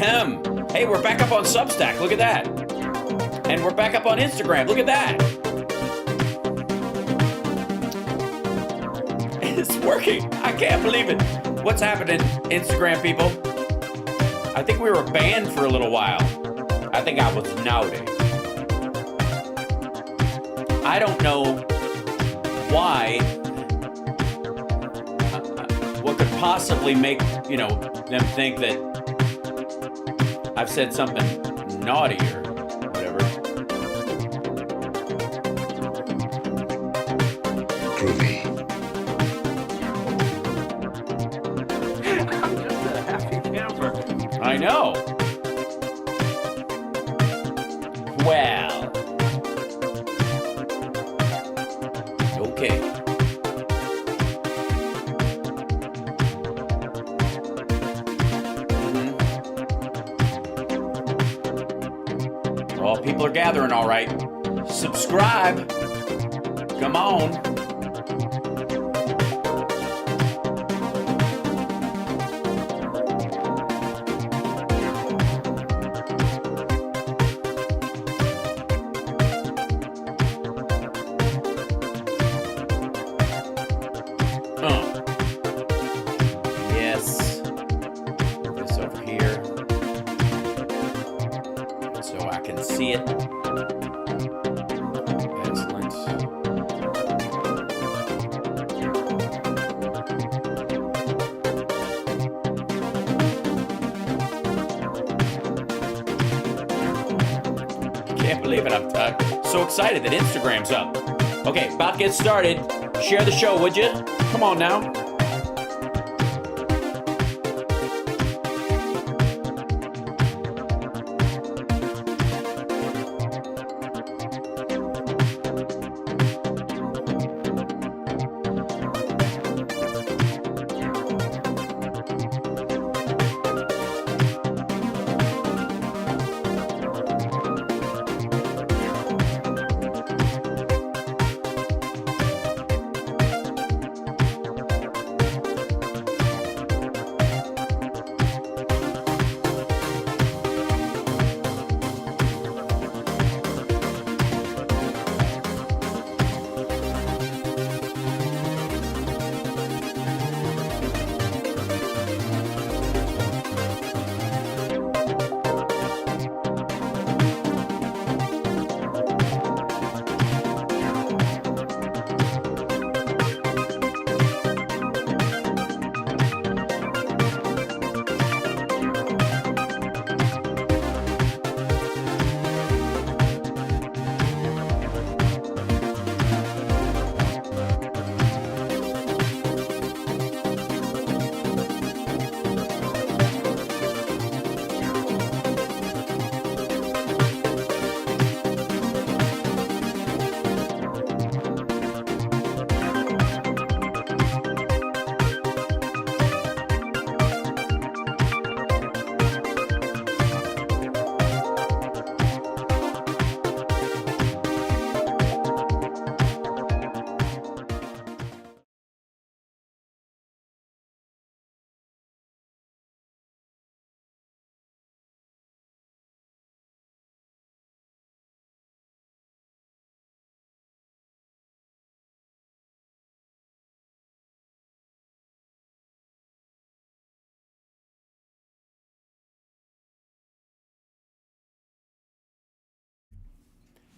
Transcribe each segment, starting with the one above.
Ahem. Hey, we're back up on Substack. Look at that. And we're back up on Instagram. Look at that. It's working. I can't believe it. What's happening, Instagram people? I think we were banned for a little while. I think I was naughty. I don't know why. What could possibly make, them think that I've said something naughty or whatever. Groovy. I'm just a happy camper. I know. Well. Okay. Well, people are gathering, all right. Subscribe. Come on. Yes. Put this over here so I can see it. Excellent. Can't believe it. I'm so excited that Instagram's up. Okay, about to get started. Share the show, would you? Come on now.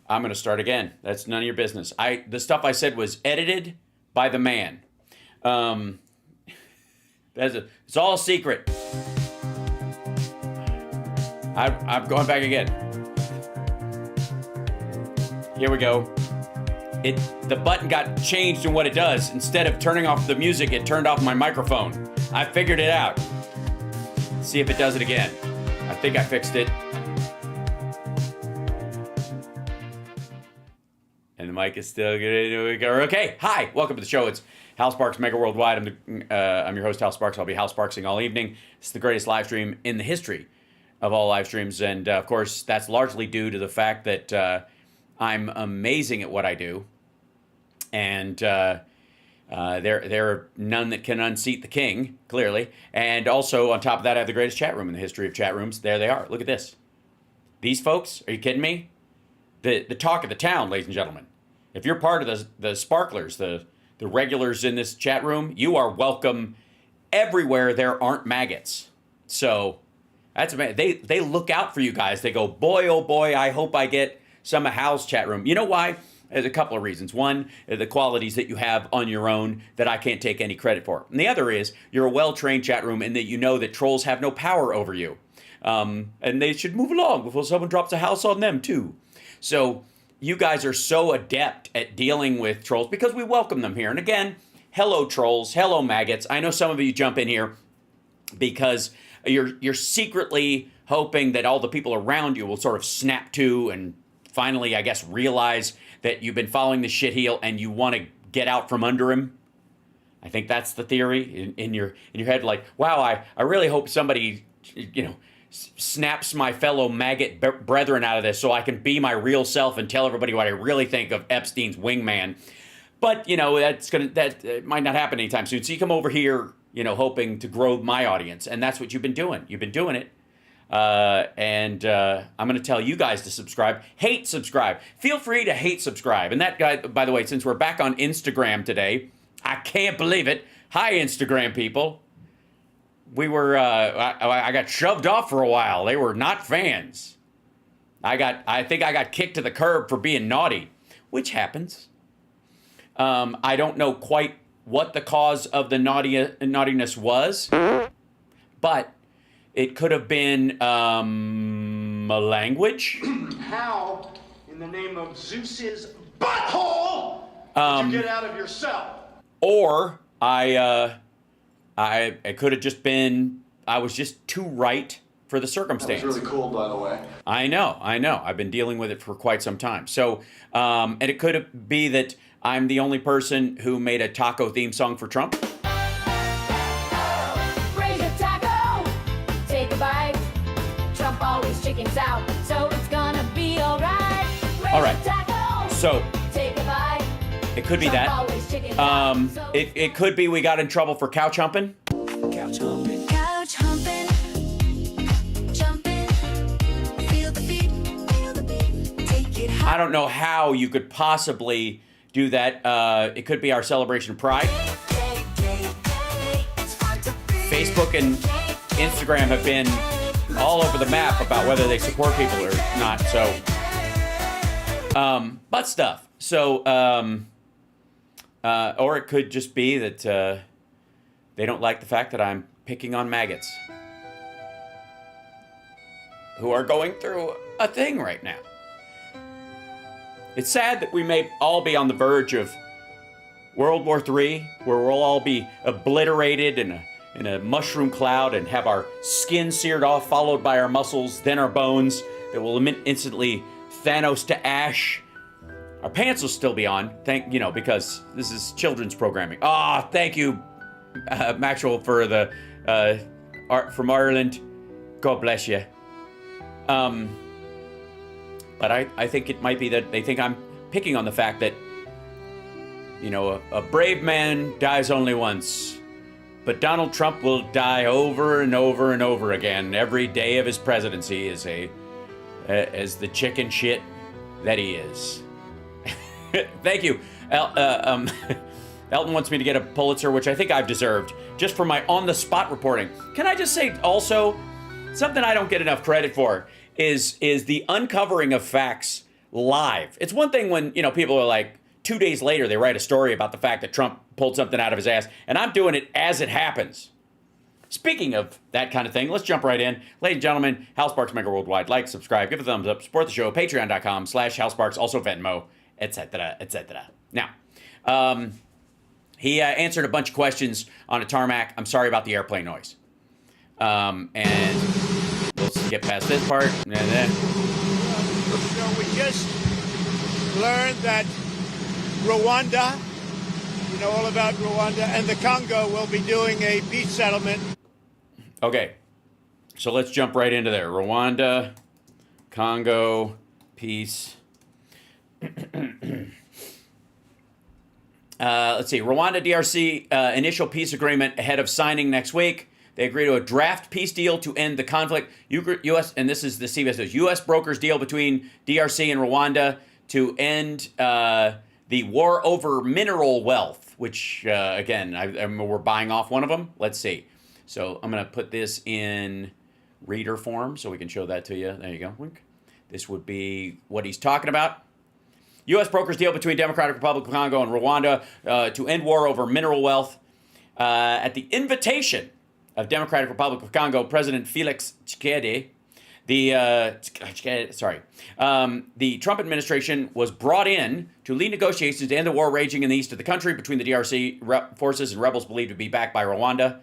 I'm going to start again. That's none of your business. The stuff I said was edited by the man. It's all a secret. I'm going back again. Here we go. The button got changed in what it does. Instead of turning off the music, it turned off my microphone. I figured it out. Let's see if it does it again. I think I fixed it. And the mic is still good. Okay. Hi. Welcome to the show. It's Hal Sparks, Megaworldwide. I'm your host, Hal Sparks. I'll be Hal Sparksing all evening. It's the greatest live stream in the history of all live streams. And, of course, that's largely due to the fact that I'm amazing at what I do. And There are none that can unseat the king, clearly. And also, on top of that, I have the greatest chat room in the history of chat rooms. There they are. Look at this. These folks, are you kidding me? The talk of the town, ladies and gentlemen. If you're part of the sparklers, the regulars in this chat room, you are welcome everywhere there aren't maggots. So that's amazing. They look out for you guys. They go, boy, oh boy, I hope I get some of Hal's chat room. You know why? There's a couple of reasons. One, the qualities that you have on your own that I can't take any credit for. And the other is you're a well-trained chat room in that you know that trolls have no power over you. And they should move along before someone drops a house on them too. So you guys are so adept at dealing with trolls because we welcome them here. And again, hello trolls, hello maggots. I know some of you jump in here because you're secretly hoping that all the people around you will sort of snap to and finally, I guess, realize that you've been following the shitheel and you want to get out from under him. I think that's the theory in your head. Like, wow, I really hope somebody, snaps my fellow maggot brethren out of this so I can be my real self and tell everybody what I really think of Epstein's wingman. But, that might not happen anytime soon. So you come over here, hoping to grow my audience. And that's what you've been doing. You've been doing it. And I'm going to tell you guys to subscribe. Hate subscribe. Feel free to hate subscribe. And that guy, by the way, since we're back on Instagram today, I can't believe it. Hi, Instagram people. We were, I got shoved off for a while. They were not fans. I think I got kicked to the curb for being naughty, which happens. I don't know quite what the cause of the naughtiness was, but it could have been a language. How, in the name of Zeus's butthole, did you get out of your cell? Or it could have just been, I was just too right for the circumstance. That was really cool, by the way. I know. I've been dealing with it for quite some time. So, and it could be that I'm the only person who made a taco theme song for Trump. Raise a taco, take a bite. Trump always chickens out, so it's gonna be alright. All right. Taco, so take a bite. It could be Trump that. always chickens out, so It could be we got in trouble for couch humping. couch humping. Couch humping. Jumping. Feel the beat. Feel the beat. Take it high. I don't know how you could possibly do that. It could be our celebration of Pride. Facebook and Instagram have been all over the map about whether they support people or not. So, butt stuff. So, or it could just be that they don't like the fact that I'm picking on maggots who are going through a thing right now. It's sad that we may all be on the verge of World War III, where we'll all be obliterated in a mushroom cloud and have our skin seared off, followed by our muscles, then our bones that will instantly Thanos to ash. Our pants will still be on, because this is children's programming. Thank you, Maxwell, for the art from Ireland. God bless you. But I think it might be that they think I'm picking on the fact that, a brave man dies only once. But Donald Trump will die over and over and over again every day of his presidency as the chicken shit that he is. Thank you. Elton wants me to get a Pulitzer, which I think I've deserved, just for my on-the-spot reporting. Can I just say also, something I don't get enough credit for is the uncovering of facts live. It's one thing when, people are like, 2 days later, they write a story about the fact that Trump pulled something out of his ass, and I'm doing it as it happens. Speaking of that kind of thing, let's jump right in. Ladies and gentlemen, Hal Sparks Megaworldwide. Like, subscribe, give a thumbs up, support the show, patreon.com/Hal Sparks, also Venmo, etc., etc. Now, he answered a bunch of questions on a tarmac. I'm sorry about the airplane noise. And we'll get past this part. So we just learned that Rwanda, you know all about Rwanda, and the Congo will be doing a peace settlement. Okay, so let's jump right into there. Rwanda, Congo, peace. Let's see. Rwanda-DRC initial peace agreement ahead of signing next week. They agree to a draft peace deal to end the conflict. U.S. and this is the CBS News. U.S. brokers deal between DRC and Rwanda to end the war over mineral wealth, which, again, we're buying off one of them. Let's see. So I'm going to put this in reader form so we can show that to you. There you go. This would be what he's talking about. U.S. brokers deal between Democratic Republic of Congo and Rwanda to end war over mineral wealth. At the invitation of Democratic Republic of Congo President Felix Tshisekedi, the Trump administration was brought in to lead negotiations to end the war raging in the east of the country between the DRC forces and rebels believed to be backed by Rwanda.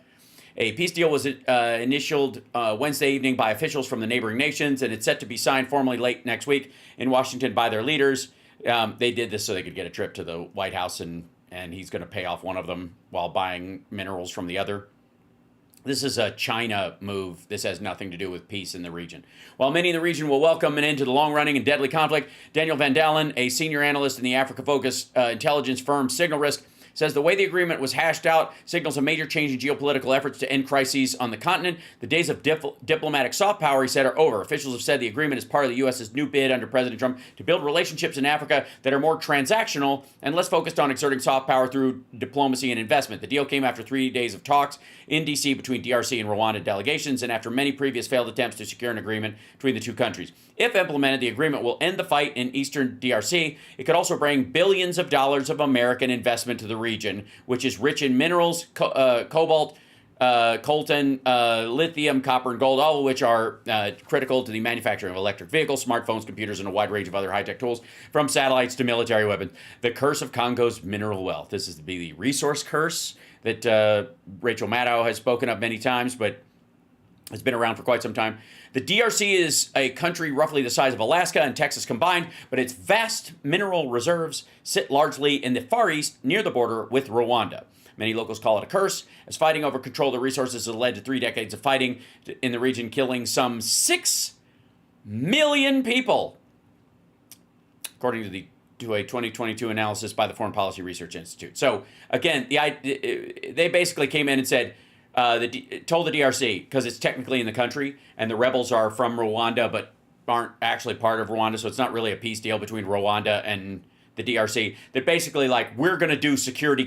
A peace deal was initialed Wednesday evening by officials from the neighboring nations, and it's set to be signed formally late next week in Washington by their leaders. They did this so they could get a trip to the White House, and he's going to pay off one of them while buying minerals from the other. This is a China move. This has nothing to do with peace in the region. While many in the region will welcome an end to the long-running and deadly conflict, Daniel Van Dalen, a senior analyst in the Africa-focused intelligence firm Signal Risk, says the way the agreement was hashed out signals a major change in geopolitical efforts to end crises on the continent. The days of diplomatic soft power, he said, are over. Officials have said the agreement is part of the U.S.'s new bid under President Trump to build relationships in Africa that are more transactional and less focused on exerting soft power through diplomacy and investment. The deal came after 3 days of talks in D.C. between DRC and Rwanda delegations and after many previous failed attempts to secure an agreement between the two countries. If implemented, the agreement will end the fight in eastern DRC. It could also bring billions of dollars of American investment to the region, which is rich in minerals, cobalt, coltan, lithium, copper, and gold, all of which are critical to the manufacturing of electric vehicles, smartphones, computers, and a wide range of other high-tech tools, from satellites to military weapons. The curse of Congo's mineral wealth. This is to be the resource curse that Rachel Maddow has spoken of many times, but has been around for quite some time. The DRC is a country roughly the size of Alaska and Texas combined, but its vast mineral reserves sit largely in the Far East near the border with Rwanda. Many locals call it a curse, as fighting over control of the resources has led to 3 decades of fighting in the region, killing some 6 million people, according to a 2022 analysis by the Foreign Policy Research Institute. So, again, they basically came in and said, told the DRC, because it's technically in the country, and the rebels are from Rwanda, but aren't actually part of Rwanda, so it's not really a peace deal between Rwanda and the DRC, that basically, like, we're going to do security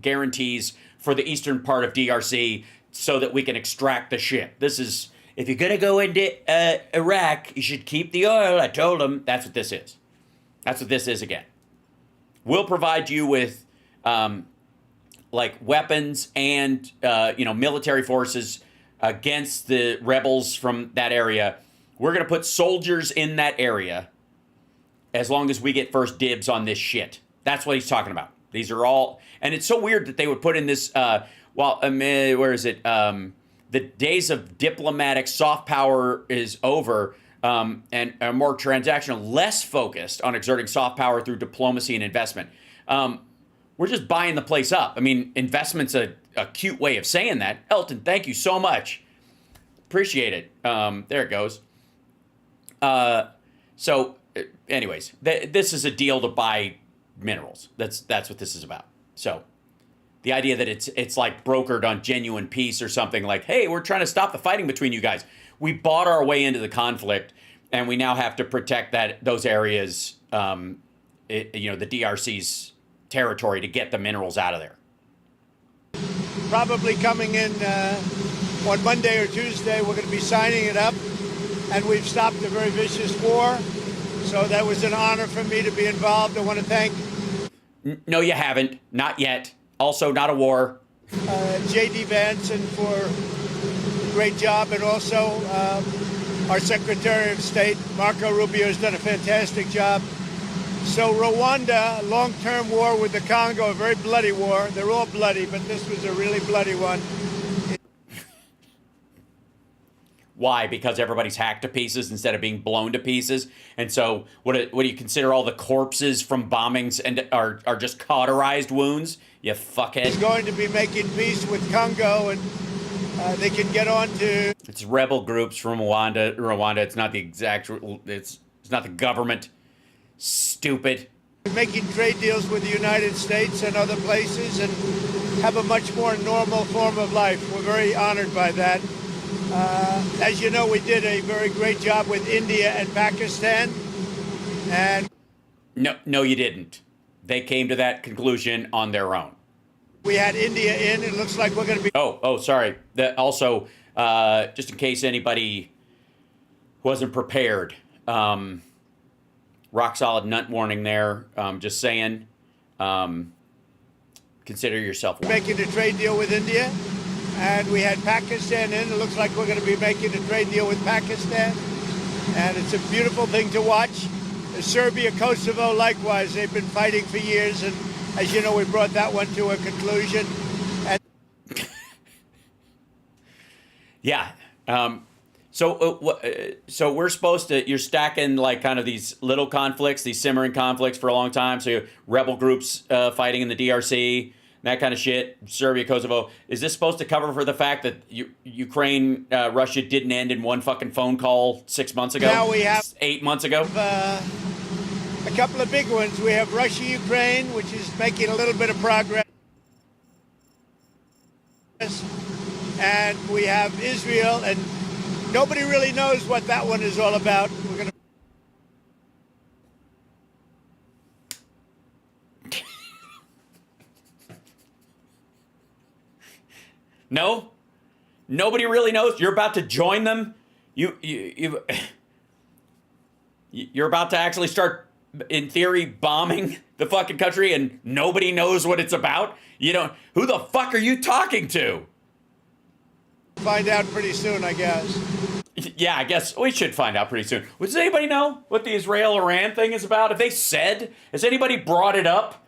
guarantees for the eastern part of DRC so that we can extract the shit. This is, if you're going to go into Iraq, you should keep the oil. I told them that's what this is. That's what this is again. We'll provide you with weapons and military forces against the rebels from that area. We're going to put soldiers in that area as long as we get first dibs on this shit. That's what he's talking about. These are all, and it's so weird that they would put in this, where is it? The days of diplomatic soft power is over, and are more transactional, less focused on exerting soft power through diplomacy and investment. We're just buying the place up. I mean, investment's a cute way of saying that. Elton, thank you so much. Appreciate it. There it goes. Anyways, this is a deal to buy minerals. That's what this is about. So the idea that it's like brokered on genuine peace or something, like, hey, we're trying to stop the fighting between you guys. We bought our way into the conflict, and we now have to protect those areas, the DRC's territory, to get the minerals out of there. Probably coming in on Monday or Tuesday, we're going to be signing it up, and we've stopped a very vicious war. So that was an honor for me to be involved. I want to thank... No, you haven't. Not yet. Also, not a war. J.D. Vance for a great job, and also our Secretary of State, Marco Rubio, has done a fantastic job. So Rwanda, long-term war with the Congo, a very bloody war. They're all bloody, but this was a really bloody one. Why? Because everybody's hacked to pieces instead of being blown to pieces. And so what do you consider all the corpses from bombings and are just cauterized wounds? You fuckhead. He's going to be making peace with Congo, and they can get on to... It's rebel groups from Rwanda. It's not the exact... It's not the government. Stupid. Making trade deals with the United States and other places and have a much more normal form of life. We're very honored by that. As you know, we did a very great job with India and Pakistan. And No, you didn't. They came to that conclusion on their own. we had India in. It looks like we're going to be... Oh, sorry. Also, just in case anybody wasn't prepared, rock solid nut warning there. Just saying, consider yourself warned. making a trade deal with India. And we had Pakistan in. It looks like we're going to be making a trade deal with Pakistan. And it's a beautiful thing to watch. Serbia, Kosovo, likewise. They've been fighting for years. And as you know, we brought that one to a conclusion. And Yeah. So we're supposed to, you're stacking like kind of these little conflicts, these simmering conflicts for a long time. So you have rebel groups fighting in the DRC, that kind of shit, Serbia, Kosovo. Is this supposed to cover for the fact that Ukraine, Russia didn't end in one fucking phone call 6 months ago? Now we have 8 months ago? a couple of big ones. We have Russia, Ukraine, which is making a little bit of progress. And we have Israel, and nobody really knows what that one is all about. We're going to... No? Nobody really knows? You're about to join them? You're about to actually start, in theory, bombing the fucking country and nobody knows what it's about? Who the fuck are you talking to? Find out pretty soon, I guess. Yeah, I guess we should find out pretty soon. Does anybody know what the Israel-Iran thing is about? Have they said? Has anybody brought it up?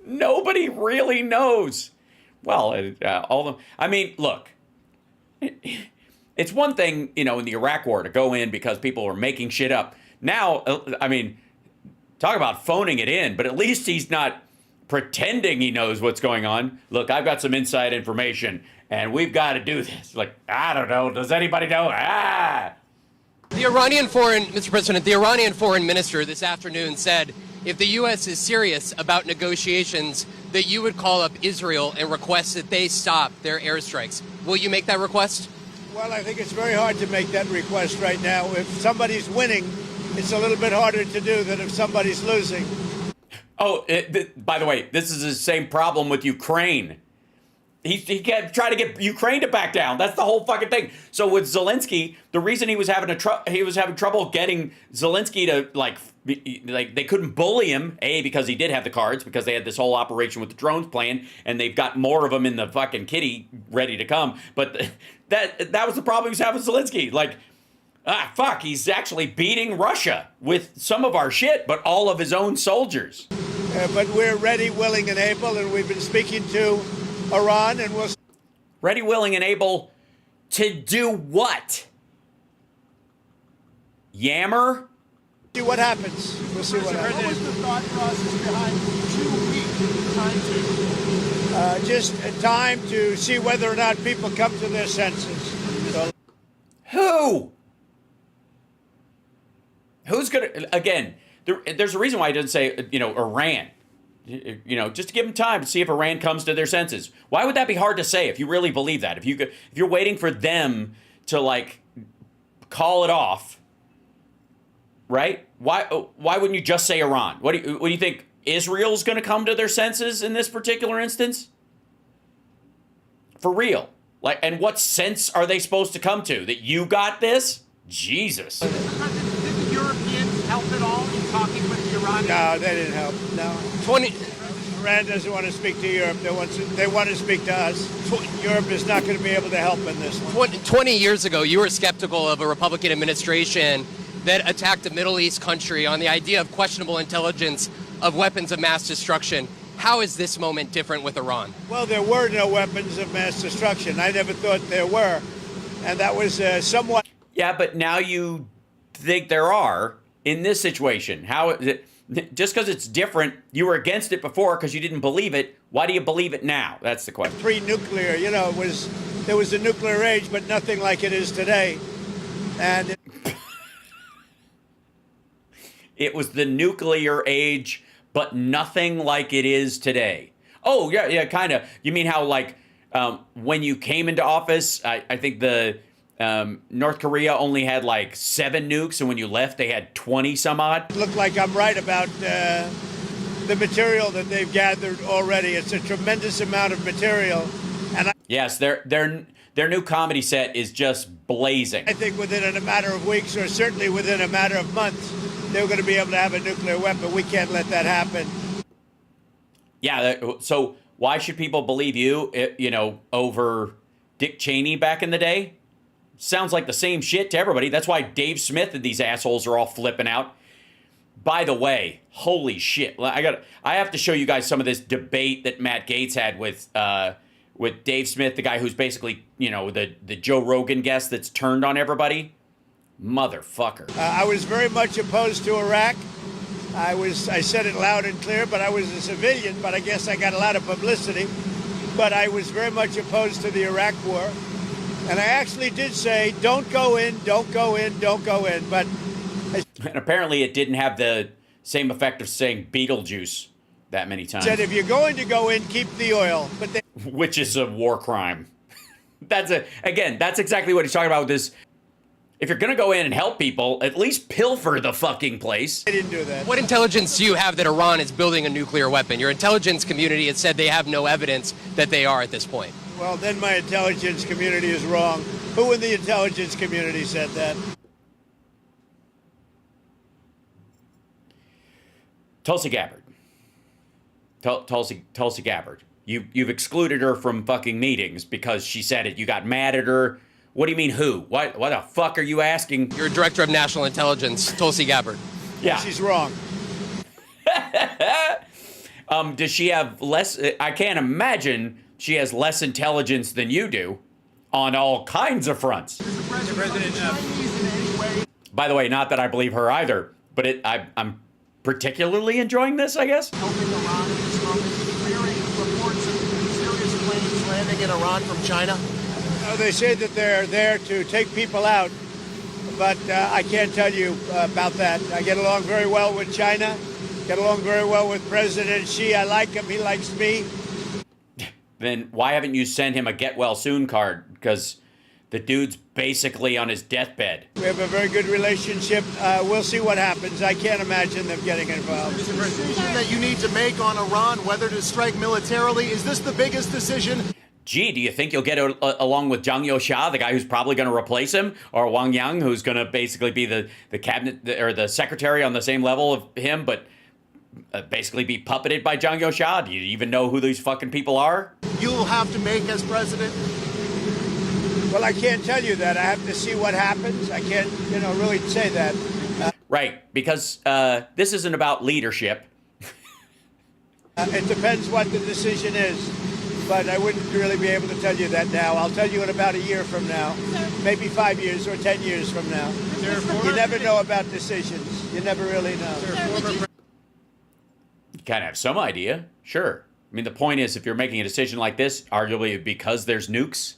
Nobody really knows. Well, all of them. I mean, look. It's one thing, in the Iraq war to go in because people were making shit up. Now, I mean, talk about phoning it in, but at least he's not pretending he knows what's going on. Look, I've got some inside information, and we've got to do this. Like, I don't know. Does anybody know? Mr. President, the Iranian foreign minister this afternoon said if the U.S. is serious about negotiations, that you would call up Israel and request that they stop their airstrikes. Will you make that request? Well, I think it's very hard to make that request right now. If somebody's winning, it's a little bit harder to do than if somebody's losing. Oh, by the way, this is the same problem with Ukraine. He kept trying to get Ukraine to back down. That's the whole fucking thing. So with Zelensky, the reason he was having trouble getting Zelensky to like they couldn't bully him, because he did have the cards, because they had this whole operation with the drones plan, and they've got more of them in the fucking kitty ready to come. But that was the problem he was having with Zelensky. Like, fuck, he's actually beating Russia with some of our shit, but all of his own soldiers. But we're ready, willing, and able, and we've been speaking to Iran, and we'll... Ready, willing, and able to do what? Yammer? See what happens. We'll see what happens. What was the thought process behind 2 weeks time to? Just a time to see whether or not people come to their senses. So, Who? Who's gonna? Again, there's a reason why I didn't say Iran. Just to give them time to see if Iran comes to their senses. Why would that be hard to say if you really believe that? If you're waiting for them to like call it off, right? Why wouldn't you just say Iran? What do you think? Israel's going to come to their senses in this particular instance? For real? Like, and what sense are they supposed to come to? That you got this? Jesus. Did the Europeans help at all in talking with the Iranians? no, they didn't help. No. 20, Iran doesn't want to speak to Europe. They want to speak to us. Europe is not going to be able to help in this one. 20 years ago, you were skeptical of a Republican administration that attacked a Middle East country on the idea of questionable intelligence of weapons of mass destruction. How is this moment different with Iran? Well, there were no weapons of mass destruction. I never thought there were. And that was somewhat... Yeah, but now you think there are in this situation. How is it? Just because it's different, you were against it before because you didn't believe it. Why do you believe it now? That's the question. Pre-nuclear, there was a nuclear age, but nothing like it is today. And It was the nuclear age, but nothing like it is today. Oh, yeah, kind of. You mean how, like, when you came into office, I think the North Korea only had like 7 nukes, and when you left, they had 20 some odd. Look like I'm right about the material that they've gathered already. It's a tremendous amount of material. And Yes, their new comedy set is just blazing. I think within a matter of weeks, or certainly within a matter of months, they're going to be able to have a nuclear weapon. We can't let that happen. Yeah, so why should people believe you, over Dick Cheney back in the day? Sounds like the same shit to everybody. That's why Dave Smith and these assholes are all flipping out. By the way, holy shit. I have to show you guys some of this debate that Matt Gaetz had with Dave Smith, the guy who's basically, the Joe Rogan guest that's turned on everybody. Motherfucker. I was very much opposed to Iraq. I said it loud and clear, but I was a civilian, but I guess I got a lot of publicity. But I was very much opposed to the Iraq war. And I actually did say, don't go in, don't go in, don't go in. But and apparently it didn't have the same effect of saying Beetlejuice that many times. Said, if you're going to go in, keep the oil. But which is a war crime. That's exactly what he's talking about with this. If you're going to go in and help people, at least pilfer the fucking place. I didn't do that. What intelligence do you have that Iran is building a nuclear weapon? Your intelligence community has said they have no evidence that they are at this point. Well, then my intelligence community is wrong. Who in the intelligence community said that? Tulsi Gabbard. Tulsi Gabbard. You've excluded her from fucking meetings because she said it. You got mad at her. What do you mean who? What the fuck are you asking? You're Director of National Intelligence, Tulsi Gabbard. Yeah. She's wrong. Does she have less? I can't imagine she has less intelligence than you do on all kinds of fronts. By the way, not that I believe her either, but I'm particularly enjoying this, I guess. Helping Iran at this moment. We're hearing reports of serious planes landing in Iran from China. They say that they're there to take people out, but I can't tell you about that. I get along very well with China, get along very well with President Xi. I like him, he likes me. Then why haven't you sent him a get well soon card? Because the dude's basically on his deathbed. We have a very good relationship. We'll see what happens. I can't imagine them getting involved. The decision that you need to make on Iran, whether to strike militarily, is this the biggest decision? Gee, do you think you'll get along with Zhang Youxia, the guy who's probably going to replace him, or Wang Yang, who's going to basically be the cabinet or the secretary on the same level of him, but basically be puppeted by Zhang Youxia? Do you even know who these fucking people are? You'll have to make as president? Well, I can't tell you that. I have to see what happens. I can't, really say that. Right, because this isn't about leadership. It depends what the decision is. But I wouldn't really be able to tell you that now. I'll tell you in about a year from now, maybe 5 years or 10 years from now. You never know about decisions. You never really know. You kind of have some idea, sure. I mean, the point is, if you're making a decision like this, arguably because there's nukes,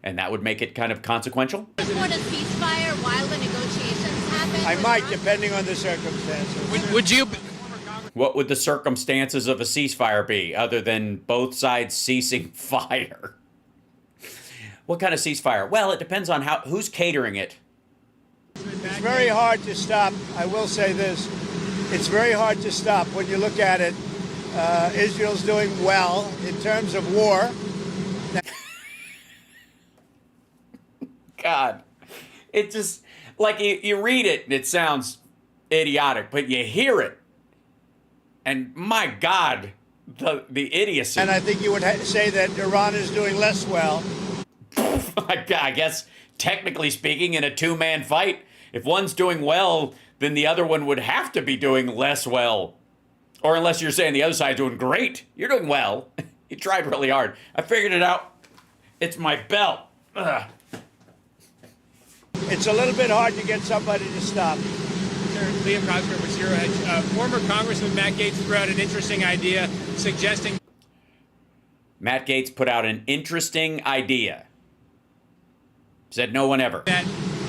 and that would make it kind of consequential. Support a ceasefire while the negotiations happen? I might, depending on the circumstances. Would you... What would the circumstances of a ceasefire be, other than both sides ceasing fire? What kind of ceasefire? Well, it depends on who's catering it. It's very hard to stop. I will say this. It's very hard to stop when you look at it. Israel's doing well in terms of war. God. It just, like, you read it and it sounds idiotic, but you hear it. And my God, the idiocy. And I think you would say that Iran is doing less well. I guess, technically speaking, in a two-man fight, if one's doing well, then the other one would have to be doing less well. Or unless you're saying the other side's doing great. You're doing well. You tried really hard. I figured it out. It's my belt. Ugh. It's a little bit hard to get somebody to stop. Liam Cosgrove was Zero Hedge. Former Congressman Matt Gaetz threw out an interesting idea suggesting... Matt Gaetz put out an interesting idea. Said no one ever. ...that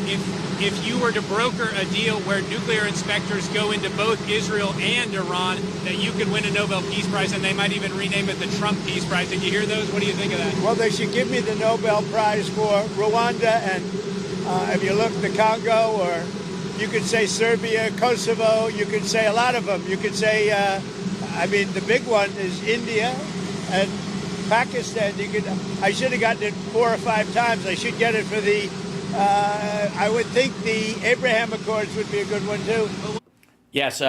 if if you were to broker a deal where nuclear inspectors go into both Israel and Iran, that you could win a Nobel Peace Prize, and they might even rename it the Trump Peace Prize. Did you hear those? What do you think of that? Well, they should give me the Nobel Prize for Rwanda, and if you look the Congo, or you could say Serbia, Kosovo, you could say a lot of them. You could say, I mean, the big one is India and Pakistan. I should have gotten it 4 or 5 times. I should get it for the, I would think the Abraham Accords would be a good one too. Yes,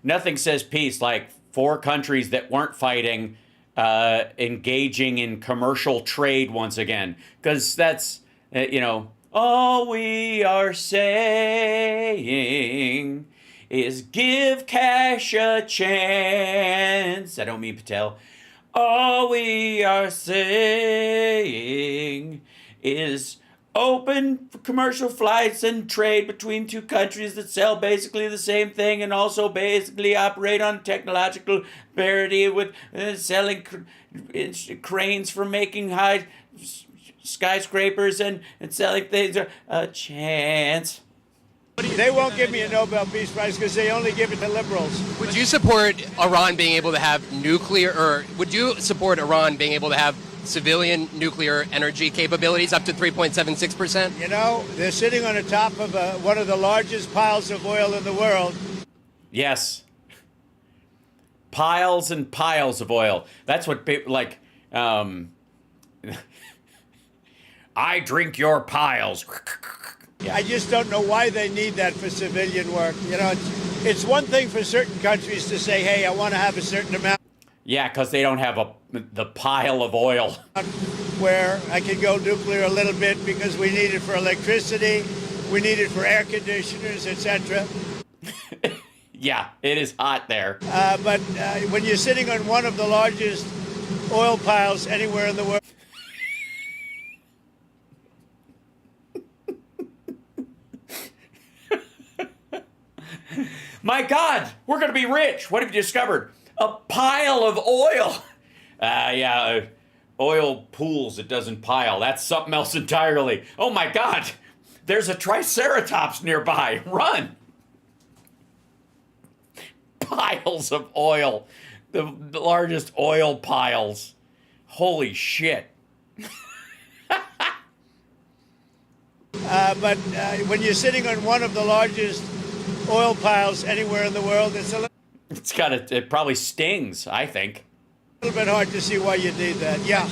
nothing says peace like 4 countries that weren't fighting engaging in commercial trade once again. Because that's, all we are saying is give cash a chance. I don't mean Patel. All we are saying is open for commercial flights and trade between 2 countries that sell basically the same thing and also basically operate on technological parity with selling cranes for making high skyscrapers and selling things. A chance. They won't give me a Nobel Peace Prize because they only give it to liberals. Would you support Iran being able to have nuclear, or would you support Iran being able to have civilian nuclear energy capabilities up to 3.76%? You know, they're sitting on the top of one of the largest piles of oil in the world. Yes. Piles and piles of oil. That's what people like. I drink your piles. I just don't know why they need that for civilian work. You know, it's one thing for certain countries to say, hey, I want to have a certain amount. Yeah, because they don't have the pile of oil. Where I could go nuclear a little bit because we need it for electricity, we need it for air conditioners, etc. Yeah, it is hot there. But when you're sitting on one of the largest oil piles anywhere in the world. My God, we're going to be rich. What have you discovered? A pile of oil. Oil pools, it doesn't pile. That's something else entirely. Oh my God, there's a triceratops nearby. Run. Piles of oil. The largest oil piles. Holy shit. But when you're sitting on one of the largest oil piles anywhere in the world, it probably stings, I think. A little bit hard to see why you need that. Yeah.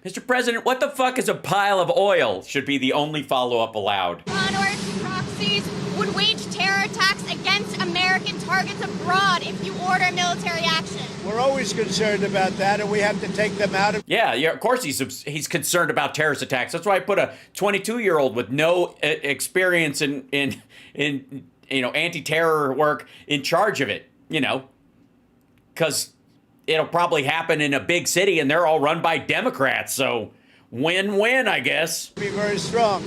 Mr. President, what the fuck is a pile of oil? Should be the only follow-up allowed. Proxies would wage terror attacks against American targets abroad if you order military action. We're always concerned about that, and we have to take them out of... Yeah, of course he's concerned about terrorist attacks. That's why I put a 22-year-old with no experience in anti-terror work in charge of it, because it'll probably happen in a big city, and they're all run by Democrats, so win-win, I guess. Be very strong.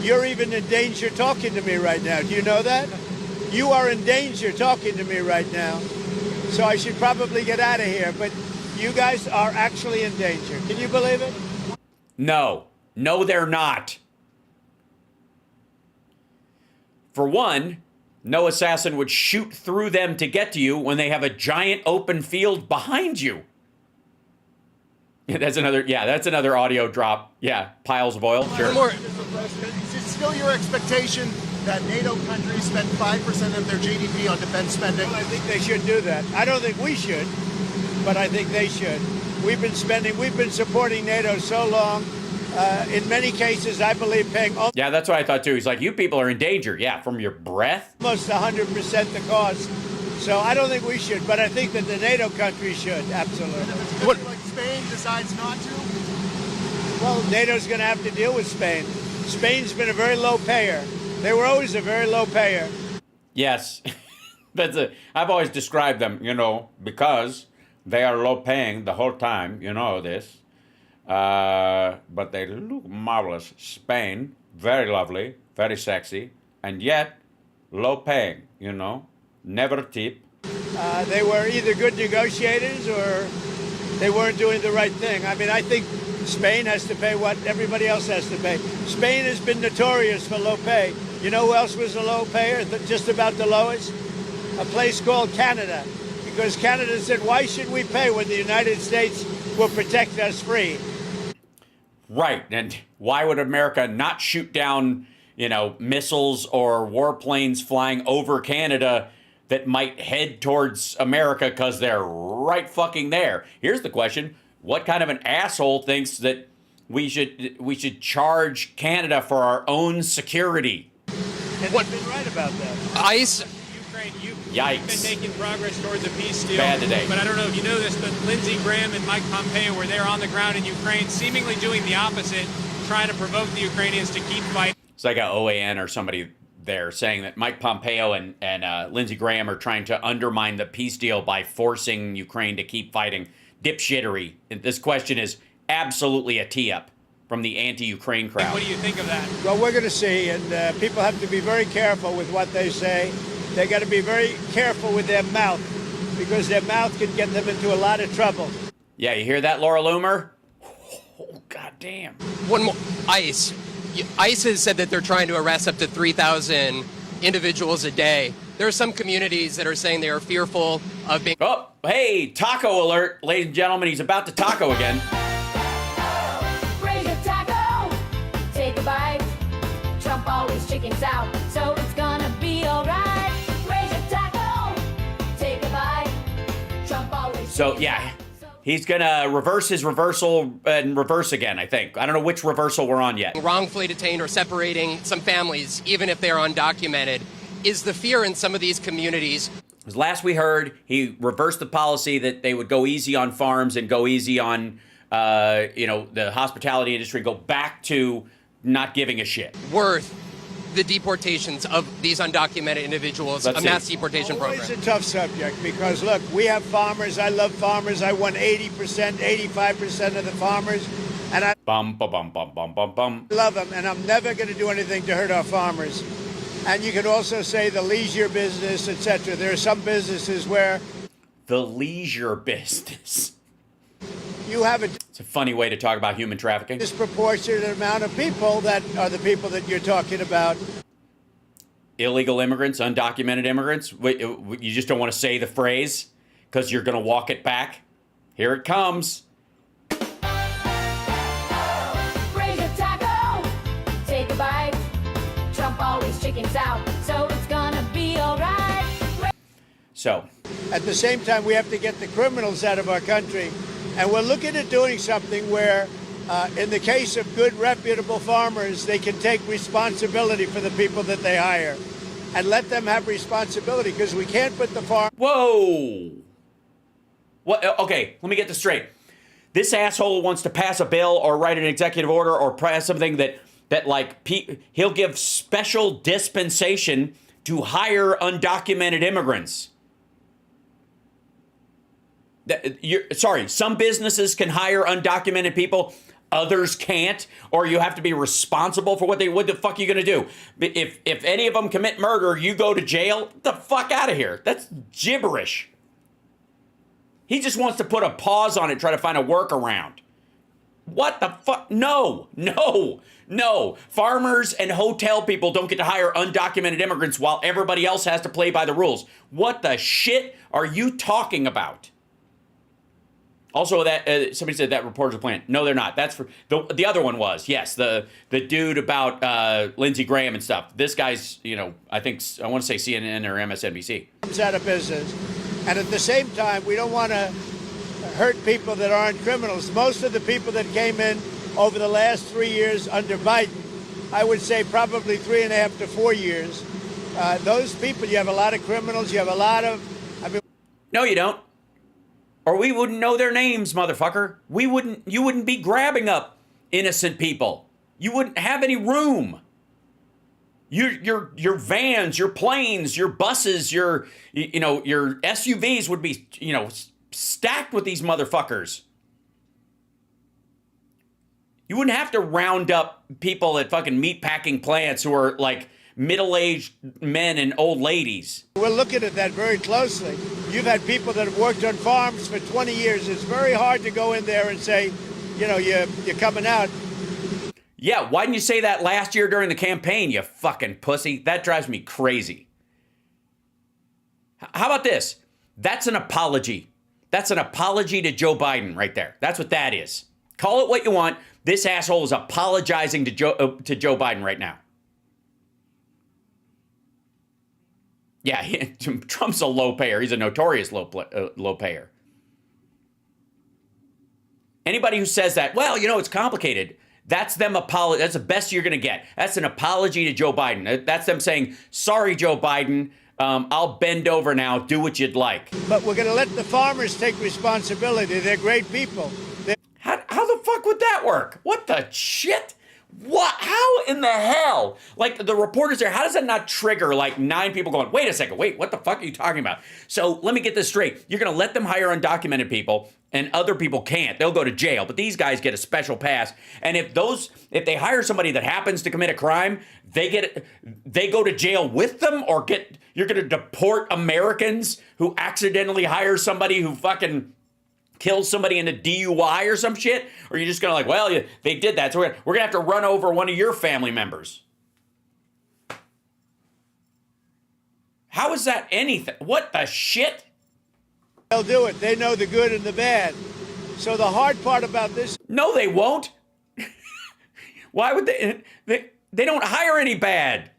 You're even in danger talking to me right now. Do you know that? You are in danger talking to me right now. So I should probably get out of here. But you guys are actually in danger. Can you believe it? No, they're not. For one, no assassin would shoot through them to get to you when they have a giant open field behind you. That's another audio drop. Yeah, piles of oil. Sure. Is it still your expectation that NATO countries spend 5% of their GDP on defense spending? Well, I think they should do that. I don't think we should, but I think they should. We've been supporting NATO so long. In many cases, I believe paying... Yeah, that's what I thought too. He's like, you people are in danger. Yeah, from your breath? Almost 100% the cost. So I don't think we should, but I think that the NATO countries should, absolutely. And if it's going to be like Spain decides not to? Well, NATO's going to have to deal with Spain. Spain's been a very low payer. They were always a very low payer. Yes. I've always described them, because they are low paying the whole time, this. But they look marvelous. Spain, very lovely, very sexy, and yet low paying, never tip. They were either good negotiators or they weren't doing the right thing. I mean, I think Spain has to pay what everybody else has to pay. Spain has been notorious for low pay. You know who else was a low payer, just about the lowest? A place called Canada. Because Canada said, why should we pay when the United States will protect us free? Right. And why would America not shoot down, missiles or warplanes flying over Canada that might head towards America because they're right fucking there? Here's the question. What kind of an asshole thinks that we should charge Canada for our own security? And they've been right about that. ICE. Ukraine, you've Yikes. been making progress towards a peace deal. Bad today. But I don't know if you know this, but Lindsey Graham and Mike Pompeo were there on the ground in Ukraine, seemingly doing the opposite, trying to provoke the Ukrainians to keep fighting. It's like a OAN or somebody there saying that Mike Pompeo and Lindsey Graham are trying to undermine the peace deal by forcing Ukraine to keep fighting. Dipshittery. And this question is absolutely a tee-up from the anti-Ukraine crowd. What do you think of that? Well, we're going to see, and people have to be very careful with what they say. They got to be very careful with their mouth, because their mouth can get them into a lot of trouble. Yeah, you hear that, Laura Loomer? Oh, goddamn. One more. ICE. ICE has said that they're trying to arrest up to 3,000 individuals a day. There are some communities that are saying they are fearful of being... Oh, hey, taco alert, ladies and gentlemen. He's about to taco again. Raise a taco, take a bite. Trump always chickens out, so it's gonna be alright. Raise a taco, take a bite. Trump always So, yeah, he's going to reverse his reversal and reverse again, I think. I don't know which reversal we're on yet. wrongfully detained or separating some families, even if they're undocumented, is the fear in some of these communities. As last we heard, he reversed the policy that they would go easy on farms and go easy on, the hospitality industry, go back to not giving a shit. Worth the deportations of these undocumented individuals, Let's a see. mass deportation Always program. a tough subject, because, look, we have farmers. I love farmers. I won 80%, 85% of the farmers, and I Bum, ba, bum, bum, bum, bum, bum. love them, and I'm never going to do anything to hurt our farmers. And you could also say the leisure business, etc. There are some businesses where The leisure business. you have a It's a funny way to talk about human trafficking. disproportionate amount of people that are the people that you're talking about. Illegal immigrants, undocumented immigrants. You just don't want to say the phrase because you're going to walk it back. Here it comes. Raise a taco, take a bite. Trump always chickens out, so it's gonna be alright. So, At the same time, we have to get the criminals out of our country. And we're looking at doing something where, in the case of good, reputable farmers, they can take responsibility for the people that they hire and let them have responsibility, because we can't put the farm. whoa. What? Okay, let me get this straight. This asshole wants to pass a bill or write an executive order or pass something that he'll give special dispensation to hire undocumented immigrants. Some businesses can hire undocumented people, others can't, or you have to be responsible for what the fuck are you gonna do? If any of them commit murder, you go to jail. Get the fuck out of here. That's gibberish. He just wants to put a pause on it, try to find a workaround. What the fuck? No. Farmers and hotel people don't get to hire undocumented immigrants while everybody else has to play by the rules. What the shit are you talking about? Also, that somebody said that reporters are playing. No, they're not. That's for the other one was, yes, the dude about Lindsey Graham and stuff. This guy's, I want to say CNN or MSNBC. Out of business. And at the same time, we don't want to hurt people that aren't criminals. Most of the people that came in over the last 3 years under Biden, I would say probably 3.5 to 4 years, those people, you have a lot of criminals, you have a lot of... No, you don't. Or we wouldn't know their names, motherfucker. You wouldn't be grabbing up innocent people. You wouldn't have any room. Your vans, your planes, your buses, your SUVs would be, stacked with these motherfuckers. You wouldn't have to round up people at fucking meatpacking plants who are like middle-aged men and old ladies. We're looking at that very closely. You've had people that have worked on farms for 20 years. It's very hard to go in there and say, you're coming out. Yeah, why didn't you say that last year during the campaign, you fucking pussy? That drives me crazy. How about this? That's an apology. That's an apology to Joe Biden right there. That's what that is. Call it what you want. This asshole is apologizing to Joe Biden right now. Yeah, Trump's a low payer. He's a notorious low payer. Anybody who says that, well, it's complicated. That's them that's the best you're going to get. That's an apology to Joe Biden. That's them saying, sorry, Joe Biden, I'll bend over now. Do what you'd like. But we're going to let the farmers take responsibility. They're great people. How the fuck would that work? What the shit? What? How in the hell? Like, the reporters there, how does that not trigger like 9 people going, wait a second, wait, what the fuck are you talking about? So let me get this straight. You're going to let them hire undocumented people and other people can't. They'll go to jail, but these guys get a special pass. And if they hire somebody that happens to commit a crime, they go to jail with them, or you're going to deport Americans who accidentally hire somebody who fucking kills somebody in a DUI or some shit? Or you're just going to like, well, they did that, so we're going to have to run over one of your family members. How is that anything? What the shit? They'll do it. They know the good and the bad. So the hard part about this... No, they won't. Why would they? They don't hire any bad.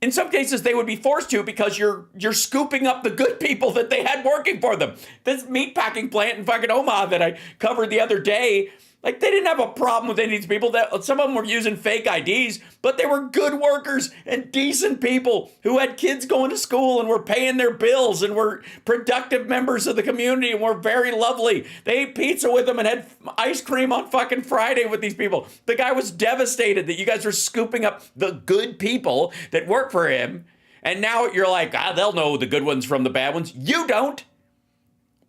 In some cases, they would be forced to, because you're scooping up the good people that they had working for them. This meatpacking plant in fucking Omaha that I covered the other day, like, they didn't have a problem with any of these people. Some of them were using fake IDs, but they were good workers and decent people who had kids going to school and were paying their bills and were productive members of the community and were very lovely. They ate pizza with them and had ice cream on fucking Friday with these people. The guy was devastated that you guys were scooping up the good people that work for him. And now you're like, they'll know the good ones from the bad ones. You don't.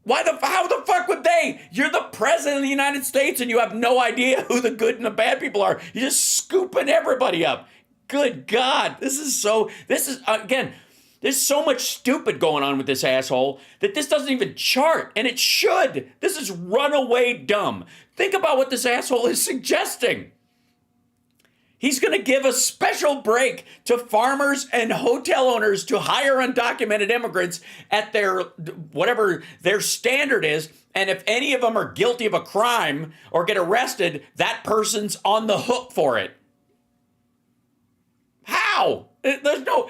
How the fuck would they? You're the president of the United States and you have no idea who the good and the bad people are. You're just scooping everybody up. Good God. Again, there's so much stupid going on with this asshole that this doesn't even chart, and it should. This is runaway dumb. Think about what this asshole is suggesting. He's going to give a special break to farmers and hotel owners to hire undocumented immigrants at whatever their standard is. And if any of them are guilty of a crime or get arrested, that person's on the hook for it. How? There's no,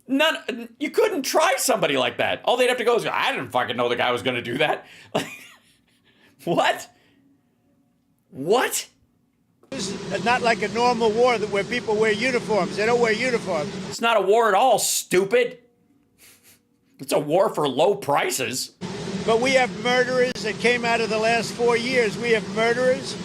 none. You couldn't try somebody like that. All they'd have to go is, I didn't fucking know the guy was going to do that. What? What? This is not like a normal war where people wear uniforms. They don't wear uniforms. It's not a war at all, stupid. It's a war for low prices. But we have murderers that came out of the last 4 years. We have murderers.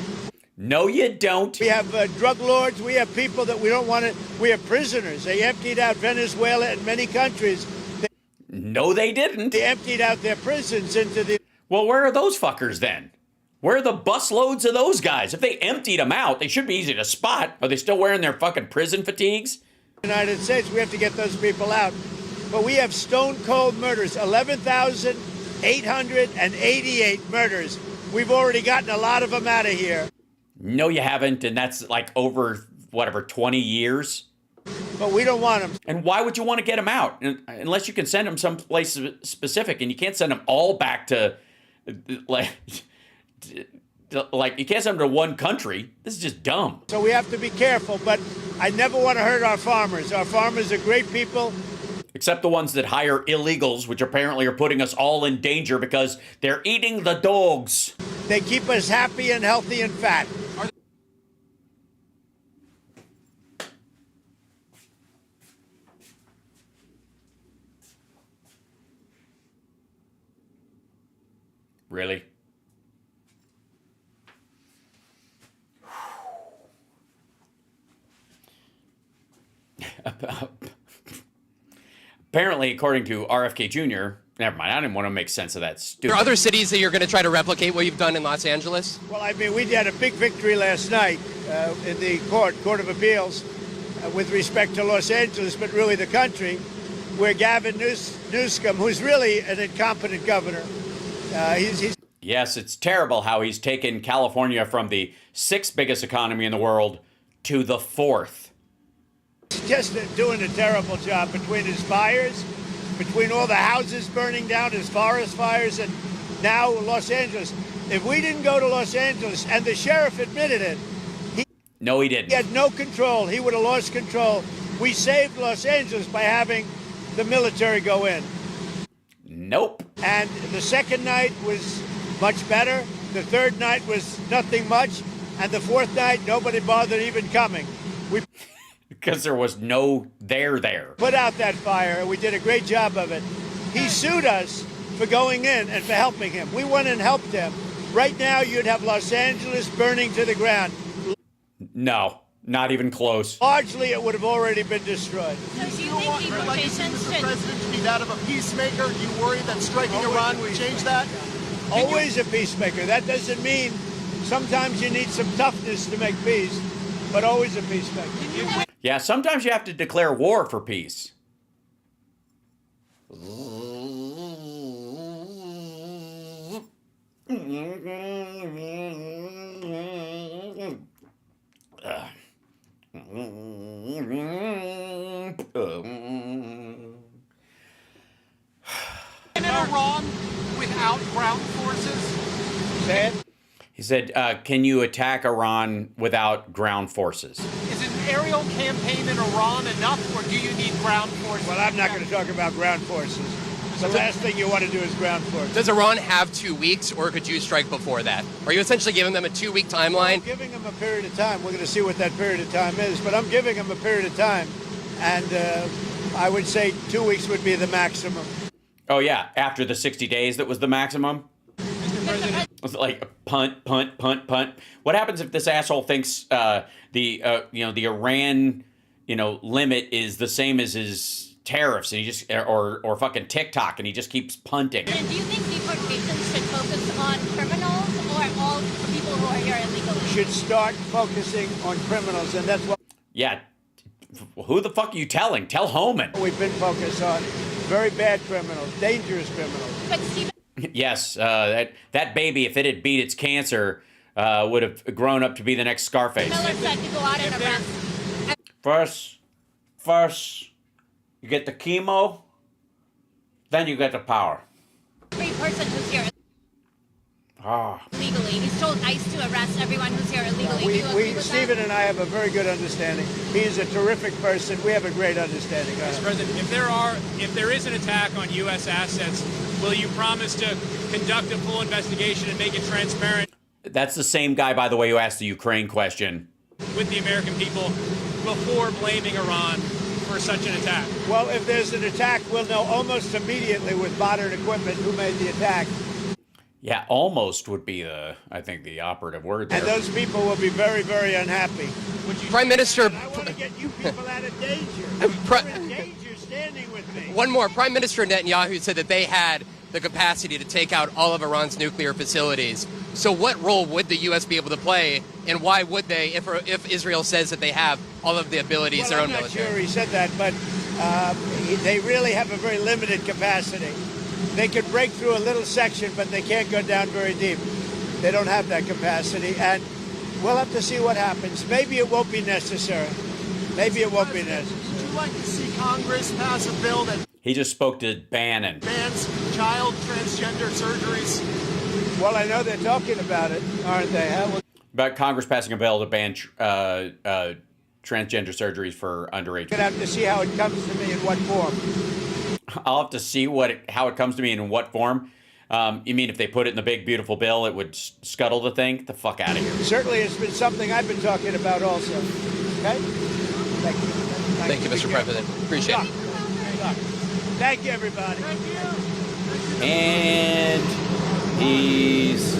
No, you don't. We have drug lords. We have people that we don't want to. We have prisoners. They emptied out Venezuela and many countries. No, they didn't. They emptied out their prisons into the... Well, where are those fuckers then? Where are the busloads of those guys? If they emptied them out, they should be easy to spot. Are they still wearing their fucking prison fatigues? United States, we have to get those people out. But we have stone cold murders, 11,888 murders. We've already gotten a lot of them out of here. No, you haven't, and that's like over, 20 years? But we don't want them. And why would you want to get them out? Unless you can send them someplace specific, and you can't send them all back to, you can't send them to one country. This is just dumb. So we have to be careful, but I never want to hurt our farmers. Our farmers are great people. Except the ones that hire illegals, which apparently are putting us all in danger because they're eating the dogs. They keep us happy and healthy and fat. Really? Apparently, according to RFK Jr., never mind, I didn't want to make sense of that stupid. Are there other cities that you're going to try to replicate what you've done in Los Angeles? Well, I mean, we had a big victory last night in the Court of Appeals with respect to Los Angeles, but really the country, where Gavin Newsom, who's really an incompetent governor, Yes, it's terrible how he's taken California from the 6th biggest economy in the world to the 4th. Just doing a terrible job between his fires, between all the houses burning down, his forest fires, and now Los Angeles. If we didn't go to Los Angeles, and the sheriff admitted it, No, he didn't. he had no control. He would have lost control. We saved Los Angeles by having the military go in. Nope. And the second night was much better. The third night was nothing much. And the fourth night, nobody bothered even coming. We Because there was no there. put out that fire, and we did a great job of it. He sued us for going in and for helping him. We went and helped him. Right now, you'd have Los Angeles burning to the ground. No, not even close. Largely, it would have already been destroyed. So do you You want think your legacy, deportation Mr. should... President, to be that of a peacemaker? Do you worry that striking Iran would change that? Always a peacemaker. That doesn't mean sometimes you need some toughness to make peace, but always a peacemaker. Yeah, sometimes you have to declare war for peace. In Iran without ground forces? Say it. He said, can you attack Iran without ground forces? Is an aerial campaign in Iran enough, or do you need ground forces? Well, I'm not going to talk about ground forces. The last thing you want to do is ground forces. Does Iran have 2 weeks, or could you strike before that? Are you essentially giving them a 2-week I'm timeline? giving them a period of time. We're going to see what that period of time is, but I'm giving them a period of time, and I would say 2 weeks would be the maximum. Oh, yeah, after the 60 days that was the maximum? It's like punt. What happens if this asshole thinks the Iran limit is the same as his tariffs, and he just or fucking TikTok, and he just keeps punting? And do you think deportation should focus on criminals or all people who are here illegally? Should start focusing on criminals, and that's what Yeah, who the fuck are you telling? Tell Homan. we've been focused on. Very bad criminals, dangerous criminals. But Stephen Yes, that baby, if it had beat its cancer, would have grown up to be the next Scarface. Miller said to go out and arrest First, you get the chemo, then you get the power. every person who's here Ah. illegally. He's told ICE to arrest everyone who's here illegally. Do you agree with Stephen that? and I have a very good understanding. He is a terrific person. We have a great understanding. Mr. President, if there is an attack on U.S. assets, will you promise to conduct a full investigation and make it transparent That's the same guy, by the way, who asked the Ukraine question. with the American people before blaming Iran for such an attack? Well, if there's an attack, we'll know almost immediately with modern equipment who made the attack. Yeah, almost would be I think the operative word there. And those people will be very, very unhappy. Prime Minister, I want to get you people out of danger. Pri- You're in danger standing with me. one more. Prime Minister Netanyahu said that they had the capacity to take out all of Iran's nuclear facilities. So what role would the U.S. be able to play, and why would they, if Israel says that they have all of the abilities, Well, their own I'm not military? sure he said that, but they really have a very limited capacity. They can break through a little section, but they can't go down very deep. They don't have that capacity, and we'll have to see what happens. Maybe it won't be necessary. Maybe it won't be necessary. Would you like to see Congress pass a bill that He just spoke to Bannon. bans child transgender surgeries? Well, I know they're talking about it, aren't they? Huh? About Congress passing a bill to ban transgender surgeries for underage. We're going to have to see how it comes to me in what form. I'll have to see how it comes to me and in what form. You mean if they put it in the big, beautiful bill, it would scuttle the thing? Get the fuck out of here. Certainly, it's been something I've been talking about also. Okay? Thank you. Thank you, Mr. President. Appreciate it. Thank you, everybody. And he's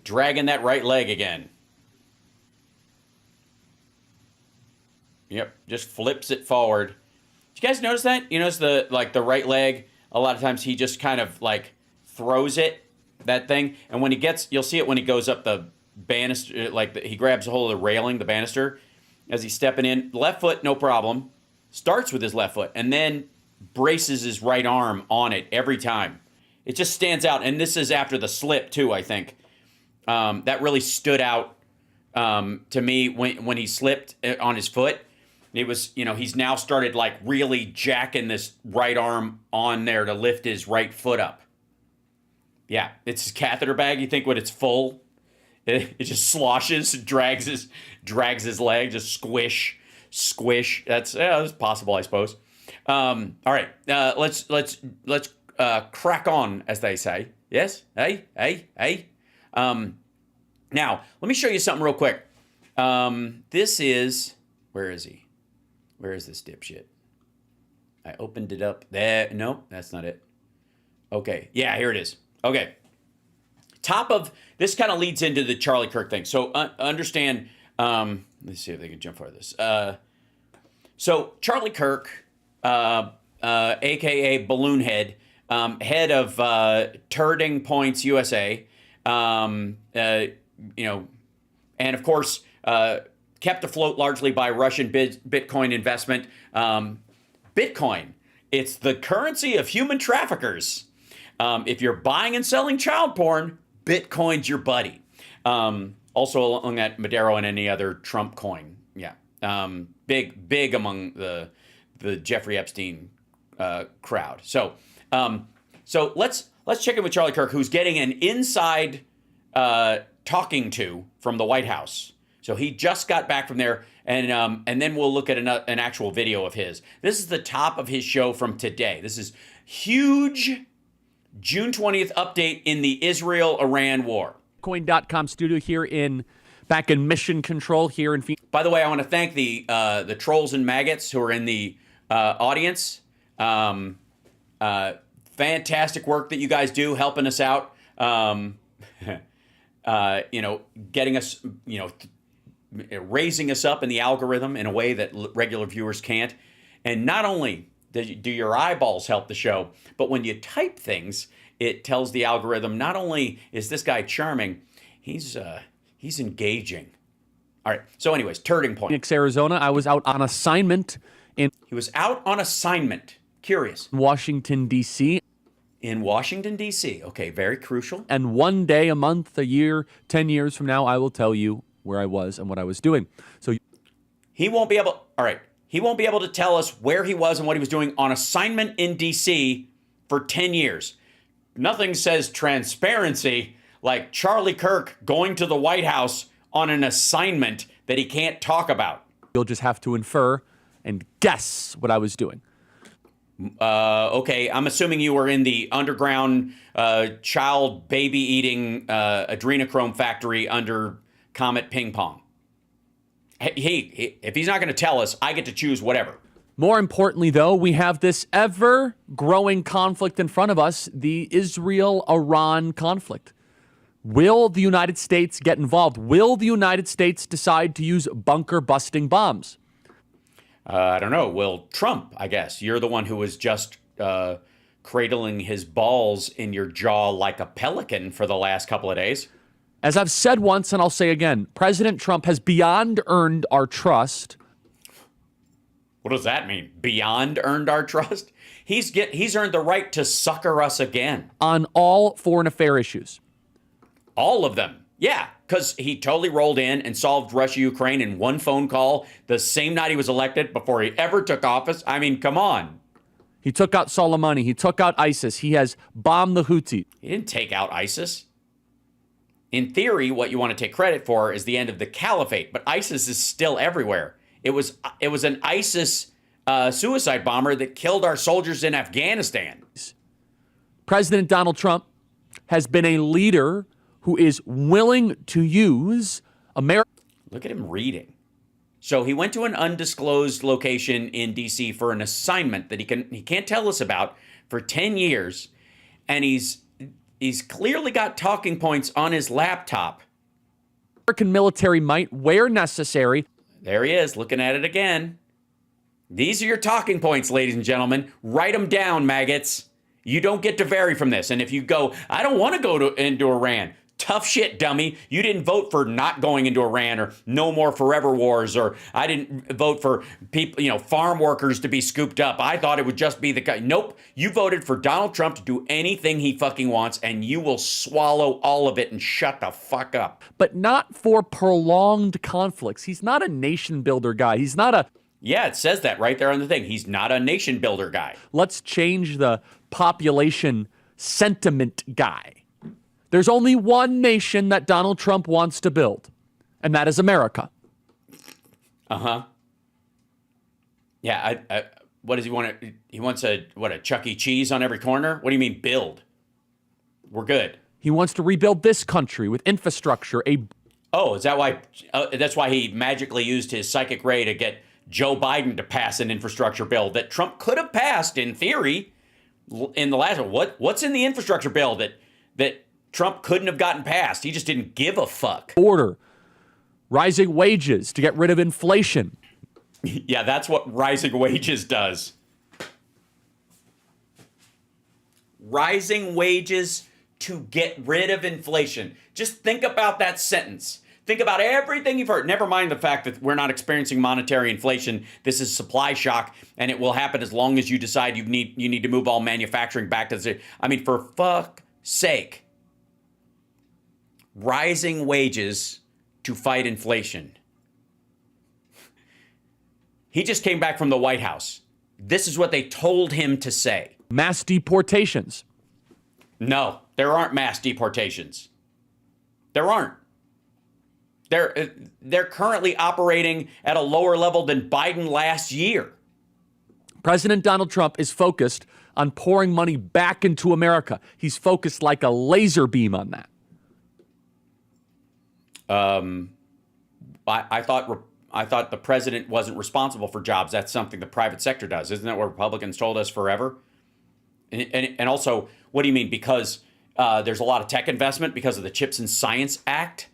dragging that right leg again. Yep, just flips it forward. Did you guys notice that? You notice the right leg, a lot of times he just kind of like throws it, that thing. And when he gets, you'll see it when he goes up the banister, he grabs a hold of the railing, the banister, as he's stepping in. Left foot, no problem. Starts with his left foot and then braces his right arm on it every time. It just stands out. And this is after the slip, too, I think. That really stood out to me when he slipped on his foot. It was, he's now started like really jacking this right arm on there to lift his right foot up. Yeah, it's his catheter bag. You think when it's full, it just sloshes, drags his leg, just squish. That's possible, I suppose. All right, let's crack on, as they say. Yes, hey. Now let me show you something real quick. This is, where is he? Where is this dipshit? I opened it up. There. No, that's not it. Okay. Yeah, here it is. Okay. Top of this kind of leads into the Charlie Kirk thing. So understand. Let's see if they can jump for this. So Charlie Kirk, aka Balloonhead, head of Turning Points USA, and of course. Kept afloat largely by Russian Bitcoin investment. Bitcoin, it's the currency of human traffickers. If you're buying and selling child porn, Bitcoin's your buddy. Also along that Madero and any other Trump coin. Yeah. Big among the Jeffrey Epstein crowd. So let's check in with Charlie Kirk, who's getting an inside talking to from the White House. So he just got back from there, and then we'll look at an actual video of his. This is the top of his show from today. This is huge June 20th update in the Israel-Iran war. Coin.com studio here back in Mission Control here in Phoenix. By the way, I want to thank the trolls and maggots who are in the audience. Fantastic work that you guys do, helping us out. Getting us, raising us up in the algorithm in a way that regular viewers can't. And not only do your eyeballs help the show, but when you type things, it tells the algorithm not only is this guy charming, he's engaging. All right. So anyways, Turning Point. Phoenix, Arizona. I was out on assignment He was out on assignment. Curious. Washington, D.C. In Washington, D.C. Okay, very crucial. And one day, a month, a year, 10 years from now, I will tell you where I was and what I was doing. So he won't be able. All right. He won't be able to tell us where he was and what he was doing on assignment in D.C. for 10 years. Nothing says transparency like Charlie Kirk going to the White House on an assignment that he can't talk about. You'll just have to infer and guess what I was doing. Okay, I'm assuming you were in the underground child baby eating adrenochrome factory under Comet Ping Pong. Hey, if he's not going to tell us, I get to choose whatever. More importantly, though, we have this ever-growing conflict in front of us, the Israel-Iran conflict. Will the United States get involved? Will the United States decide to use bunker-busting bombs? I don't know. Will Trump, I guess. You're the one who was just cradling his balls in your jaw like a pelican for the last couple of days. As I've said once, and I'll say again, President Trump has beyond earned our trust. What does that mean? Beyond earned our trust? He's earned the right to sucker us again. On all foreign affairs issues. All of them. Yeah, because he totally rolled in and solved Russia-Ukraine in one phone call the same night he was elected before he ever took office. I mean, come on. He took out Soleimani. He took out ISIS. He has bombed the Houthis. He didn't take out ISIS. In theory, what you want to take credit for is the end of the caliphate, but ISIS is still everywhere. It was an ISIS suicide bomber that killed our soldiers in Afghanistan. President Donald Trump has been a leader who is willing to use America. Look at him reading. So he went to an undisclosed location in D.C. for an assignment that he can't tell us about for 10 years, and he's clearly got talking points on his laptop. American military might, where necessary. There he is, looking at it again. These are your talking points, ladies and gentlemen. Write them down, maggots. You don't get to vary from this. And if you go, I don't want to go into Iran, Tough shit, dummy. You didn't vote for not going into Iran or no more forever wars, or I didn't vote for people, farm workers to be scooped up. I thought it would just be the guy. Nope. You voted for Donald Trump to do anything he fucking wants, and you will swallow all of it and shut the fuck up. But not for prolonged conflicts. He's not a nation builder guy. He's not a... Yeah, it says that right there on the thing. He's not a nation builder guy. Let's change the population sentiment guy. There's only one nation that Donald Trump wants to build, and that is America. Uh-huh. Yeah, what does he want? He wants a Chuck E. Cheese on every corner? What do you mean build? We're good. He wants to rebuild this country with infrastructure. Oh, is that why? That's why he magically used his psychic ray to get Joe Biden to pass an infrastructure bill that Trump could have passed in theory in the last one. What's in the infrastructure bill that Trump couldn't have gotten passed? He just didn't give a fuck. Order. Rising wages to get rid of inflation. Yeah, that's what rising wages does. Rising wages to get rid of inflation. Just think about that sentence. Think about everything you've heard. Never mind the fact that we're not experiencing monetary inflation. This is supply shock, and it will happen as long as you decide you need to move all manufacturing back to the... I mean, for fuck's sake. Rising wages to fight inflation. He just came back from the White House. This is what they told him to say. Mass deportations. No, there aren't mass deportations. There aren't. They're currently operating at a lower level than Biden last year. President Donald Trump is focused on pouring money back into America. He's focused like a laser beam on that. I thought the president wasn't responsible for jobs. That's something the private sector does. Isn't that what Republicans told us forever? And also, what do you mean? Because there's a lot of tech investment because of the Chips and Science Act?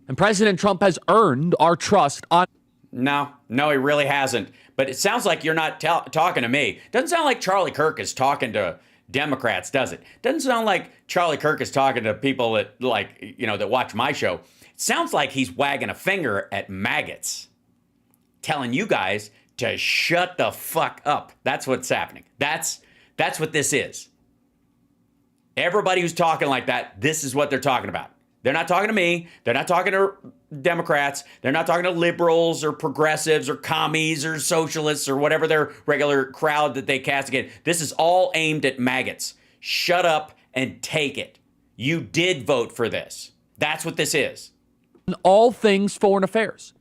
And President Trump has earned our trust on... No, he really hasn't. But it sounds like you're not talking to me. Doesn't sound like Charlie Kirk is talking to Democrats, does it? Doesn't sound like Charlie Kirk is talking to people that that watch my show. It sounds like he's wagging a finger at maggots, telling you guys to shut the fuck up. That's what's happening. That's what this is. Everybody who's talking like that, this is what they're talking about. They're not talking to me. They're not talking to Democrats. They're not talking to liberals or progressives or commies or socialists or whatever their regular crowd that they cast against. This is all aimed at maggots. Shut up and take it. You did vote for this. That's what this is. All things foreign affairs.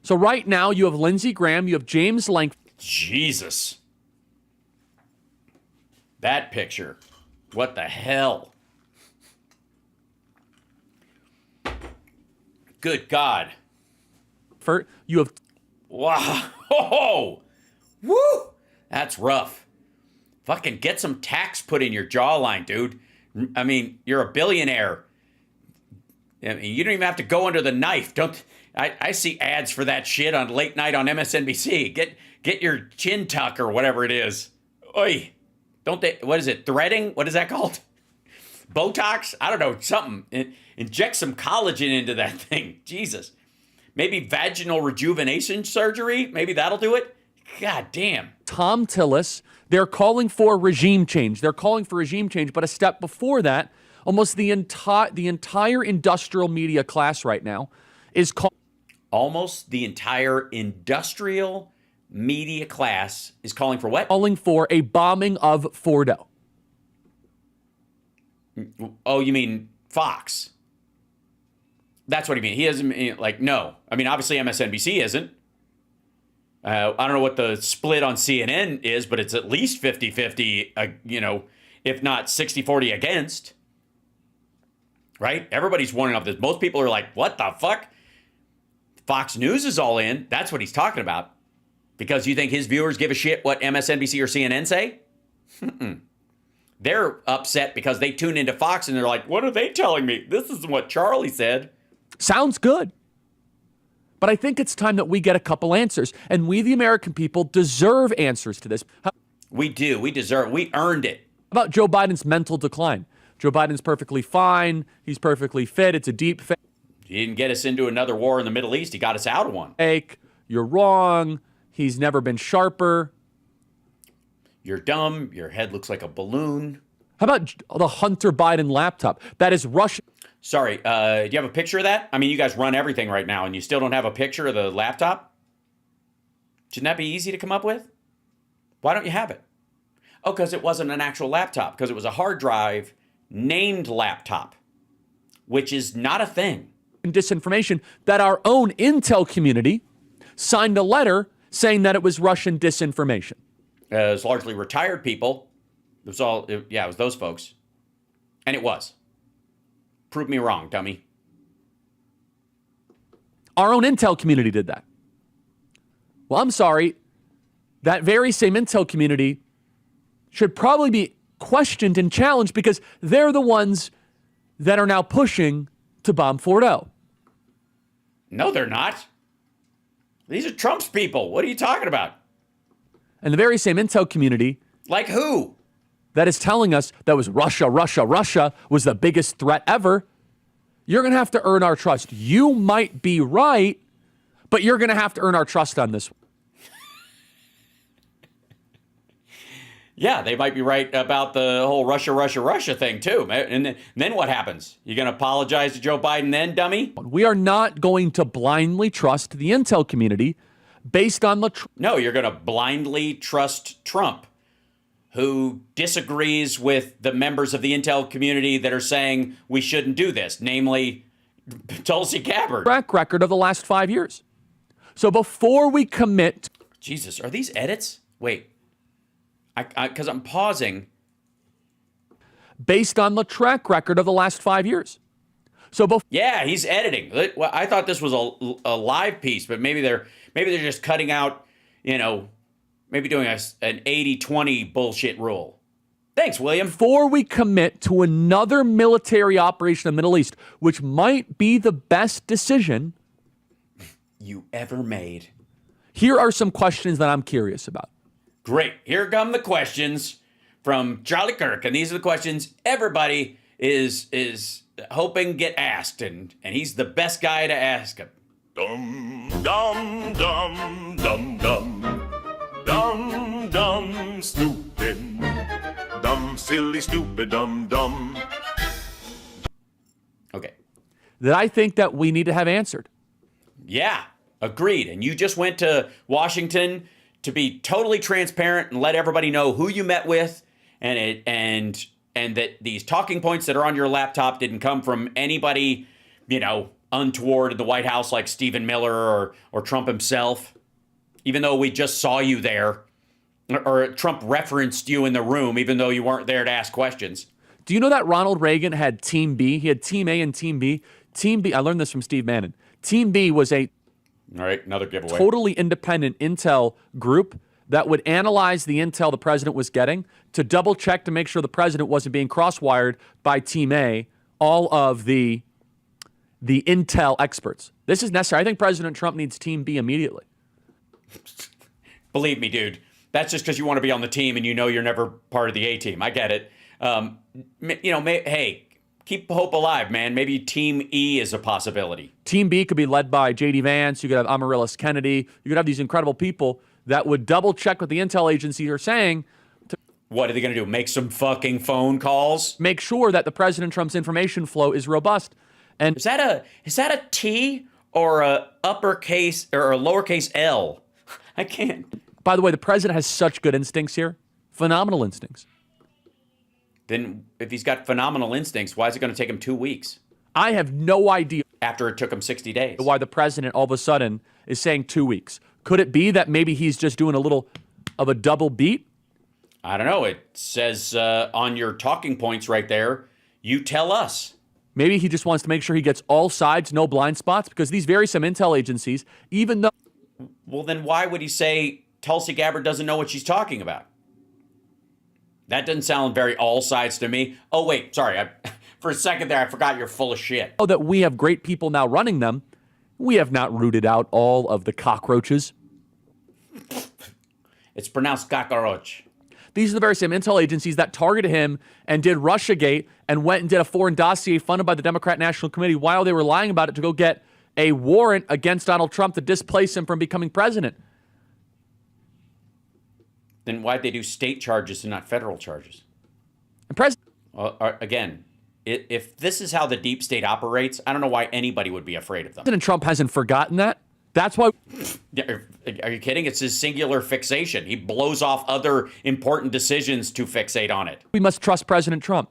So right now you have Lindsey Graham, you have James Langford. Jesus. That picture. What the hell? Good God. You have... Wow. Oh, woo. That's rough. Fucking get some tax put in your jawline, dude. I mean, you're a billionaire. I mean, you don't even have to go under the knife. I see ads for that shit on late night on MSNBC. Get your chin tuck or whatever it is. Oi. Don't they, what is it, threading? What is that called? Botox? I don't know, something. Inject some collagen into that thing. Jesus. Maybe vaginal rejuvenation surgery? Maybe that'll do it? God damn. Tom Tillis, they're calling for regime change. They're calling for regime change, but a step before that, almost the entire industrial media class right now is almost the entire industrial media class is calling for what? Calling for a bombing of Fordo. Oh, you mean Fox? That's what he means. He doesn't no. I mean, obviously MSNBC isn't. I don't know what the split on CNN is, but it's at least 50-50, if not 60-40 against. Right? Everybody's warning up this. Most people are like, what the fuck? Fox News is all in. That's what he's talking about. Because you think his viewers give a shit what MSNBC or CNN say? They're upset because they tune into Fox and they're like, what are they telling me? This isn't what Charlie said. Sounds good. But I think it's time that we get a couple answers. And we, the American people, deserve answers to this. We do. We deserve it. We earned it. How about Joe Biden's mental decline? Joe Biden's perfectly fine. He's perfectly fit. It's a deep fake. He didn't get us into another war in the Middle East. He got us out of one. You're wrong. He's never been sharper. You're dumb. Your head looks like a balloon. How about the Hunter Biden laptop? That is Russian. Sorry, do you have a picture of that? I mean, you guys run everything right now, and you still don't have a picture of the laptop? Shouldn't that be easy to come up with? Why don't you have it? Oh, because it wasn't an actual laptop, because it was a hard drive named laptop, which is not a thing. Disinformation that our own intel community signed a letter saying that it was Russian disinformation. It was largely retired people. It was those folks. And it was. Prove me wrong, dummy. Our own intel community did that. Well, I'm sorry. That very same intel community should probably be questioned and challenged because they're the ones that are now pushing to bomb Fordo. No, they're not. These are Trump's people. What are you talking about? And the very same intel community. Like who? That is telling us that was Russia was the biggest threat ever. You're going to have to earn our trust. You might be right, but you're going to have to earn our trust on this one. Yeah, they might be right about the whole Russia thing, too. And then what happens? You going to apologize to Joe Biden then, dummy? We are not going to blindly trust the intel community based on the... No, you're going to blindly trust Trump, who disagrees with the members of the intel community that are saying we shouldn't do this, namely Tulsi Gabbard. Track record of the last 5 years. So before we commit... Jesus, are these edits? Wait. Because I'm pausing. Based on the track record of the last 5 years. So yeah, he's editing. Well, I thought this was a live piece, but maybe they're just cutting out, maybe doing an 80-20 bullshit rule. Thanks, William. Before we commit to another military operation in the Middle East, which might be the best decision you ever made. Here are some questions that I'm curious about. Great. Here come the questions from Charlie Kirk. And these are the questions everybody is hoping get asked. And he's the best guy to ask them. Dum, dum, dum, dum, dum. Dum, dum, stupid. Dumb, silly, stupid, dumb, dumb. Okay. That I think that we need to have answered. Yeah, agreed. And you just went to Washington to be totally transparent and let everybody know who you met with and that these talking points that are on your laptop didn't come from anybody, untoward at the White House like Stephen Miller or Trump himself, even though we just saw you there, or Trump referenced you in the room, even though you weren't there to ask questions. Do you know that Ronald Reagan had Team B? He had Team A and Team B. Team B, I learned this from Steve Bannon. Team B was a all right, another giveaway. Totally independent intel group that would analyze the intel the president was getting to double check to make sure the president wasn't being cross-wired by Team A, all of the intel experts. This is necessary. I think President Trump needs Team B immediately. Believe me, dude. That's just because you want to be on the team and you're never part of the A team. I get it. Hey, keep hope alive, man. Maybe Team E is a possibility. Team B could be led by J.D. Vance. You could have Amaryllis Kennedy. You could have these incredible people that would double check what the intel agencies are saying. What are they going to do? Make some fucking phone calls? Make sure that the President Trump's information flow is robust. And is that a T or a uppercase or a lowercase L? I can't. By the way, the president has such good instincts here. Phenomenal instincts. Then if he's got phenomenal instincts, why is it going to take him 2 weeks? I have no idea. After it took him 60 days. Why the president all of a sudden is saying 2 weeks. Could it be that maybe he's just doing a little of a double beat? I don't know. It says on your talking points right there, you tell us. Maybe he just wants to make sure he gets all sides, no blind spots, because these very same intel agencies, even though... Well, then why would he say Tulsi Gabbard doesn't know what she's talking about? That doesn't sound very all sides to me. Oh, wait, sorry. For a second there, I forgot you're full of shit. Oh, that we have great people now running them. We have not rooted out all of the cockroaches. It's pronounced cockroach. These are the very same intel agencies that targeted him and did Russiagate and went and did a foreign dossier funded by the Democrat National Committee while they were lying about it to go get a warrant against Donald Trump to displace him from becoming president. Then why'd they do state charges and not federal charges? And again, if this is how the deep state operates, I don't know why anybody would be afraid of them. President Trump hasn't forgotten that. That's why. Are you kidding? It's his singular fixation. He blows off other important decisions to fixate on it. We must trust President Trump.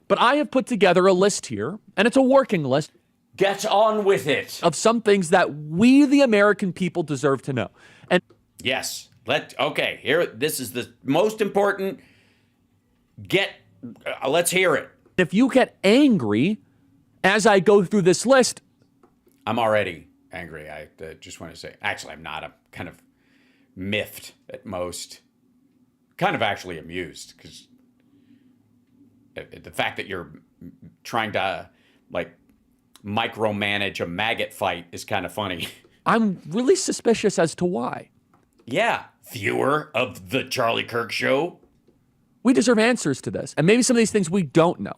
But I have put together a list here, and it's a working list. Get on with it. Of some things that we, the American people, deserve to know. And yes, okay. Here, this is the most important. Let's hear it. If you get angry as I go through this list, I'm already angry. I just want to say, actually, I'm not. I'm kind of miffed at most. Kind of actually amused because the fact that you're trying to micromanage a maggot fight is kind of funny. I'm really suspicious as to why. Yeah, viewer of the Charlie Kirk Show. We deserve answers to this, and maybe some of these things we don't know.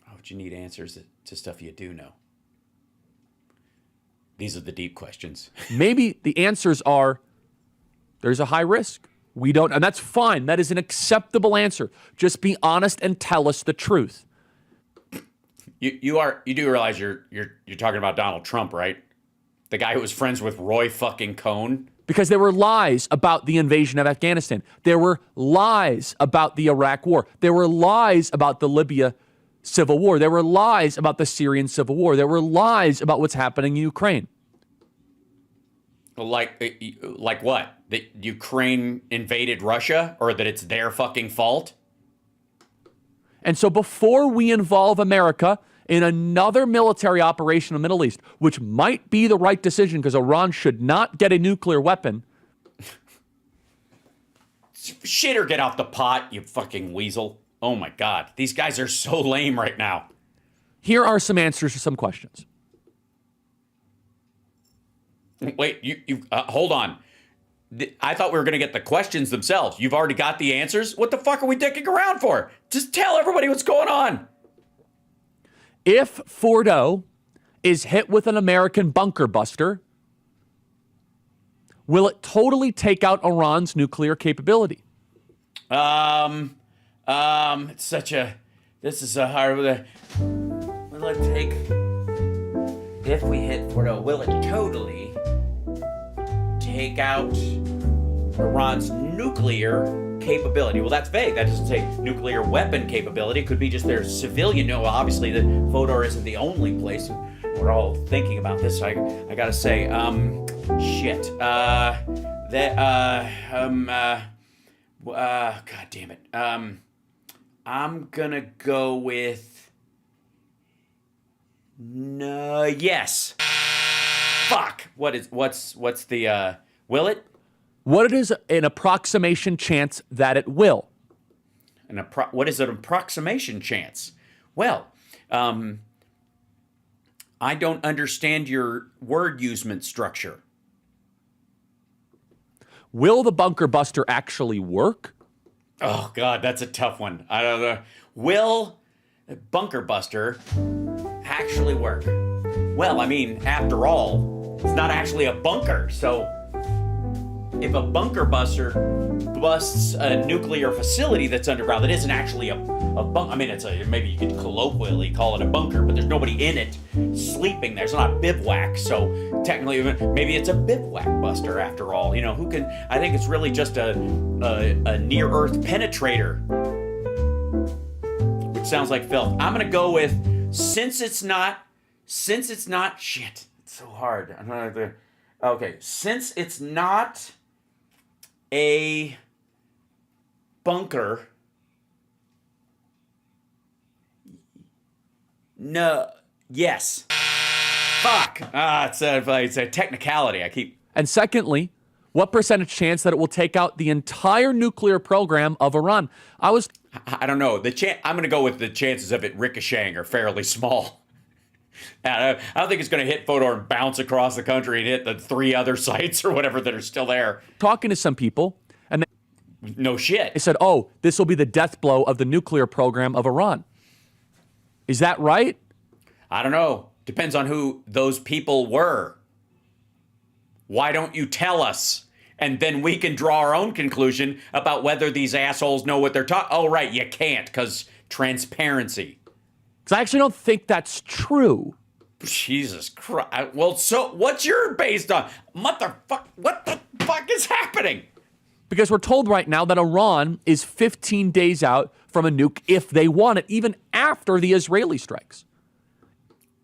Why would you need answers to stuff you do know? These are the deep questions. Maybe the answers are, there's a high risk. We don't, and that's fine. That is an acceptable answer. Just be honest and tell us the truth. You do realize you're talking about Donald Trump, right? The guy who was friends with Roy fucking Cohn. Because there were lies about the invasion of Afghanistan. There were lies about the Iraq War. There were lies about the Libya civil war. There were lies about the Syrian civil war. There were lies about what's happening in Ukraine. Like what? That Ukraine invaded Russia, or that it's their fucking fault? And so before we involve America in another military operation in the Middle East, which might be the right decision because Iran should not get a nuclear weapon. Shit or get off the pot, you fucking weasel. Oh my God. These guys are so lame right now. Here are some answers to some questions. Wait, you hold on. I thought we were going to get the questions themselves. You've already got the answers? What the fuck are we dicking around for? Just tell everybody what's going on. If Fordo is hit with an American bunker buster, will it totally take out Iran's nuclear capability? It's such a, this is a hard, will it take, if we hit Fordo, will it totally take out Iran's nuclear capability? Well, that's vague. That doesn't say nuclear weapon capability. It could be just their civilian. No, obviously, the Fodor isn't the only place we're all thinking about this. So I gotta say, shit. God damn it. I'm gonna go with no. Yes. Fuck. What's the will it? What is an approximation chance that it will? What is an approximation chance? Well, I don't understand your word usement structure. Will the bunker buster actually work? Oh, God, that's a tough one. I don't know. Will the bunker buster actually work? Well, I mean, after all, it's not actually a bunker, so if a bunker buster busts a nuclear facility that's underground that isn't actually a bunker, I mean, maybe you could colloquially call it a bunker, but there's nobody in it sleeping there. It's not a bivouac, so technically, maybe it's a bivouac buster after all. You know, I think it's really just a near-Earth penetrator, which sounds like filth. I'm gonna go with, since it's not, shit, it's so hard. Okay, since it's not a bunker. No. Yes. Fuck. It's a technicality. And secondly, what percentage chance that it will take out the entire nuclear program of Iran? I don't know. I'm going to go with the chances of it ricocheting are fairly small. I don't think it's going to hit Fodor and bounce across the country and hit the 3 other sites or whatever that are still there. Talking to some people, No shit. They said, oh, this will be the death blow of the nuclear program of Iran. Is that right? I don't know. Depends on who those people were. Why don't you tell us? And then we can draw our own conclusion about whether these assholes know what they're talking. Oh, right, you can't, because transparency. Because I actually don't think that's true. Jesus Christ. Well, so what's your based on? Motherfucker, what the fuck is happening? Because we're told right now that Iran is 15 days out from a nuke if they want it, even after the Israeli strikes.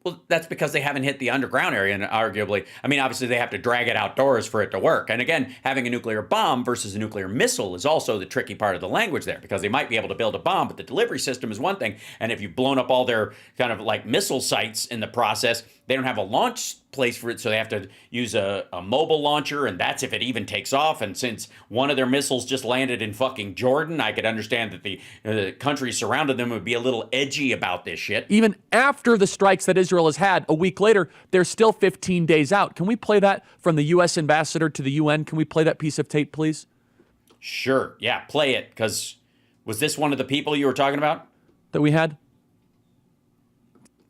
Well, that's because they haven't hit the underground area, and arguably, I mean, obviously they have to drag it outdoors for it to work. And again, having a nuclear bomb versus a nuclear missile is also the tricky part of the language there, because they might be able to build a bomb, but the delivery system is one thing. And if you've blown up all their kind of like missile sites in the process, they don't have a launch place for it, so they have to use a mobile launcher, and that's if it even takes off. And since one of their missiles just landed in fucking Jordan, I could understand that the country surrounding them would be a little edgy about this shit. Even after the strikes that Israel has had, a week later, they're still 15 days out. Can we play that from the U.S. ambassador to the UN? Can we play that piece of tape, please? Sure. Yeah, play it, because was this one of the people you were talking about? That we had?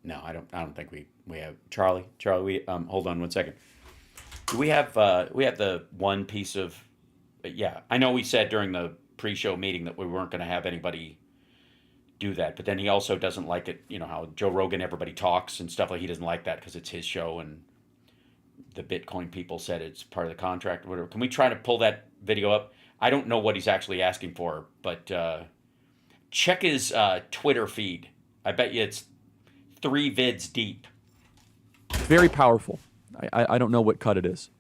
No, I don't think we have Charlie, we hold on one second. Do we have the one piece of yeah, I know we said during the pre-show meeting that we weren't going to have anybody do that, but then he also doesn't like it, you know, how Joe Rogan, everybody talks and stuff, like he doesn't like that because it's his show, and the Bitcoin people said it's part of the contract or whatever. Can we try to pull that video up? I don't know what he's actually asking for, but check his Twitter feed. I bet you it's 3 vids deep. Very powerful. I don't know what cut it is.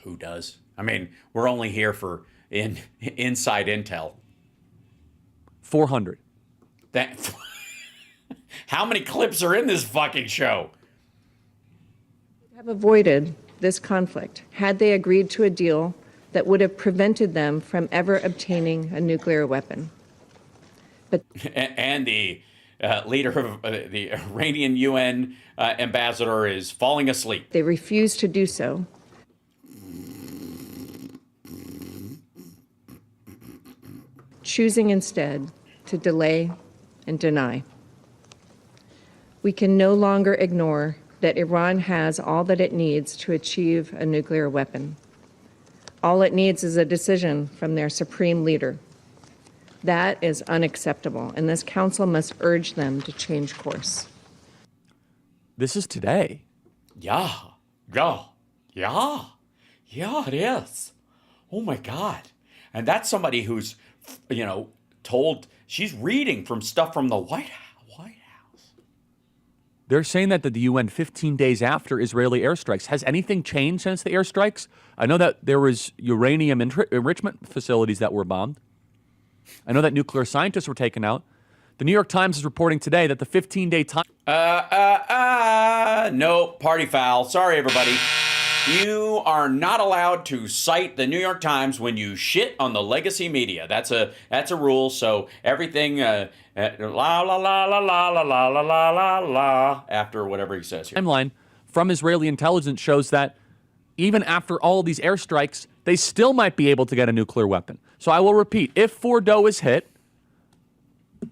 Who does? I mean, we're only here for inside intel. 400. That. How many clips are in this fucking show? Have avoided this conflict had they agreed to a deal that would have prevented them from ever obtaining a nuclear weapon. But and the leader of the Iranian UN ambassador is falling asleep. They refused to do so. Choosing instead to delay and deny. We can no longer ignore that Iran has all that it needs to achieve a nuclear weapon. All it needs is a decision from their supreme leader. That is unacceptable, and this council must urge them to change course. This is today. Yeah, it is. Oh my God. And that's somebody who's, you know, told, she's reading from stuff from the White House. They're saying that the UN 15 days after Israeli airstrikes. Has anything changed since the airstrikes? I know that there was uranium enrichment facilities that were bombed. I know that nuclear scientists were taken out. The New York Times is reporting today that the 15-day time... No, party foul. Sorry, everybody. You are not allowed to cite the New York Times when you shit on the legacy media. That's a rule. So everything la la la la la la la la la la la after whatever he says here. Timeline from Israeli intelligence shows that even after all of these airstrikes, they still might be able to get a nuclear weapon. So I will repeat, if Fordo is hit,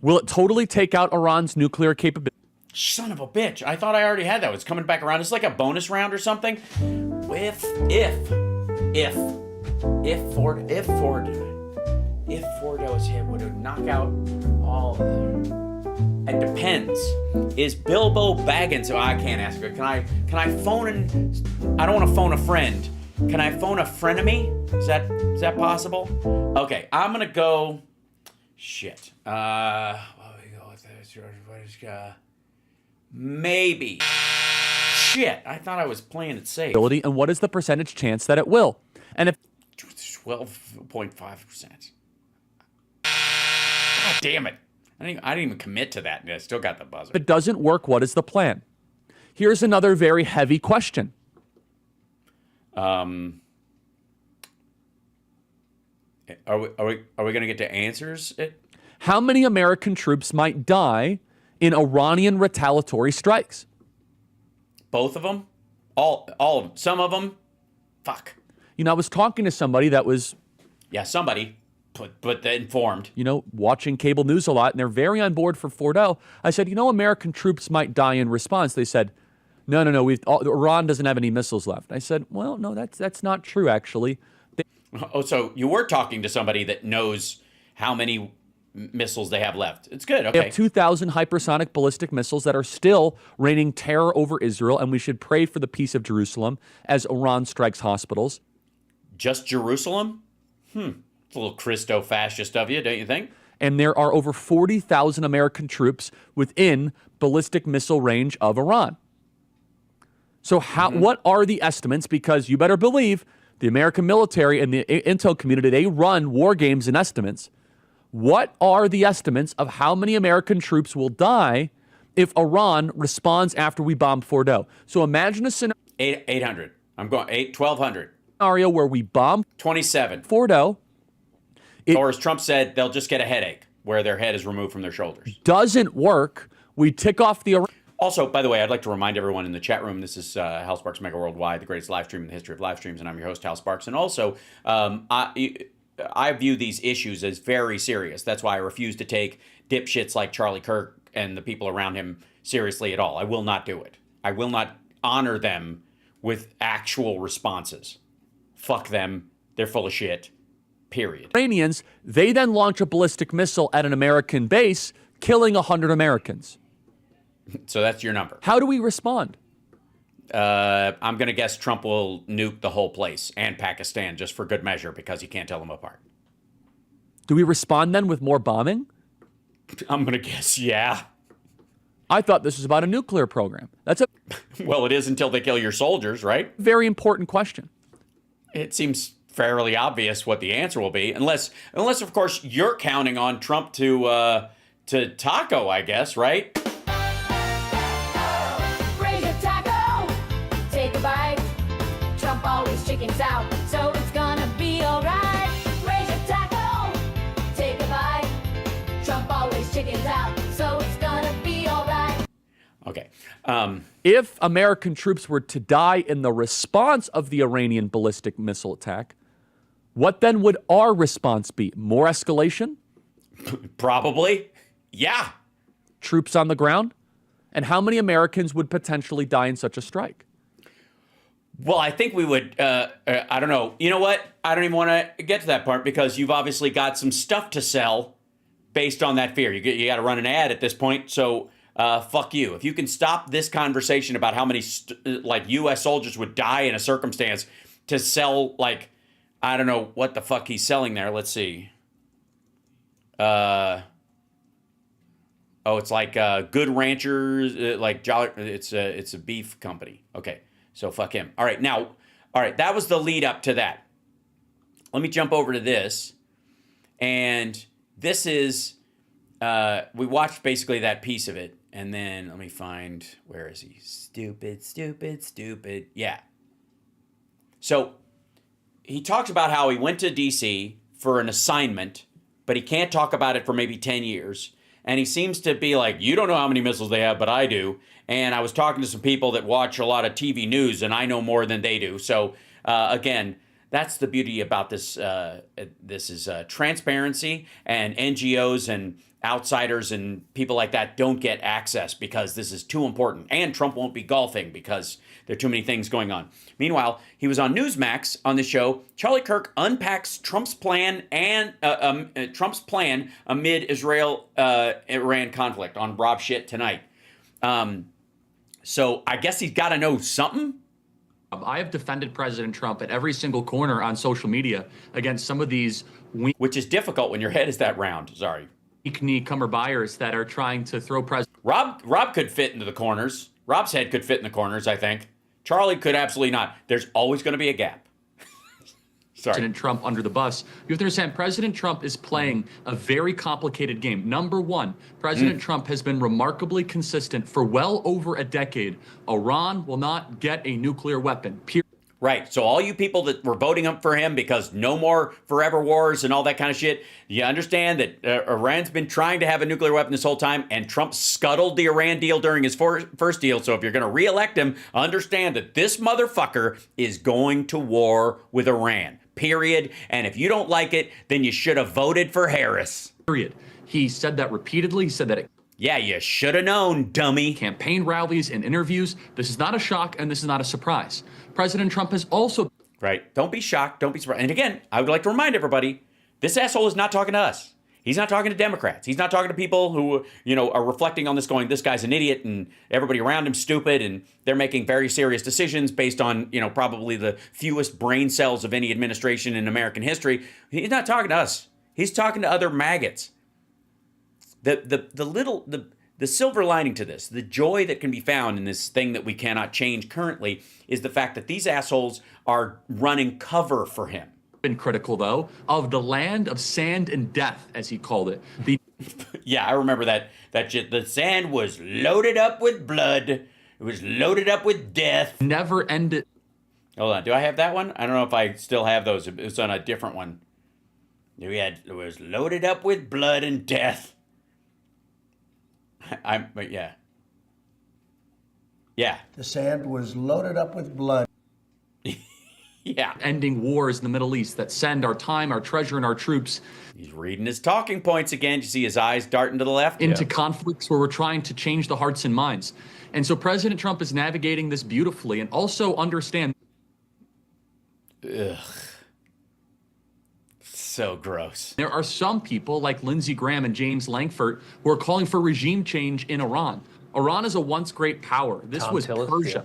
will it totally take out Iran's nuclear capability? Son of a bitch. I thought I already had that. It's coming back around. It's like a bonus round or something. If Fordo is hit, would it knock out all of them? It depends. Is Bilbo Baggins? Oh, I can't ask her. Can I phone I don't want to phone a friend. Can I phone a frenemy? Is that possible? Okay, I'm gonna go. Shit. What do we go with this? Maybe. Shit, I thought I was playing it safe. And what is the percentage chance that it will? And if 12.5%. God damn it. I didn't even commit to that, and I still got the buzzer. If it doesn't work, what is the plan? Here's another very heavy question. Are we going to get to answers it? How many American troops might die in Iranian retaliatory strikes? Both of them? All of them. Some of them? Fuck. You know, I was talking to somebody that was... Yeah, somebody. but they're informed. Watching cable news a lot, and they're very on board for Fordo. I said, American troops might die in response. They said, no, Iran doesn't have any missiles left. I said, well, no, that's not true, actually. So you were talking to somebody that knows how many missiles they have left. It's good. Okay. They have 2,000 hypersonic ballistic missiles that are still raining terror over Israel, and we should pray for the peace of Jerusalem as Iran strikes hospitals. Just Jerusalem? It's a little Christo-fascist of you, don't you think? And there are over 40,000 American troops within ballistic missile range of Iran. So what are the estimates? Because you better believe the American military and the intel community, they run war games and estimates. What are the estimates of how many American troops will die if Iran responds after we bomb Fordo? So imagine a scenario. 800. I'm going 1,200. Scenario where we bomb 27. Fordo. Or as Trump said, they'll just get a headache where their head is removed from their shoulders. Doesn't work. We tick off the... Also, by the way, I'd like to remind everyone in the chat room, this is Hal Sparks Mega Worldwide, the greatest live stream in the history of live streams, and I'm your host, Hal Sparks. And also, I view these issues as very serious. That's why I refuse to take dipshits like Charlie Kirk and the people around him seriously at all. I will not do it. I will not honor them with actual responses. Fuck them. They're full of shit. Period. Iranians, they then launch a ballistic missile at an American base, killing 100 Americans. So that's your number. How do we respond? I'm going to guess Trump will nuke the whole place and Pakistan just for good measure because he can't tell them apart. Do we respond then with more bombing? I'm going to guess, yeah. I thought this was about a nuclear program. That's a... Well, it is until they kill your soldiers, right? Very important question. It seems fairly obvious what the answer will be, unless of course, you're counting on Trump to taco, I guess, right? Trump always chickens out, so it's gonna be alright. Raise your tackle, take a bite. Trump always chickens out, so it's gonna be alright. Okay. If American troops were to die in the response of the Iranian ballistic missile attack, what then would our response be? More escalation? Probably. Yeah. Troops on the ground? And how many Americans would potentially die in such a strike? Well, I think we would, I don't know. You know what? I don't even want to get to that part because you've obviously got some stuff to sell based on that fear. You got to run an ad at this point, so fuck you. If you can stop this conversation about how many, U.S. soldiers would die in a circumstance to sell, I don't know what the fuck he's selling there. Let's see. It's Good Ranchers, Jolly, it's a beef company. Okay. So fuck him. All right, that was the lead up to that. Let me jump over to this. And this is, we watched basically that piece of it. And then let me find, where is he? Stupid. Yeah. So he talks about how he went to D.C. for an assignment, but he can't talk about it for maybe 10 years. And he seems to be like, you don't know how many missiles they have, but I do. And I was talking to some people that watch a lot of TV news, and I know more than they do. So, again, that's the beauty about this. This is transparency, and NGOs and outsiders and people like that don't get access because this is too important. And Trump won't be golfing because there are too many things going on. Meanwhile, he was on Newsmax on the show. Charlie Kirk unpacks Trump's plan and Trump's plan amid Israel-Iran conflict on Rob Shit tonight. So I guess he's got to know something. I have defended President Trump at every single corner on social media against some of these which is difficult when your head is that round. Sorry. Weak knee comer buyers that are trying to throw President Rob could fit into the corners. Rob's head could fit in the corners, I think. Charlie could absolutely not. There's always going to be a gap. President Trump under the bus. You have to understand, President Trump is playing a very complicated game. Number one, President Trump has been remarkably consistent for well over a decade. Iran will not get a nuclear weapon. Right. So all you people that were voting up for him because no more forever wars and all that kind of shit, you understand that Iran's been trying to have a nuclear weapon this whole time, and Trump scuttled the Iran deal during his first deal. So if you're going to reelect him, understand that this motherfucker is going to war with Iran. period. And if you don't like it, then you should have voted for Harris. Period. He said that repeatedly. He said that it Yeah, you should have known, dummy. Campaign rallies and interviews. This is not a shock, and this is not a surprise. President Trump has also... Right. Don't be shocked. Don't be surprised. And again, I would like to remind everybody, this asshole is not talking to us. He's not talking to Democrats. He's not talking to people who, are reflecting on this going, this guy's an idiot and everybody around him stupid and they're making very serious decisions based on, probably the fewest brain cells of any administration in American history. He's not talking to us. He's talking to other maggots. The silver lining to this, the joy that can be found in this thing that we cannot change currently is the fact that these assholes are running cover for him. Been critical, though, of the land of sand and death, as he called it. Yeah, I remember that shit. The sand was loaded up with blood. It was loaded up with death. Never ended. Hold on. Do I have that one? I don't know if I still have those. It was on a different one. It was loaded up with blood and death. But yeah. Yeah. The sand was loaded up with blood. Yeah. Ending wars in the Middle East that send our time, our treasure, and our troops. He's reading his talking points again. You see his eyes darting to the left? Into conflicts where we're trying to change the hearts and minds. And so President Trump is navigating this beautifully and also understand. Ugh. So gross. There are some people like Lindsey Graham and James Lankford who are calling for regime change in Iran. Iran is a once great power. This was Persia.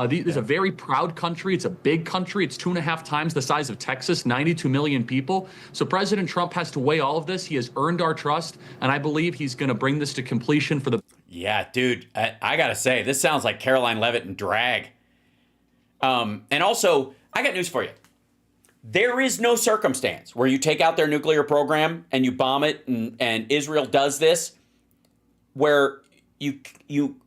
This is a very proud country. It's a big country. It's 2.5 times the size of Texas, 92 million people. So President Trump has to weigh all of this. He has earned our trust, and I believe he's going to bring this to completion for the... Yeah, dude, I got to say, this sounds like Caroline Leavitt in drag. And also, I got news for you. There is no circumstance where you take out their nuclear program and you bomb it, and Israel does this, where you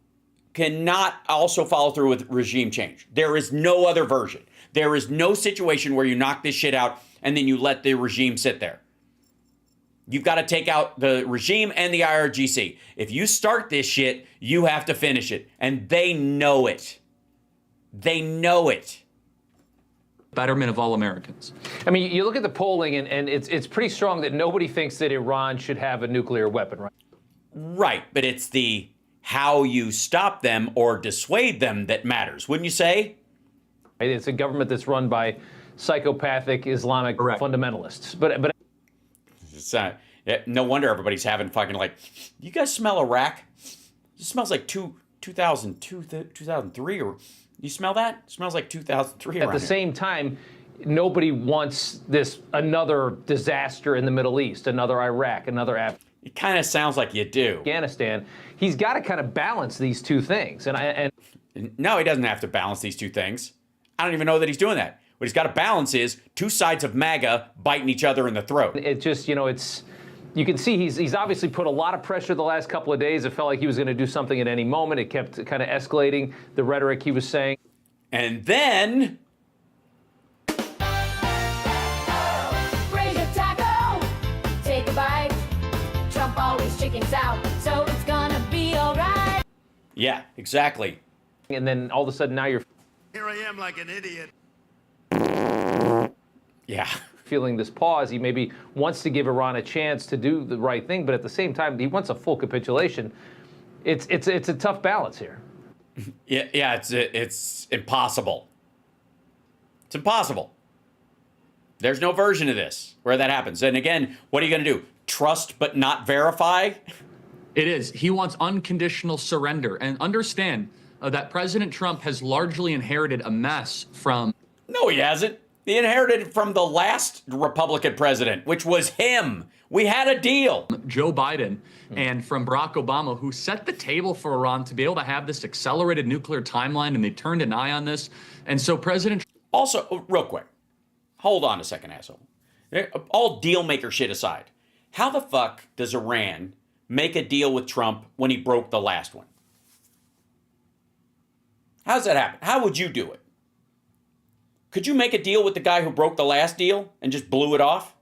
cannot also follow through with regime change. There is no other version. There is no situation where you knock this shit out and then you let the regime sit there. You've got to take out the regime and the IRGC. If you start this shit, you have to finish it. And they know it. They know it. Betterment of all Americans. I mean, you look at the polling, and it's pretty strong that nobody thinks that Iran should have a nuclear weapon, right? Right, but it's the how you stop them or dissuade them that matters, wouldn't you say? It's a government that's run by psychopathic Islamic fundamentalists. But it's, no wonder everybody's having fucking like, you guys smell Iraq? It smells like 2002, 2003, or you smell that? It smells like 2003. At the same time, nobody wants another disaster in the Middle East, another Iraq, another Afghanistan. It kind of sounds like you do. Afghanistan. He's got to kind of balance these two things. And no, he doesn't have to balance these two things. I don't even know that he's doing that. What he's got to balance is two sides of MAGA biting each other in the throat. It just, you can see he's obviously put a lot of pressure the last couple of days. It felt like he was going to do something at any moment. It kept kind of escalating the rhetoric he was saying. And then... Raise your taco, take a bite. Trump always chickens out, so it's gonna be all right. Yeah, exactly. And then all of a sudden now you're... Here I am like an idiot. Yeah. Feeling this pause. He maybe wants to give Iran a chance to do the right thing, but at the same time, he wants a full capitulation. It's a tough balance here. Yeah, it's impossible. It's impossible. There's no version of this where that happens. And again, what are you going to do? Trust but not verify? It is. He wants unconditional surrender. And understand that President Trump has largely inherited a mess from... No, he hasn't. He inherited it from the last Republican president, which was him. We had a deal. Joe Biden and from Barack Obama, who set the table for Iran to be able to have this accelerated nuclear timeline, and they turned an eye on this. And so President... Also, real quick, hold on a second, asshole. All deal maker shit aside, how the fuck does Iran make a deal with Trump when he broke the last one? How does that happen? How would you do it? Could you make a deal with the guy who broke the last deal and just blew it off?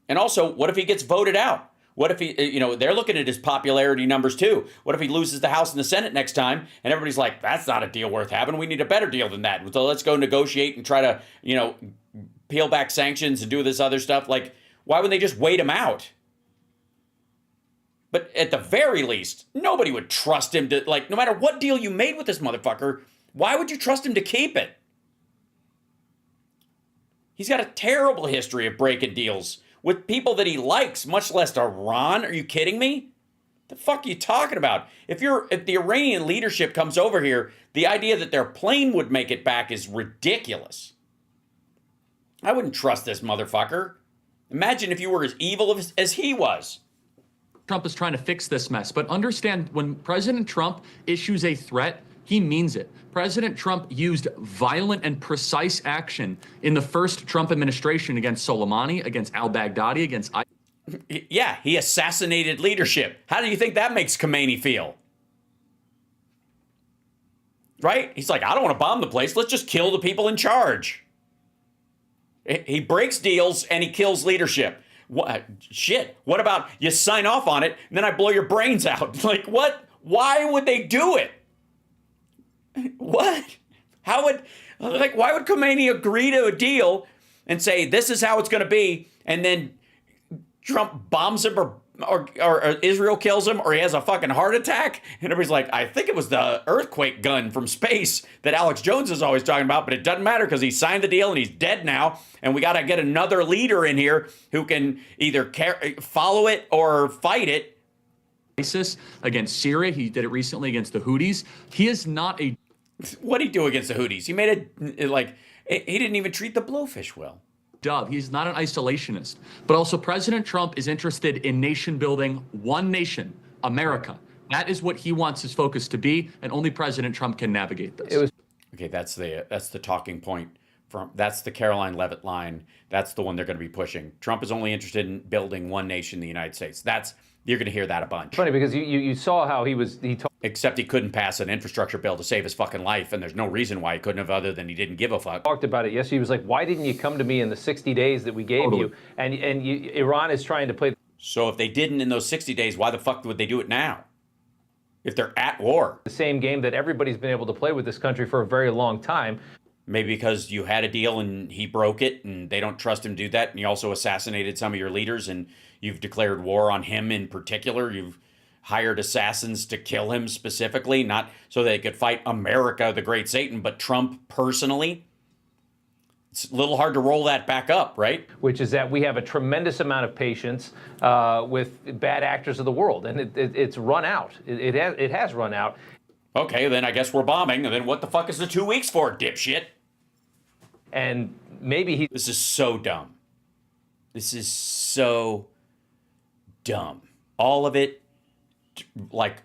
And also, what if he gets voted out? What if he, they're looking at his popularity numbers too. What if he loses the House and the Senate next time and everybody's like, that's not a deal worth having. We need a better deal than that. So let's go negotiate and try to, peel back sanctions and do this other stuff. Like, why would they just wait him out? But at the very least, nobody would trust him to, like, no matter what deal you made with this motherfucker, why would you trust him to keep it? He's got a terrible history of breaking deals with people that he likes, much less Iran. Are you kidding me? The fuck are you talking about? If the Iranian leadership comes over here, the idea that their plane would make it back is ridiculous. I wouldn't trust this motherfucker. Imagine if you were as evil as he was. Trump is trying to fix this mess, but understand when President Trump issues a threat, he means it. President Trump used violent and precise action in the first Trump administration against Soleimani, against al-Baghdadi, against... Yeah, he assassinated leadership. How do you think that makes Khomeini feel? Right? He's like, I don't want to bomb the place. Let's just kill the people in charge. He breaks deals and he kills leadership. What? Shit. What about you sign off on it and then I blow your brains out? Like, what? Why would they do it? What? How would, like, why would Khomeini agree to a deal and say, this is how it's going to be, and then Trump bombs him or Israel kills him or he has a fucking heart attack? And everybody's like, I think it was the earthquake gun from space that Alex Jones is always talking about, but it doesn't matter because he signed the deal and he's dead now. And we got to get another leader in here who can either follow it or fight it. ISIS against Syria. He did it recently against the Houthis. He is not a... What'd he do against the Houthis? He made it like, he didn't even treat the blowfish well. Dove. He's not an isolationist. But also President Trump is interested in nation building, one nation, America. That is what he wants his focus to be, and only President Trump can navigate this. Okay, that's the talking point. That's the Caroline Leavitt line. That's the one they're going to be pushing. Trump is only interested in building one nation, the United States. You're going to hear that a bunch. Funny because you saw how except he couldn't pass an infrastructure bill to save his fucking life, and there's no reason why he couldn't have other than he didn't give a fuck. Talked about it yesterday. He was like, why didn't you come to me in the 60 days that we gave you? And Iran is trying to play. So if they didn't in those 60 days, why the fuck would they do it now? If they're at war. The same game that everybody's been able to play with this country for a very long time. Maybe because you had a deal and he broke it and they don't trust him to do that. And you also assassinated some of your leaders and you've declared war on him in particular. You've hired assassins to kill him specifically, not so they could fight America, the great Satan, but Trump personally. It's a little hard to roll that back up, right? Which is that we have a tremendous amount of patience with bad actors of the world. And it's run out. It has run out. Okay, then I guess we're bombing. And then what the fuck is the 2 weeks for, dipshit? And maybe This is so dumb. This is so dumb. All of it, like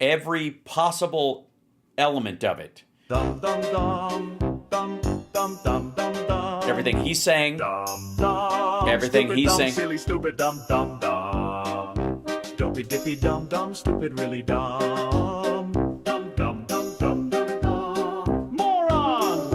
every possible element of it. Dum dum dum dum dum dum dum dum. Everything he's saying. Dum dum. Everything Stupid, he's dumb, saying. Silly, stupid, dum dum dum. Dopey dippy dum dum, stupid, really dumb. Dum dum dum dum dum dum. Moron.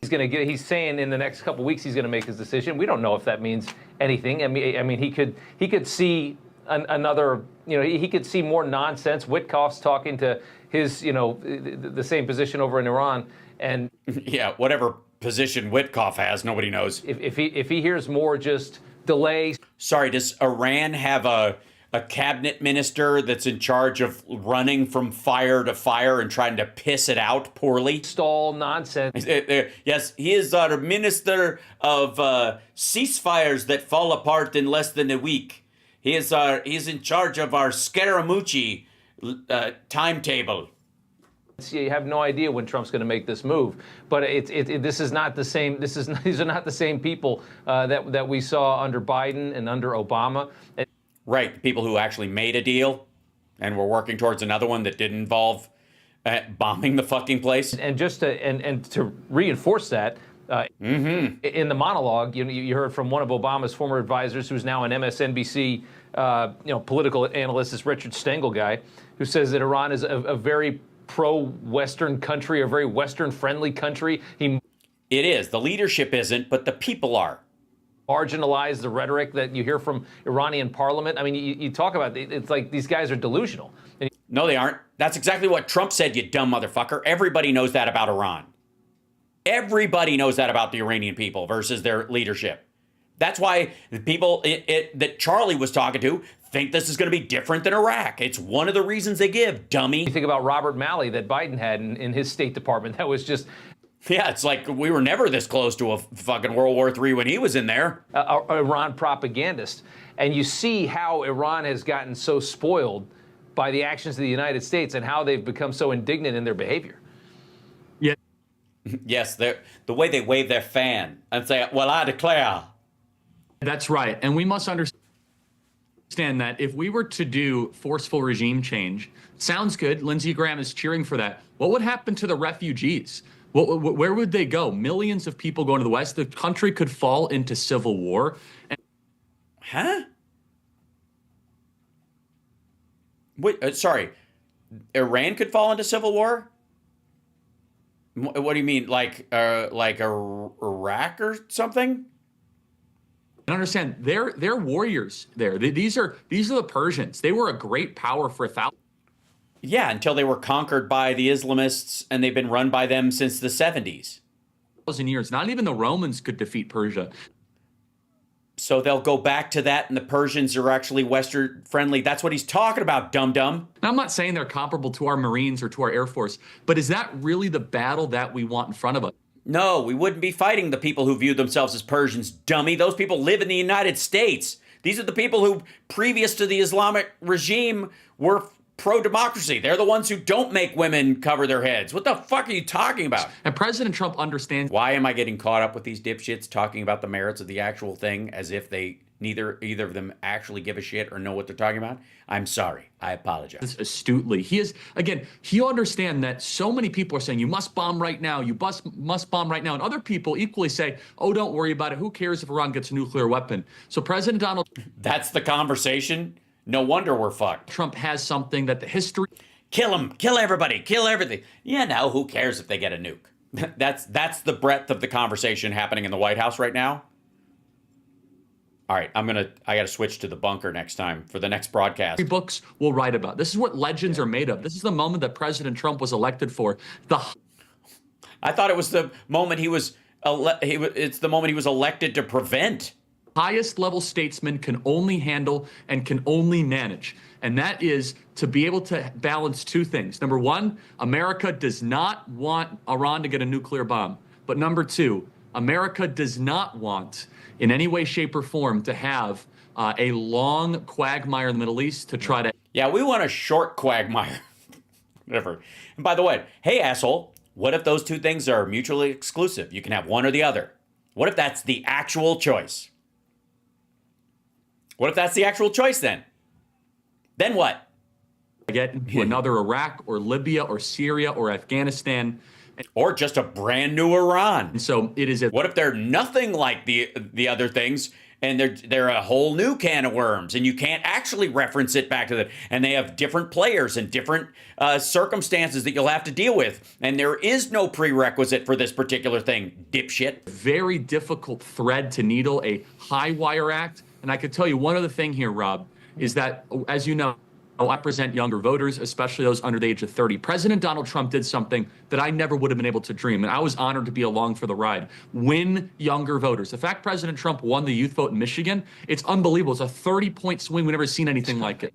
He's saying in the next couple weeks he's going to make his decision. We don't know if that means anything. I mean, he could see another. He could see more nonsense. Witkoff's talking to his, the same position over in Iran, and yeah, whatever position Witkoff has, nobody knows. If he hears more just delays. Sorry, does Iran have a cabinet minister that's in charge of running from fire to fire and trying to piss it out poorly? Stall nonsense. Yes, he is our minister of ceasefires that fall apart in less than a week. He's in charge of our Scaramucci timetable. You have no idea when Trump's going to make this move, but this is not the same. These are not the same people that we saw under Biden and under Obama. Right, people who actually made a deal and were working towards another one that didn't involve bombing the fucking place. And just to reinforce that, in the monologue, you heard from one of Obama's former advisors, who's now an MSNBC political analyst, this Richard Stengel guy, who says that Iran is a very pro-Western country, a very Western-friendly country. It is. The leadership isn't, but the people are. Marginalize the rhetoric that you hear from Iranian parliament. I mean, you talk about it's like these guys are delusional. No, they aren't. That's exactly what Trump said, you dumb motherfucker. Everybody knows that about Iran. Everybody knows that about the Iranian people versus their leadership. That's why the people that Charlie was talking to think this is going to be different than Iraq. It's one of the reasons they give, dummy. You think about Robert Malley that Biden had in his State Department. That was just... Yeah, it's like we were never this close to a fucking World War III when he was in there. Iran propagandist. And you see how Iran has gotten so spoiled by the actions of the United States and how they've become so indignant in their behavior. Yeah. Yes, the way they wave their fan and say, well, I declare. That's right. And we must understand that if we were to do forceful regime change, sounds good. Lindsey Graham is cheering for that. What would happen to the refugees? Where would they go? Millions of people going to the West. The country could fall into civil war. Huh? Wait, sorry. Iran could fall into civil war? What do you mean? Like Iraq or something? I understand. They're warriors there. These are the Persians. They were a great power for 1,000. Yeah, until they were conquered by the Islamists, and they've been run by them since the 70s. Years. Not even the Romans could defeat Persia. So they'll go back to that, and the Persians are actually Western friendly. That's what he's talking about, dum-dum. Now, I'm not saying they're comparable to our Marines or to our Air Force, but is that really the battle that we want in front of us? No, we wouldn't be fighting the people who view themselves as Persians, dummy. Those people live in the United States. These are the people who, previous to the Islamic regime, were pro-democracy. They're the ones who don't make women cover their heads. What the fuck are you talking about? And President Trump understands. Why am I getting caught up with these dipshits talking about the merits of the actual thing as if they either of them actually give a shit or know what they're talking about? I'm sorry. I apologize. Astutely. He'll understand that so many people are saying, you must bomb right now. You must bomb right now. And other people equally say, oh, don't worry about it. Who cares if Iran gets a nuclear weapon? So President Donald... That's the conversation? No wonder we're fucked. Trump has something that the history... Kill them. Kill everybody. Kill everything. Yeah, now who cares if they get a nuke? That's the breadth of the conversation happening in the White House right now. All right, I got to switch to the bunker next time for the next broadcast. Books will write about. This is what legends are made of. This is the moment that President Trump was elected for. I thought it was the moment it's the moment he was elected to prevent. Highest level statesman can only handle and can only manage. And that is to be able to balance two things. Number one, America does not want Iran to get a nuclear bomb. But number two, America does not want in any way, shape, or form to have a long quagmire in the Middle East to try to... Yeah, we want a short quagmire. Whatever. And by the way, hey, asshole, what if those two things are mutually exclusive? You can have one or the other. What if that's the actual choice? What if that's the actual choice then? Then what? Get into another Iraq or Libya or Syria or Afghanistan. Or just a brand new Iran. And so it is. What if they're nothing like the other things and they're a whole new can of worms and you can't actually reference it back to them and they have different players and different circumstances that you'll have to deal with and there is no prerequisite for this particular thing, dipshit. Very difficult thread to needle, a high wire act. And I could tell you one other thing here, Rob, is that, as you know, I represent younger voters, especially those under the age of 30. President Donald Trump did something that I never would have been able to dream, and I was honored to be along for the ride. Win younger voters. The fact President Trump won the youth vote in Michigan, it's unbelievable. It's a 30-point swing. We've never seen anything like it.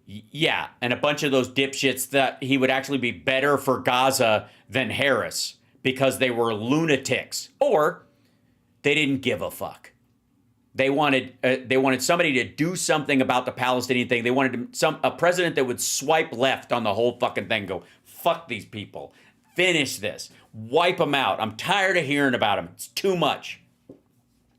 Yeah, and a bunch of those dipshits that he would actually be better for Gaza than Harris because they were lunatics, or they didn't give a fuck. They wanted somebody to do something about the Palestinian thing. They wanted a president that would swipe left on the whole fucking thing, go, fuck these people, finish this, wipe them out. I'm tired of hearing about them. It's too much.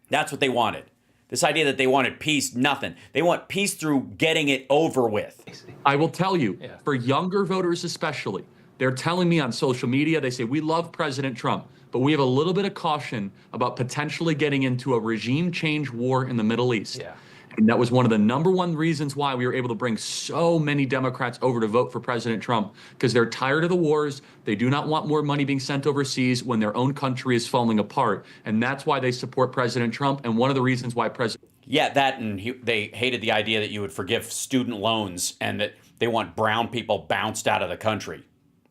That's what they wanted. This idea that they wanted peace, nothing. They want peace through getting it over with. I will tell you, for younger voters especially, they're telling me on social media, they say, we love President Trump, but we have a little bit of caution about potentially getting into a regime change war in the Middle East. Yeah. And that was one of the number one reasons why we were able to bring so many Democrats over to vote for President Trump, because they're tired of the wars. They do not want more money being sent overseas when their own country is falling apart. And that's why they support President Trump. And one of the reasons why President... Yeah, that and they hated the idea that you would forgive student loans and that they want brown people bounced out of the country.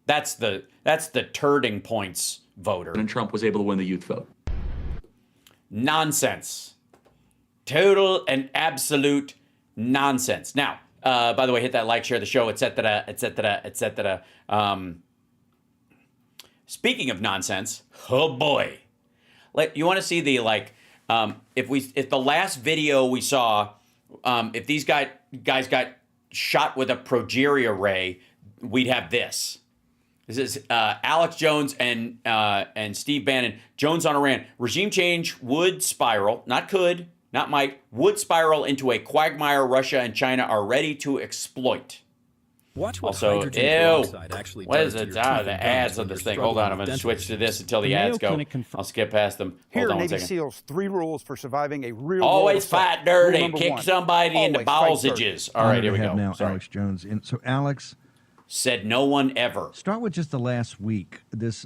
That's the turning points voter. President Trump was able to win the youth vote. Nonsense. Total and absolute nonsense. Now, by the way, hit that like, share the show, etc., etc., etc. Speaking of nonsense, oh boy, you want to see the if the last video we saw, if these guys got shot with a progeria ray, we'd have this. This is Alex Jones and Steve Bannon. Jones on Iran. Regime change would spiral, not could, not might, would spiral into a quagmire Russia and China are ready to exploit. Watch what also, hydrogen ew. peroxide actually What does is to it? your teeth and The gums ads when on this you're thing. Hold on, I'm struggling going to with switch dental to this issues. until the The ads Mayo go. Clinic I'll skip past them. Here Hold are on one Navy second. SEALs 3 rules for surviving a real Always world fight assault. dirty. Rule number Kick 1, somebody in the always fight ballsages. dirty. All right, here we have go. now Sorry. Alex Jones. And so Alex said no one ever. Start with just the last week. This,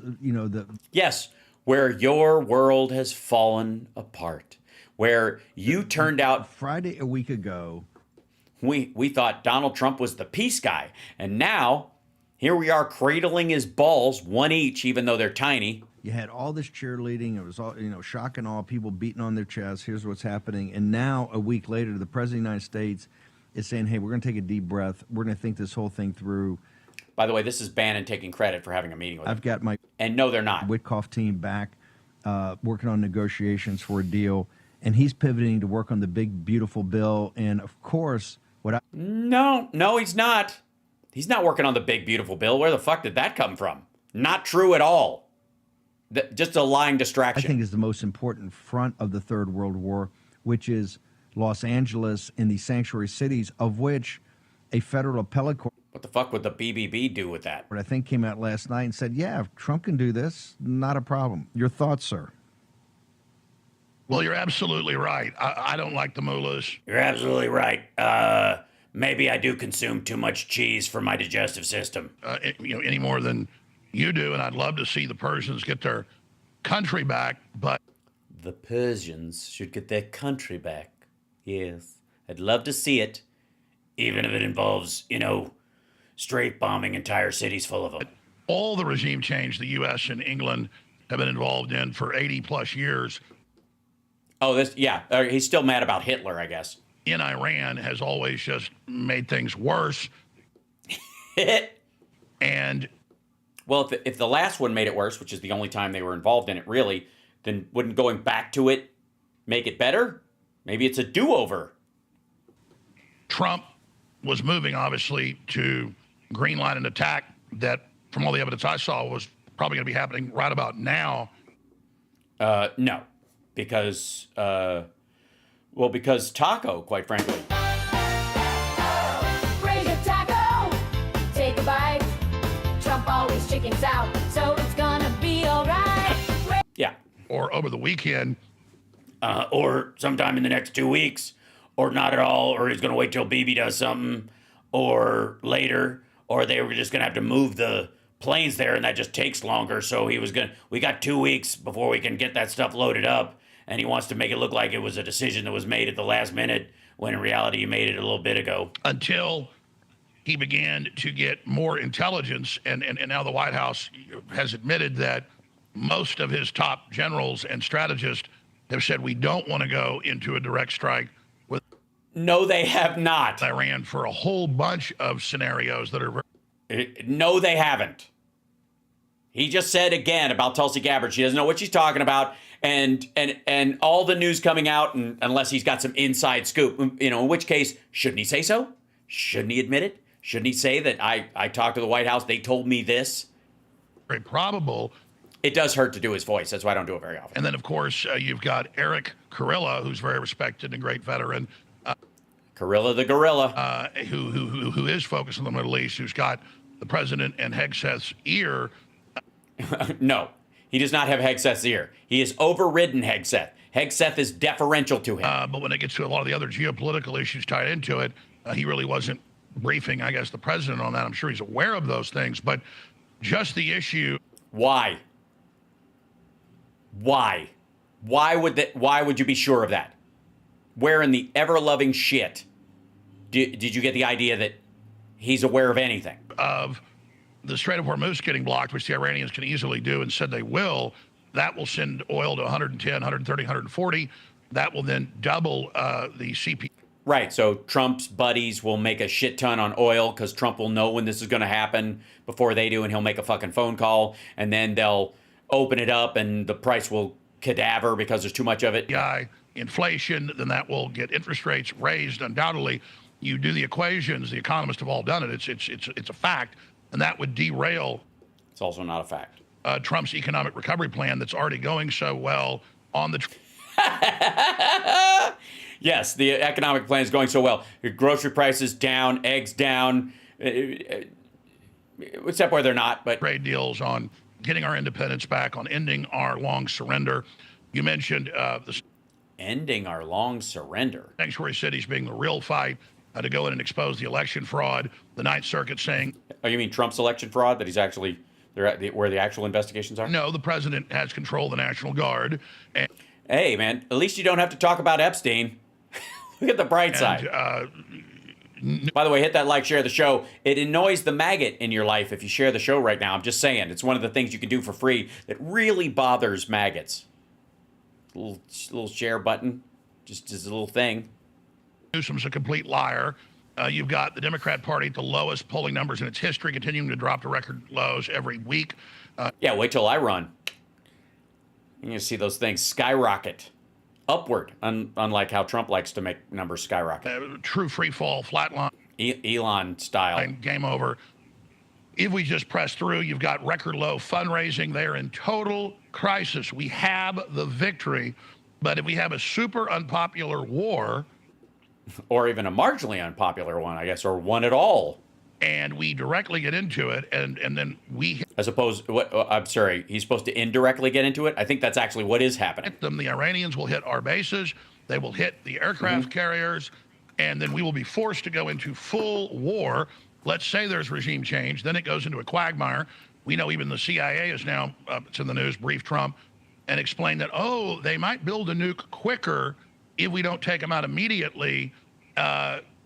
Yes, where your world has fallen apart. Where you turned out Friday a week ago. We thought Donald Trump was the peace guy. And now here we are cradling his balls, one each, even though they're tiny. You had all this cheerleading. It was all, shock and awe, people beating on their chests. Here's what's happening. And now, a week later, the President of the United States is saying, hey, we're going to take a deep breath. We're going to think this whole thing through. By the way, this is Bannon taking credit for having a meeting with him. I've got my And no, they're not. Witkoff team back working on negotiations for a deal. And he's pivoting to work on the big, beautiful bill. And, of course, No, he's not. He's not working on the big, beautiful bill. Where the fuck did that come from? Not true at all. Just a lying distraction. I think is the most important front of the Third World War, which is Los Angeles and these sanctuary cities, of which a federal appellate court. What the fuck would the BBB do with that? I think came out last night and said, yeah, if Trump can do this, not a problem. Your thoughts, sir? Well, you're absolutely right. I don't like the mullahs. You're absolutely right. Maybe I do consume too much cheese for my digestive system. Any more than you do, and I'd love to see the Persians get their country back, but... The Persians should get their country back. Yes, I'd love to see it, even if it involves, straight bombing entire cities full of them. All the regime change the U.S. and England have been involved in for 80-plus years. Oh, he's still mad about Hitler, I guess. In Iran has always just made things worse. And... Well, if the last one made it worse, which is the only time they were involved in it, really, then wouldn't going back to it make it better? Maybe it's a do-over. Trump was moving, obviously, to greenlight an attack that, from all the evidence I saw, was probably going to be happening right about now. No, because taco, quite frankly. Raise your taco, take a bite. Trump always chickens out, so it's gonna be alright. Yeah. Or over the weekend. Or sometime in the next 2 weeks. Or not at all, or he's gonna wait till BB does something. Or later. Or they were just gonna have to move the planes there, and that just takes longer, so we got 2 weeks before we can get that stuff loaded up. And he wants to make it look like it was a decision that was made at the last minute, when in reality he made it a little bit ago. Until he began to get more intelligence, and now the White House has admitted that most of his top generals and strategists have said we don't want to go into a direct strike with... No, they have not. Iran for a whole bunch of scenarios that are... No, they haven't. He just said again about Tulsi Gabbard. She doesn't know what she's talking about. And all the news coming out, and unless he's got some inside scoop, in which case, shouldn't he say so? Shouldn't he admit it? Shouldn't he say that I talked to the White House, they told me this? Very probable. It does hurt to do his voice. That's why I don't do it very often. And then, of course, you've got Eric Kurilla, who's very respected and great veteran. Kurilla the gorilla. Who is focused on the Middle East, who's got the president and Hegseth's ear. No, he does not have Hegseth's ear. He has overridden Hegseth. Hegseth is deferential to him. But when it gets to a lot of the other geopolitical issues tied into it, he really wasn't briefing, I guess, the president on that. I'm sure he's aware of those things, but just the issue. Why? Why would you be sure of that? Where in the ever-loving shit did you get the idea that he's aware of anything? Of the Strait of Hormuz getting blocked, which the Iranians can easily do and said they will, that will send oil to 110, 130, 140. That will then double the CP. Right. So Trump's buddies will make a shit ton on oil because Trump will know when this is going to happen before they do, and he'll make a fucking phone call, and then they'll open it up, and the price will cadaver because there's too much of it. Inflation, then that will get interest rates raised undoubtedly. You do the equations, the economists have all done it. It's a fact, and that would derail. It's also not a fact. Trump's economic recovery plan that's already going so well on the. Yes, the economic plan is going so well. Your grocery prices down, eggs down, except where they're not. But trade deals on getting our independence back, on ending our long surrender. You mentioned the ending our long surrender. Sanctuary cities being the real fight to go in and expose the election fraud. The Ninth Circuit saying. Oh, you mean Trump's election fraud that he's actually where the actual investigations are? No, the president has control of the National Guard. And hey, man, at least you don't have to talk about Epstein. Look at the bright side. By the way, hit that like, share the show. It annoys the maggot in your life if you share the show right now. I'm just saying. It's one of the things you can do for free that really bothers maggots. Little share button. Just a little thing. Newsom's a complete liar. You've got the Democrat Party at the lowest polling numbers in its history, continuing to drop to record lows every week. Yeah, wait till I run. You're going to see those things skyrocket upward, unlike how Trump likes to make numbers skyrocket. True free fall, flatline. Elon style. Game over. If we just press through, you've got record low fundraising. They're in total crisis. We have the victory, but if we have a super unpopular war, or even a marginally unpopular one, I guess, or one at all, and we directly get into it, and then we... As opposed... I'm sorry, he's supposed to indirectly get into it? I think that's actually what is happening. The Iranians will hit our bases, they will hit the aircraft carriers, and then we will be forced to go into full war. Let's say there's regime change, then it goes into a quagmire. We know even the CIA is now, it's in the news, briefed Trump, and explained that, oh, they might build a nuke quicker if we don't take them out immediately.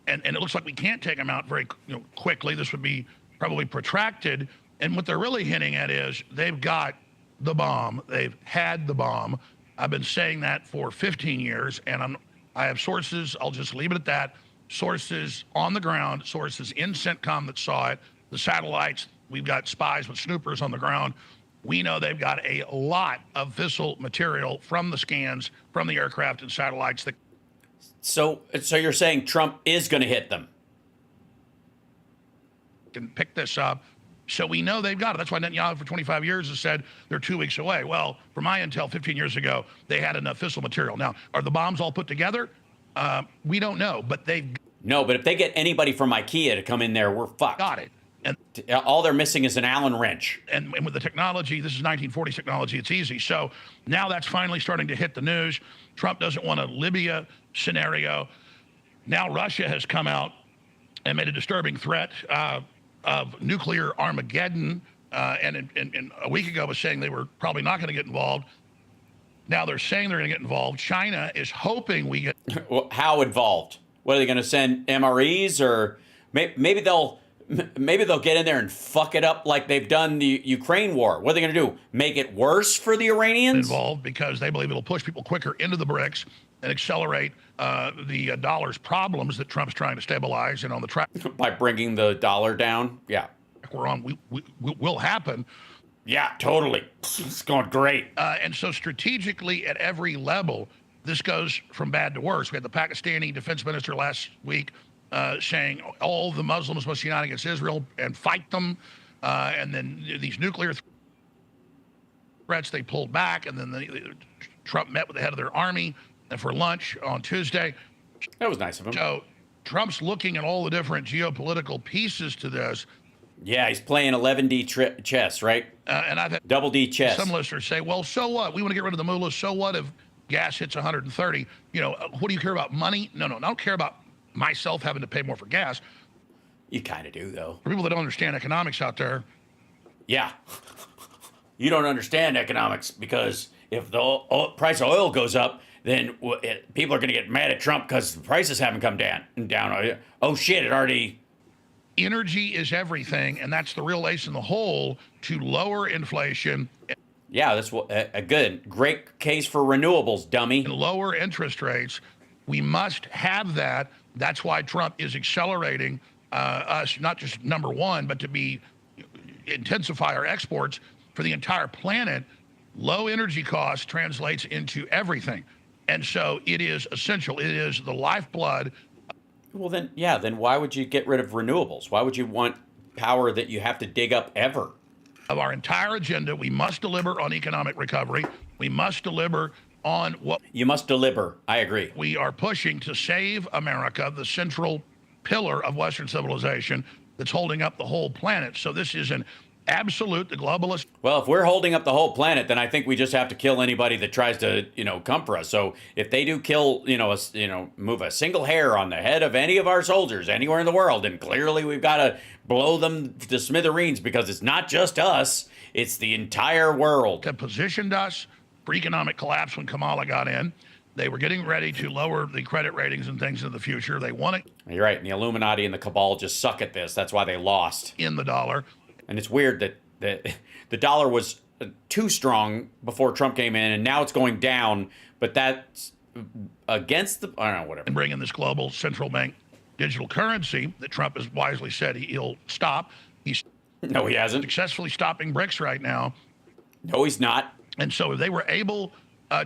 And it looks like we can't take them out very quickly. This would be probably protracted. And what they're really hinting at is they've got the bomb. They've had the bomb. I've been saying that for 15 years, and I have sources. I'll just leave it at that. Sources on the ground, sources in CENTCOM that saw it, the satellites. We've got spies with snoopers on the ground. We know they've got a lot of fissile material from the scans, from the aircraft and satellites that. So you're saying Trump is going to hit them? Can pick this up. So we know they've got it. That's why Netanyahu for 25 years has said they're 2 weeks away. Well, from my intel 15 years ago, they had enough fissile material. Now, are the bombs all put together? We don't know, but they've... No, but if they get anybody from IKEA to come in there, we're fucked. Got it. And all they're missing is an Allen wrench. And with the technology, this is 1940s technology, it's easy. So now that's finally starting to hit the news. Trump doesn't want a Libya scenario. Now Russia has come out and made a disturbing threat of nuclear Armageddon. And a week ago was saying they were probably not going to get involved. Now they're saying they're going to get involved. China is hoping we get... Well, how involved? What, are they going to send MREs? Or maybe they'll get in there and fuck it up like they've done the Ukraine war. What are they going to do? Make it worse for the Iranians? Involved because they believe it'll push people quicker into the BRICS and accelerate the dollar's problems that Trump's trying to stabilize and on the track. By bringing the dollar down? Yeah. We're on, will happen. Yeah, totally. It's going great. And so strategically at every level, this goes from bad to worse. We had the Pakistani defense minister last week saying all the Muslims must unite against Israel and fight them. And then these nuclear threats, they pulled back. And then Trump met with the head of their army for lunch on Tuesday. That was nice of him. So Trump's looking at all the different geopolitical pieces to this. Yeah, he's playing 11D chess, right? And I've had double D chess. Some listeners say, well, so what? We want to get rid of the mullahs. So what if gas hits 130? What do you care about? Money? No, I don't care about myself having to pay more for gas. You kind of do, though. For people that don't understand economics out there. Yeah. You don't understand economics because if the price of oil goes up, then people are going to get mad at Trump because the prices haven't come down. Oh, shit, it already... Energy is everything, and that's the real ace in the hole to lower inflation. Yeah, that's a great case for renewables, dummy. And lower interest rates. We must have that. That's why Trump is accelerating us, not just number one, but to intensify our exports for the entire planet. Low energy costs translates into everything. And so it is essential. It is the lifeblood. Well, then why would you get rid of renewables? Why would you want power that you have to dig up ever? Of our entire agenda, we must deliver on economic recovery. We must deliver on what... You must deliver. I agree. We are pushing to save America, the central pillar of Western civilization that's holding up the whole planet. So this is an absolute, the globalist... Well, if we're holding up the whole planet, then I think we just have to kill anybody that tries to, come for us. So if they do kill, move a single hair on the head of any of our soldiers anywhere in the world, then clearly we've got to blow them to smithereens, because it's not just us, it's the entire world. That positioned us for economic collapse when Kamala got in. They were getting ready to lower the credit ratings and things in the future. They want it. You're right. And the Illuminati and the cabal just suck at this. That's why they lost. In the dollar. And it's weird that the dollar was too strong before Trump came in, and now it's going down. But that's against the, I don't know, whatever. And bring in this global central bank digital currency that Trump has wisely said he'll stop. No, he hasn't. Successfully stopping BRICS right now. No, he's not. And so if they were able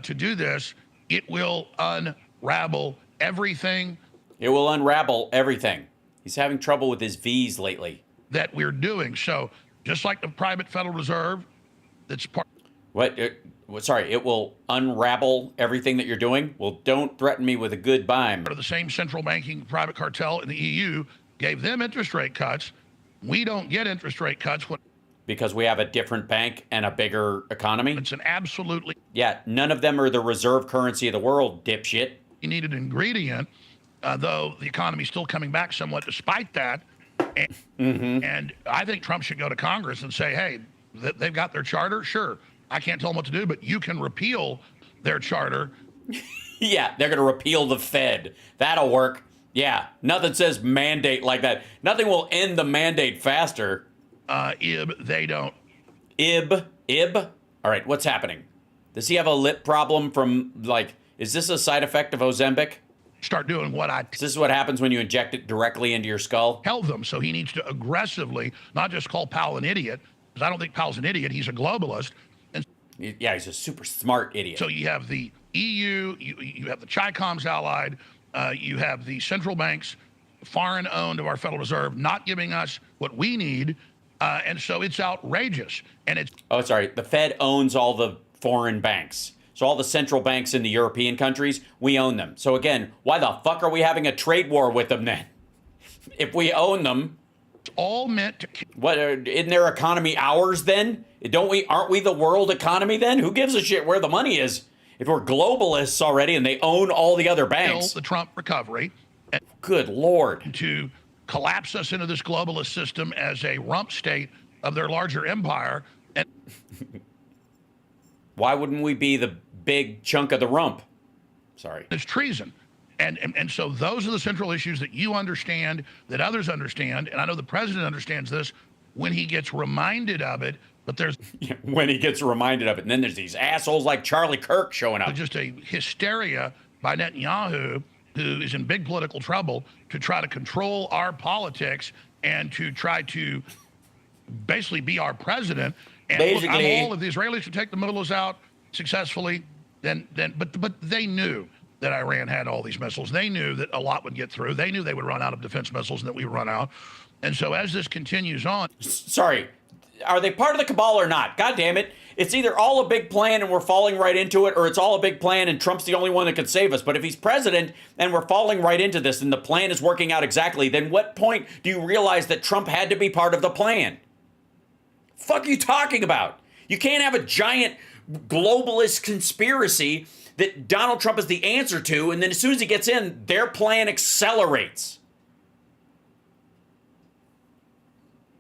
to do this, it will unravel everything. It will unravel everything. He's having trouble with his V's lately. That we're doing. So just like the private Federal Reserve, that's part. Sorry, it will unravel everything that you're doing? Well, don't threaten me with a good bime. The same central banking private cartel in the EU gave them interest rate cuts. We don't get interest rate cuts. Because we have a different bank and a bigger economy? It's an absolutely... Yeah, none of them are the reserve currency of the world, dipshit. You need an ingredient, though the economy's still coming back somewhat despite that. And I think Trump should go to Congress and say, hey, they've got their charter. Sure, I can't tell them what to do, but you can repeal their charter. Yeah, they're going to repeal the Fed. That'll work. Yeah, nothing says mandate like that. Nothing will end the mandate faster. They don't. Ib. All right, what's happening? Does he have a lip problem from, is this a side effect of Ozempic? Start doing Is this what happens when you inject it directly into your skull? Tell them. So he needs to aggressively, not just call Powell an idiot, because I don't think Powell's an idiot. He's a globalist. And yeah, he's a super smart idiot. So you have the EU, you have the Chi-Coms allied, you have the central banks, foreign-owned of our Federal Reserve, not giving us what we need. And so it's outrageous. And it's... Oh, sorry. The Fed owns all the foreign banks. So all the central banks in the European countries, we own them. So again, why the fuck are we having a trade war with them then? If we own them, it's all meant to. What, isn't their economy ours then? Aren't we the world economy then? Who gives a shit where the money is? If we're globalists already and they own all the other banks. The Trump recovery. Good Lord. To collapse us into this globalist system as a rump state of their larger empire. And why wouldn't we be the big chunk of the rump? Sorry. It's treason. And so those are the central issues that you understand, that others understand. And I know the president understands this when he gets reminded of it. But there's... when he gets reminded of it. And then there's these assholes like Charlie Kirk showing up. Just a hysteria by Netanyahu, who is in big political trouble, to try to control our politics and to try to basically be our president. And basically, look, I'm all, if the Israelis could take the missiles out successfully, but they knew that Iran had all these missiles. They knew that a lot would get through. They knew they would run out of defense missiles and that we would run out. And so as this continues on... Sorry, are they part of the cabal or not? God damn it. It's either all a big plan and we're falling right into it, or it's all a big plan and Trump's the only one that can save us. But if he's president and we're falling right into this and the plan is working out exactly, then what point do you realize that Trump had to be part of the plan? Fuck are you talking about? You can't have a giant globalist conspiracy that Donald Trump is the answer to, and then as soon as he gets in, their plan accelerates.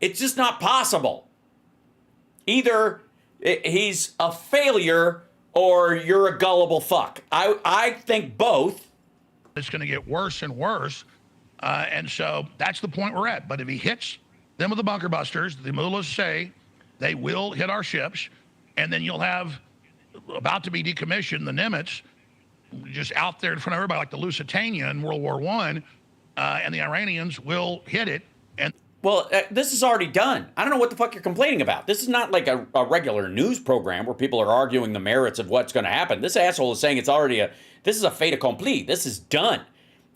It's just not possible. Either he's a failure or you're a gullible fuck. I think both. It's going to get worse and worse. And so that's the point we're at. But if he hits them with the bunker busters, the mullahs say they will hit our ships, and then you'll have about to be decommissioned the Nimitz just out there in front of everybody like the Lusitania in World War I, and the Iranians will hit it. And well, this is already done. I don't know what the fuck you're complaining about. This is not like a regular news program where people are arguing the merits of what's going to happen. This asshole is saying it's already this is a fait accompli. This is done.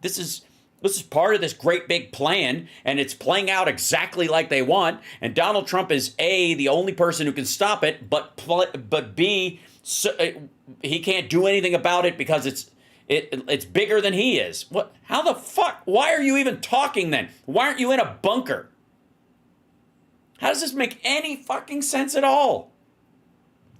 This is part of this great big plan, and it's playing out exactly like they want. And Donald Trump is A, the only person who can stop it, but B, he can't do anything about it because it's bigger than he is. What? How the fuck? Why are you even talking then? Why aren't you in a bunker? How does this make any fucking sense at all?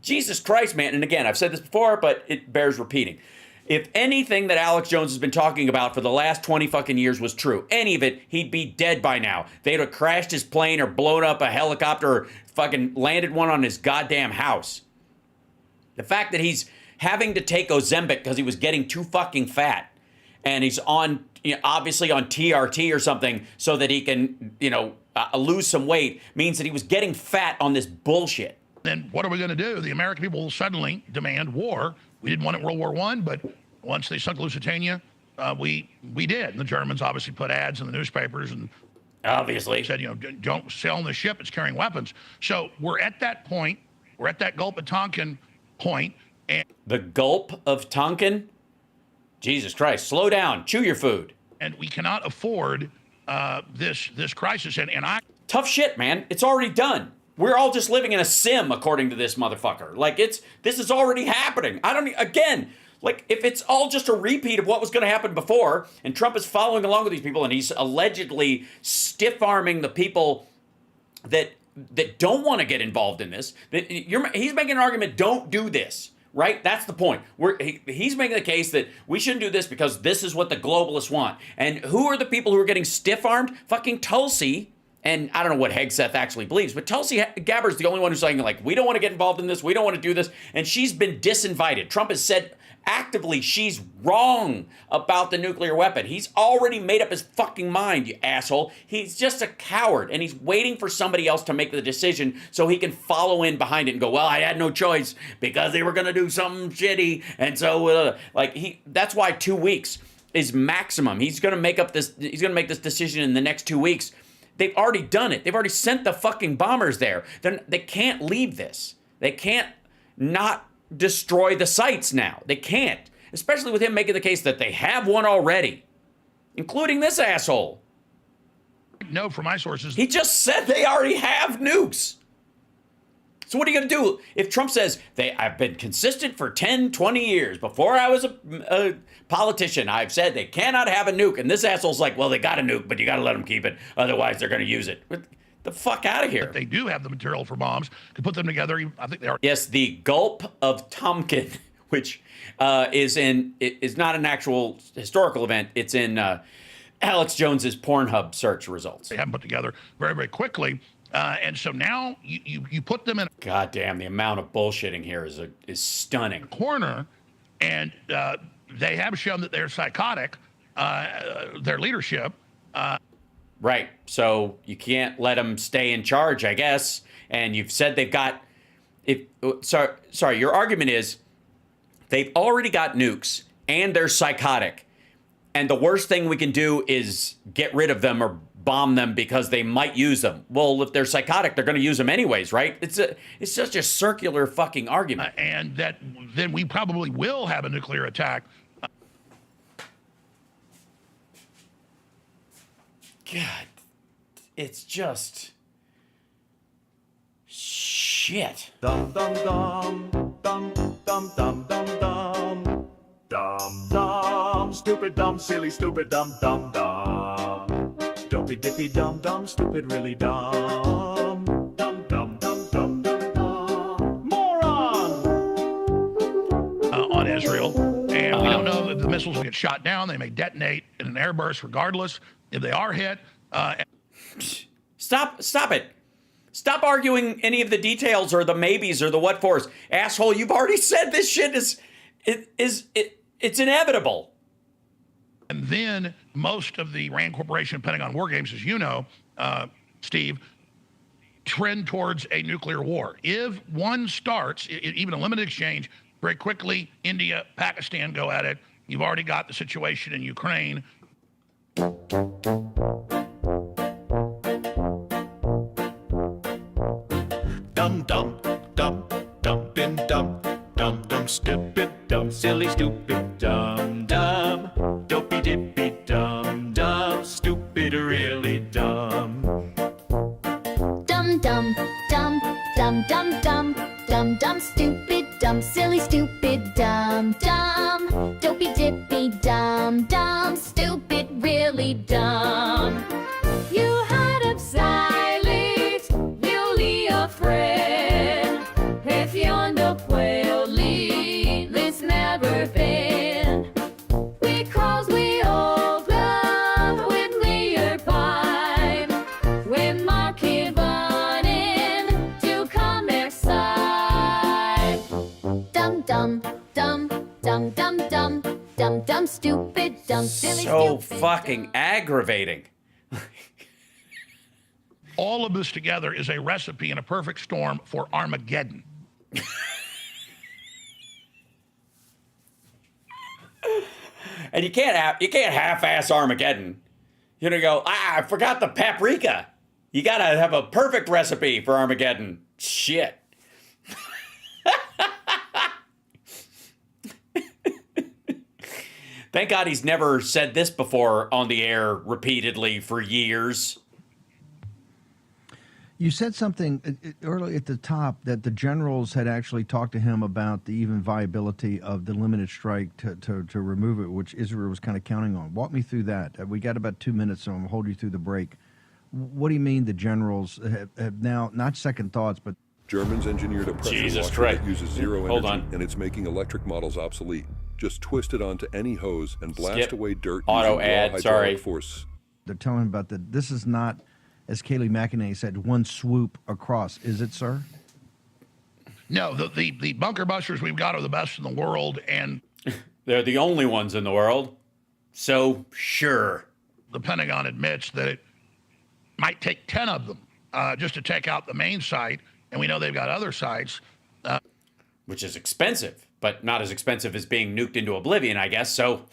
Jesus Christ, man. And again, I've said this before, but it bears repeating. If anything that Alex Jones has been talking about for the last 20 fucking years was true, any of it, he'd be dead by now. They'd have crashed his plane or blown up a helicopter or fucking landed one on his goddamn house. The fact that he's having to take Ozempic because he was getting too fucking fat, and he's on, obviously on TRT or something so that he can, lose some weight, means that he was getting fat on this bullshit. Then what are we going to do? The American people will suddenly demand war. We didn't want it in World War I, but once they sunk Lusitania, we did. And the Germans obviously put ads in the newspapers and obviously said, don't sail on the ship, it's carrying weapons. So we're at that point. We're at that Gulf of Tonkin point. And the Gulf of Tonkin? Jesus Christ, slow down, chew your food. And we cannot afford this crisis. And tough shit, man. It's already done. We're all just living in a sim, according to this motherfucker. Like, this is already happening. If it's all just a repeat of what was going to happen before, and Trump is following along with these people, and he's allegedly stiff-arming the people that don't want to get involved in this, he's making an argument, don't do this, right? That's the point. He's making the case that we shouldn't do this because this is what the globalists want. And who are the people who are getting stiff-armed? Fucking Tulsi. And I don't know what Hegseth actually believes, but Tulsi Gabbard's the only one who's saying, like, we don't want to get involved in this, we don't want to do this, and she's been disinvited. Trump has said actively she's wrong about the nuclear weapon. He's already made up his fucking mind, you asshole. He's just a coward, and he's waiting for somebody else to make the decision so he can follow in behind it and go, well, I had no choice because they were going to do something shitty, and so, that's why 2 weeks is maximum. He's going to make this decision in the next 2 weeks. They've already done it. They've already sent the fucking bombers there. They can't leave this. They can't not destroy the sites now. They can't. Especially with him making the case that they have one already. Including this asshole. No, from my sources. He just said they already have nukes. So what are you going to do? If Trump says, I've been consistent for 10, 20 years. Before I was a politician, I've said they cannot have a nuke. And this asshole's like, well, they got a nuke, but you got to let them keep it. Otherwise, they're going to use it. Get the fuck out of here. But they do have the material for bombs. Could put them together. I think they are. Yes, the Gulf of Tonkin, which is not an actual historical event. It's in Alex Jones's Pornhub search results. They haven't put together very, very quickly. And so now you put them in a God damn, the amount of bullshitting here is stunning. Corner, and they have shown that they're psychotic, their leadership. Right. So you can't let them stay in charge, I guess. And you've said they've got sorry, your argument is they've already got nukes and they're psychotic. And the worst thing we can do is get rid of them or bomb them because they might use them. Well, if they're psychotic, they're going to use them anyways, right? It's such a circular fucking argument. And that then we probably will have a nuclear attack. God, it's just shit. Dum dum dum dum dum dum dum dum dum dum stupid dumb silly stupid dum dum dum dopey dippy dum dum stupid really dumb dum dum dum dum dum dum moron on Israel, and we don't know that the missiles will get shot down. They may detonate in an airburst regardless if they are hit. Stop it. Stop arguing any of the details or the maybes or the what fors. Asshole, you've already said this shit it's inevitable. And then most of the RAND Corporation Pentagon war games, as you know, Steve, trend towards a nuclear war. If one starts, even a limited exchange, very quickly, India, Pakistan go at it. You've already got the situation in Ukraine. Dum dum dum dumpin' dum dum dum stupid dumb silly stupid dum dum dopey dippy dum dum stupid really dumb. Dum dum dum dum dum dum dum dum stupid dumb silly stupid dum dum dopey dippy dum dum stupid really dumb. You had up silent, newly afraid. If you're no puelli, it's never been. Because we all love when we are pipe. When Marky Bannon to come outside. Dum dum dum dum dum dum dum dum stupid dum silly So stupid. fucking aggravating. All of this together is a recipe and a perfect storm for Armageddon. And you can't half-ass Armageddon. You know, go, I forgot the paprika. You gotta have a perfect recipe for Armageddon. Shit. Thank God he's never said this before on the air repeatedly for years. You said something early at the top that the generals had actually talked to him about the even viability of the limited strike to remove it, which Israel was kind of counting on. Walk me through that. We got about 2 minutes, so I'm going to hold you through the break. What do you mean the generals have now, not second thoughts, but... Germans engineered a pressure Jesus washer Christ. that uses zero Hold energy, on. and it's making electric models obsolete. Just twist it onto any hose and blast Skip. away dirt Auto using raw ad, hydraulic sorry. force. They're telling him about this is not, as Kayleigh McEnany said, one swoop across. Is it, sir? No, the bunker busters we've got are the best in the world, and They're the only ones in the world. So, sure. the Pentagon admits that it might take 10 of them just to take out the main site, and we know they've got other sites. Which is expensive, but not as expensive as being nuked into oblivion, I guess. So,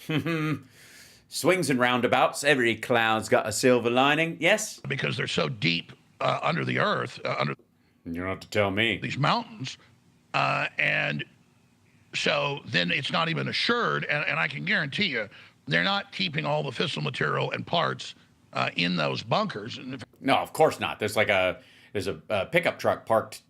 swings and roundabouts. Every cloud's got a silver lining. Yes? Because they're so deep under the earth, under You don't have to tell me. these mountains. And so then it's not even assured, and I can guarantee you, they're not keeping all the fissile material and parts in those bunkers. And No, of course not. There's a pickup truck parked,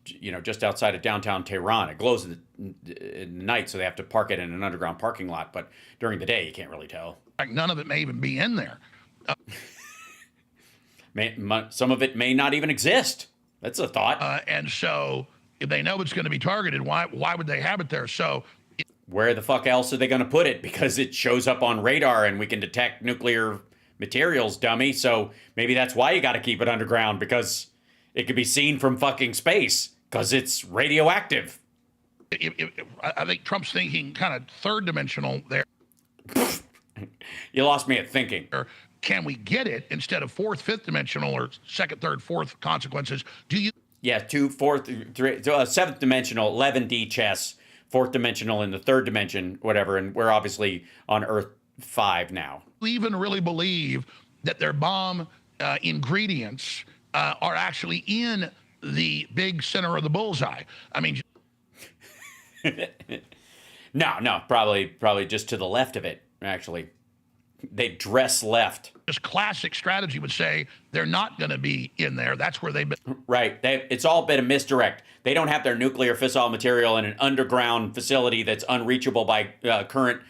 just outside of downtown Tehran. It glows in the night, so they have to park it in an underground parking lot. But during the day, you can't really tell. none of it may even be in there. Some of it may not even exist. That's a thought. And so if they know it's going to be targeted, why would they have it there? So where the fuck else are they going to put it? Because it shows up on radar and we can detect nuclear materials, dummy. So maybe that's why you got to keep it underground, because it could be seen from fucking space because it's radioactive. I think Trump's thinking kind of third dimensional there. You lost me at thinking. Can we get it instead of fourth, fifth dimensional, or second, third, fourth consequences? Do you? Yeah, seventh dimensional, 11D chess, fourth dimensional in the third dimension, whatever. And we're obviously on Earth 5 now. Even really believe that their bomb ingredients are actually in the big center of the bullseye? I mean, No, probably just to the left of it, actually. They dress left. Just classic strategy would say they're not going to be in there. That's where they've been. Right. It's all been a misdirect. They don't have their nuclear fissile material in an underground facility that's unreachable by current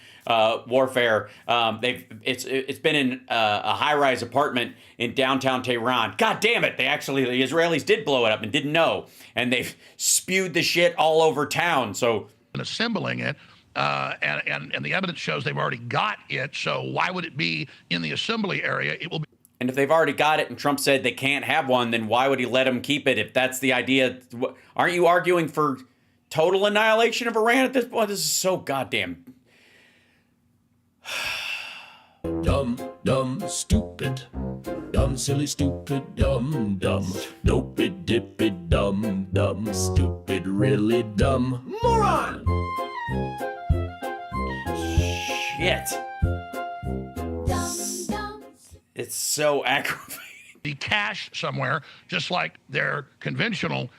warfare. It's been in a high-rise apartment in downtown Tehran. God damn it! The Israelis did blow it up and didn't know, and they've spewed the shit all over town. So assembling it, and the evidence shows they've already got it. So why would it be in the assembly area? It will be. And if they've already got it and Trump said they can't have one, then why would he let them keep it if that's the idea? Aren't you arguing for total annihilation of Iran at this point? This is so goddamn... Dumb, dumb, stupid. Dumb, silly, stupid, dumb, dumb. Dopey, dippy, dumb, dumb. Stupid, really dumb. Moron! Shit. It's so aggravating. The cache somewhere, just like their conventional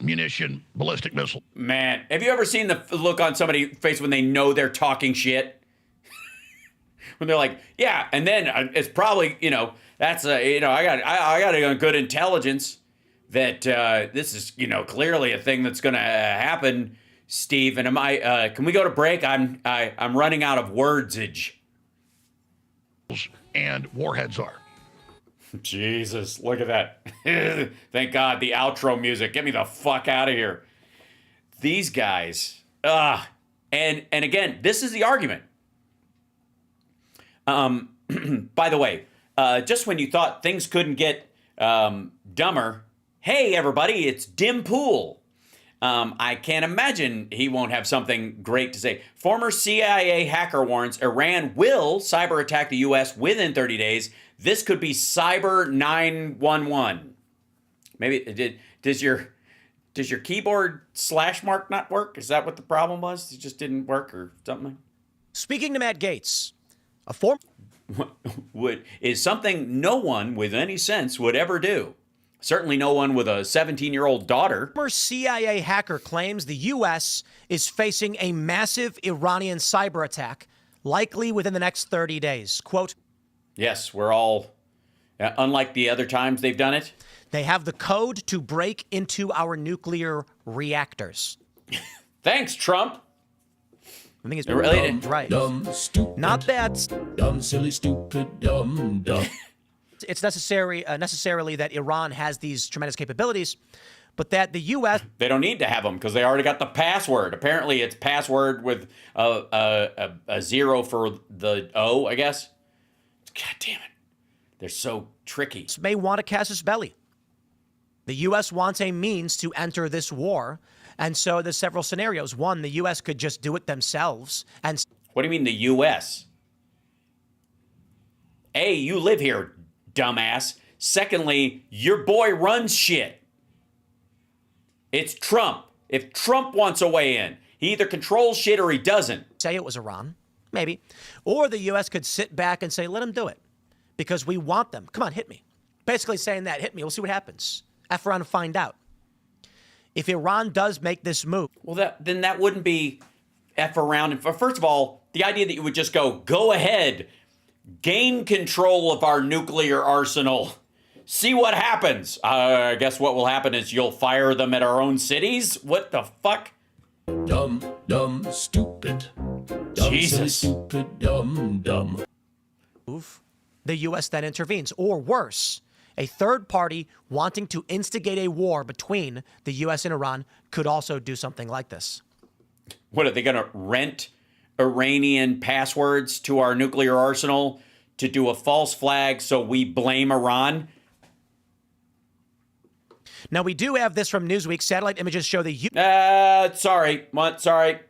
munition ballistic missile. Man, have you ever seen the look on somebody's face when they know they're talking shit? When they're like, yeah, and then it's probably, that's I got a good intelligence that this is, clearly a thing that's going to happen, Steve. And can we go to break? I'm running out of wordsage. And warheads are. Jesus, look at that. Thank God, the outro music. Get me the fuck out of here. These guys, and again, this is the argument. By the way, just when you thought things couldn't get dumber, hey everybody, it's Dim Pool. I can't imagine he won't have something great to say. Former CIA hacker warns Iran will cyber attack the U.S. within 30 days. This could be Cyber 911. Maybe does your keyboard slash mark not work? Is that what the problem was? It just didn't work or something? Speaking to Matt Gaetz, a former is something no one with any sense would ever do. Certainly no one with a 17-year-old daughter. Former CIA hacker claims the U.S. is facing a massive Iranian cyber attack, likely within the next 30 days. Quote, yes, we're all, unlike the other times they've done it. They have the code to break into our nuclear reactors. Thanks, Trump. I think it's really right. Dumb, stupid. Not that. Dumb, silly, stupid, dumb, dumb. It's necessarily that Iran has these tremendous capabilities, but that the U.S. They don't need to have them because they already got the password. Apparently, it's password with a zero for the O, I guess. God damn it. They're so tricky. May want a casus belli. The U.S. wants a means to enter this war. And so there's several scenarios. One, the U.S. could just do it themselves. And what do you mean the U.S.? A, you live here, dumbass. Secondly, your boy runs shit. It's Trump. If Trump wants a way in, he either controls shit or he doesn't. Say it was Iran, maybe. Or the U.S. could sit back and say, let them do it. Because we want them. Come on, hit me. Basically saying that, hit me. We'll see what happens. F around and find out. If Iran does make this move. Well, then that wouldn't be F around. And first of all, the idea that you would just go ahead, gain control of our nuclear arsenal, see what happens. I guess what will happen is you'll fire them at our own cities? What the fuck? Dumb, dumb, stupid. Dumb, Jesus. silly, stupid, dumb, dumb. The U.S. then intervenes. Or worse, a third party wanting to instigate a war between the U.S. and Iran could also do something like this. What, are they going to rent Iranian passwords to our nuclear arsenal to do a false flag so we blame Iran? Now, we do have this from Newsweek. Satellite images show the Sorry. What? Sorry.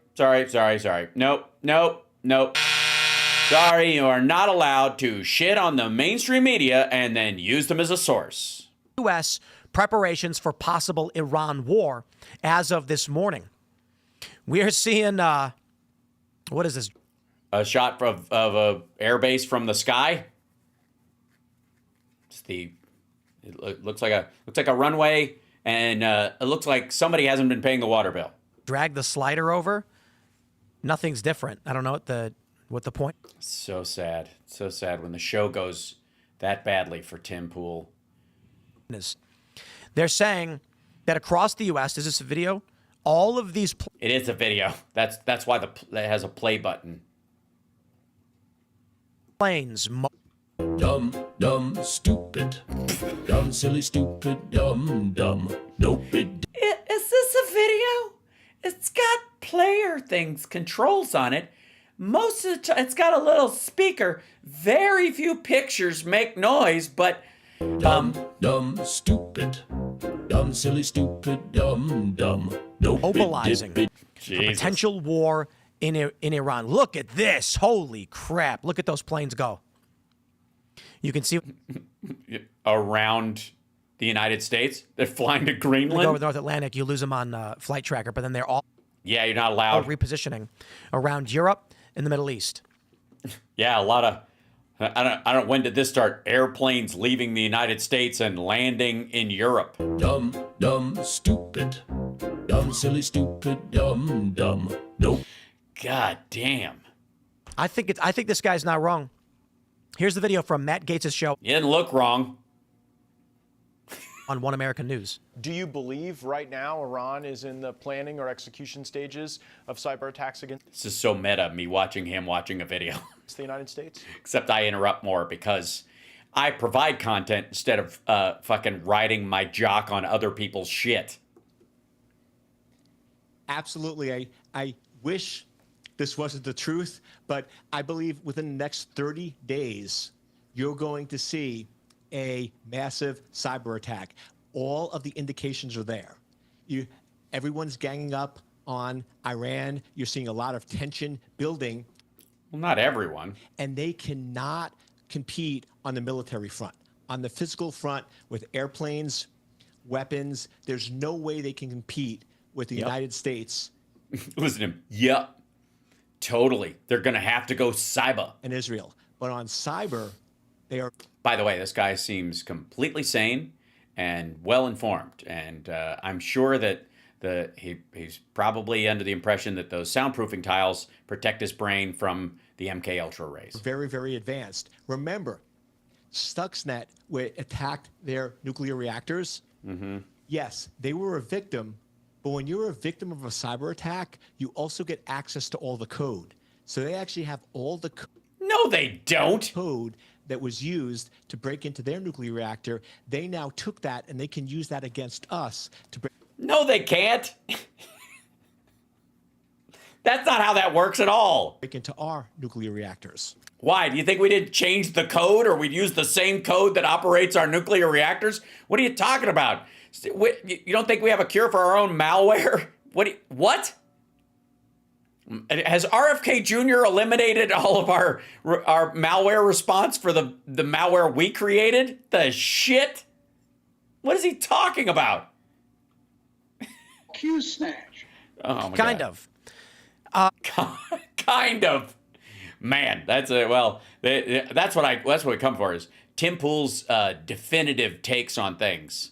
Nope. Sorry, you are not allowed to shit on the mainstream media and then use them as a source. U.S. preparations for possible Iran war as of this morning. We are seeing, what is this? A shot of a airbase from the sky. It looks like a runway, and it looks like somebody hasn't been paying the water bill. Drag the slider over. Nothing's different. I don't know what the point. So sad. So sad when the show goes that badly for Tim Pool. They're saying that across the U.S., is this a video? All of these... It is a video. That's why it has a play button. Planes... Dumb, dumb, stupid. Dumb, silly, stupid, dumb, dumb. Dopey. Is this a video? It's got player things, controls on it. Most of the time, it's got a little speaker. Very few pictures make noise, but... Dumb, dumb, stupid. Dumb, silly, stupid, dumb, dumb. Mobilizing Jesus. potential war in Iran. Look at this. Holy crap. Look at those planes go. You can see around the United States. They're flying to Greenland. you go over the North Atlantic, you lose them on Flight Tracker, but then they're all you're not allowed repositioning around Europe and the Middle East. Yeah, a lot of I don't when did this start? Airplanes leaving the United States and landing in Europe. Dumb, dumb, stupid. Dumb, silly, stupid, dumb, dumb. Nope. God damn. I think this guy's not wrong. Here's the video from Matt Gaetz' show. You didn't look wrong. On One American News. Do you believe right now Iran is in the planning or execution stages of cyber attacks against This is so meta, me watching him watching a video. the United States? Except I interrupt more because I provide content instead of fucking riding my jock on other people's shit. Absolutely. I wish this wasn't the truth, but I believe within the next 30 days, you're going to see a massive cyber attack. All of the indications are there. Everyone's ganging up on Iran. You're seeing a lot of tension building. Well, not everyone. And they cannot compete on the military front. On the physical front with airplanes, weapons, there's no way they can compete with the United States. Listen to him. Yep. Totally. They're going to have to go cyber. And Israel. But on cyber, they are... By the way, this guy seems completely sane and well-informed. And I'm sure that he's probably under the impression that those soundproofing tiles protect his brain from the MK Ultra rays. Very, very advanced. Remember, Stuxnet attacked their nuclear reactors. Mm-hmm. Yes, they were a victim, but when you're a victim of a cyber attack, you also get access to all the code. So they actually have all the No, they don't. Code that was used to break into their nuclear reactor. They now took that and they can use that against us to break. No, they can't. That's not how that works at all. Break into our nuclear reactors. Why? Do you think we didn't change the code or we'd use the same code that operates our nuclear reactors? What are you talking about? You don't think we have a cure for our own malware? What? Has RFK Jr. eliminated all of our malware response for the malware we created? The shit? What is he talking about? Q snatch. Oh my kind God. of. Kind of. Man, that's what we come for is Tim Pool's definitive takes on things.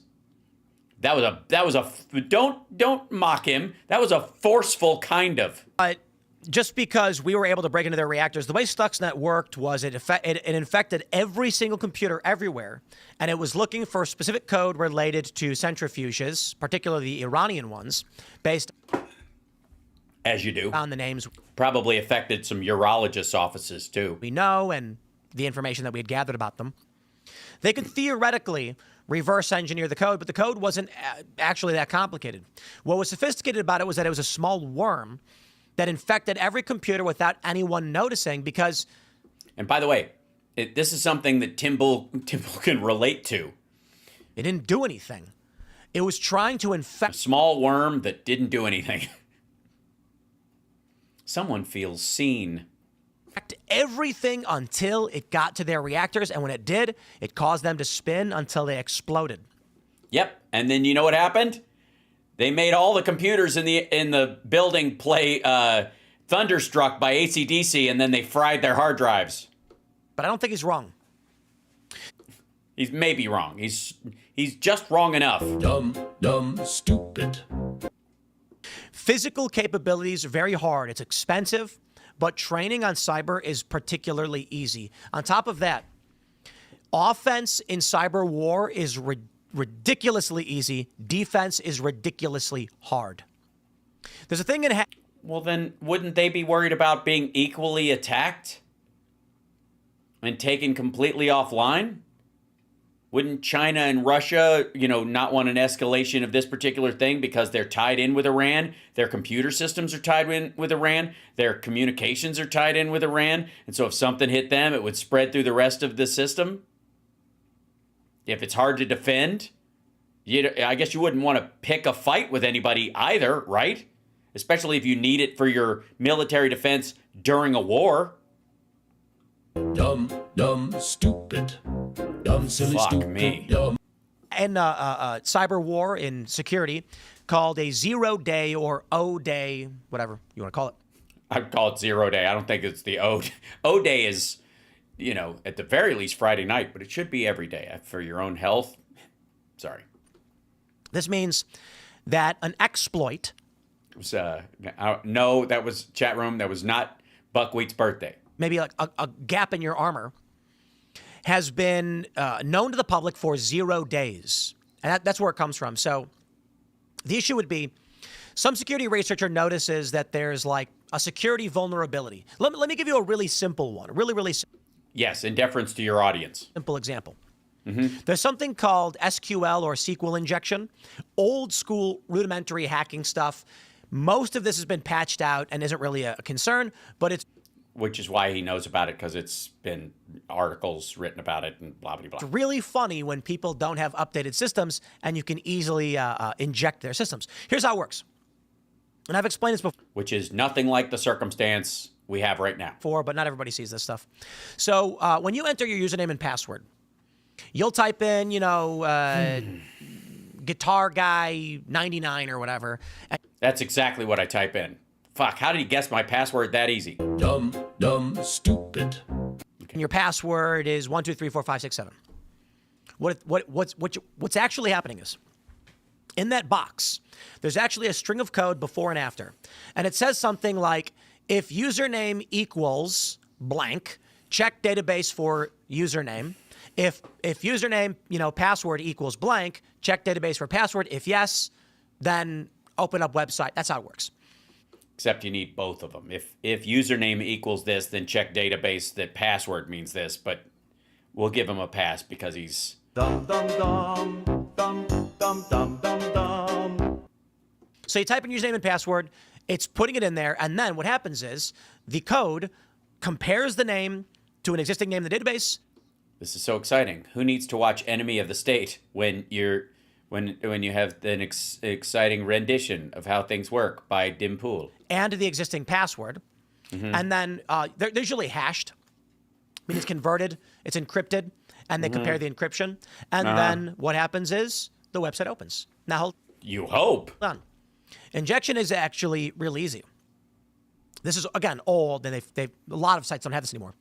That was a don't mock him. That was a forceful kind of. But just because we were able to break into their reactors, the way Stuxnet worked was it infected every single computer everywhere, and it was looking for specific code related to centrifuges, particularly the Iranian ones, based as you do on the names. Probably affected some urologists' offices too. We know and the information that we had gathered about them. They could theoretically reverse engineer the code, but the code wasn't actually that complicated. What was sophisticated about it was that it was a small worm that infected every computer without anyone noticing because... And by the way, this is something that Tim Pool can relate to. It didn't do anything. It was trying to infect... A small worm that didn't do anything. Someone feels seen. Everything until it got to their reactors, and when it did, it caused them to spin until they exploded. Yep, and then you know what happened? They made all the computers in the building play Thunderstruck by AC/DC, and then they fried their hard drives. But I don't think he's wrong. He's maybe wrong. He's just wrong enough. Dumb, stupid. Physical capabilities are very hard. It's expensive, but training on cyber is particularly easy. On top of that, offense in cyber war is ridiculously easy. Defense is ridiculously hard. There's a thing in... Well, then wouldn't they be worried about being equally attacked and taken completely offline? Wouldn't China and Russia, not want an escalation of this particular thing because they're tied in with Iran? Their computer systems are tied in with Iran. Their communications are tied in with Iran. And so if something hit them, it would spread through the rest of the system. If it's hard to defend, I guess you wouldn't want to pick a fight with anybody either, right? especially if you need it for your military defense during a war. Dumb, dumb, stupid. Dumb, silly, Fuck stupid, me. dumb. And cyber war in security called a 0 day or O day, whatever you want to call it. I'd call it 0 day. I don't think it's the O. O day is, at the very least Friday night, but it should be every day for your own health. Sorry. This means that an exploit. It was, no, that was chat room. That was not Buckwheat's birthday. Maybe like a gap in your armor, has been known to the public for 0 days. And that's where it comes from. So the issue would be some security researcher notices that there's like a security vulnerability. Let me give you a really simple one, really simple. Yes, in deference to your audience. Simple example. There's something called SQL or SQL injection, old school rudimentary hacking stuff. Most of this has been patched out and isn't really a concern, but it's... Which is why he knows about it, because it's been articles written about it and blah, blah, blah. It's really funny when people don't have updated systems and you can easily inject their systems. Here's how it works. And I've explained this before. Which is nothing like the circumstance we have right now. But not everybody sees this stuff. So when you enter your username and password, you'll type in, guitar guy 99 or whatever. That's exactly what I type in. Fuck, how did he guess my password that easy? Dumb, dumb, stupid. And your password is 1, 2, 3, 4, 5, 6, 7. What's actually happening is, in that box, there's actually a string of code before and after. And it says something like, if username equals blank, check database for username. If username, password equals blank, check database for password. If yes, then open up website. That's how it works. Except you need both of them. If username equals this, then check database that password means this. But we'll give him a pass because he's... Dum, dum, dum, dum, dum, dum, dum, dum. So you type in username and password, it's putting it in there, and then what happens is the code compares the name to an existing name in the database. This is so exciting. Who needs to watch Enemy of the State when you have an exciting rendition of how things work by Dimpool? And the existing password. And then they're usually hashed. I mean, it's converted, it's encrypted, and they compare the encryption. And then what happens is the website opens. Now, you hope. Hold on. Injection is actually real easy. This is, again, old, and a lot of sites don't have this anymore.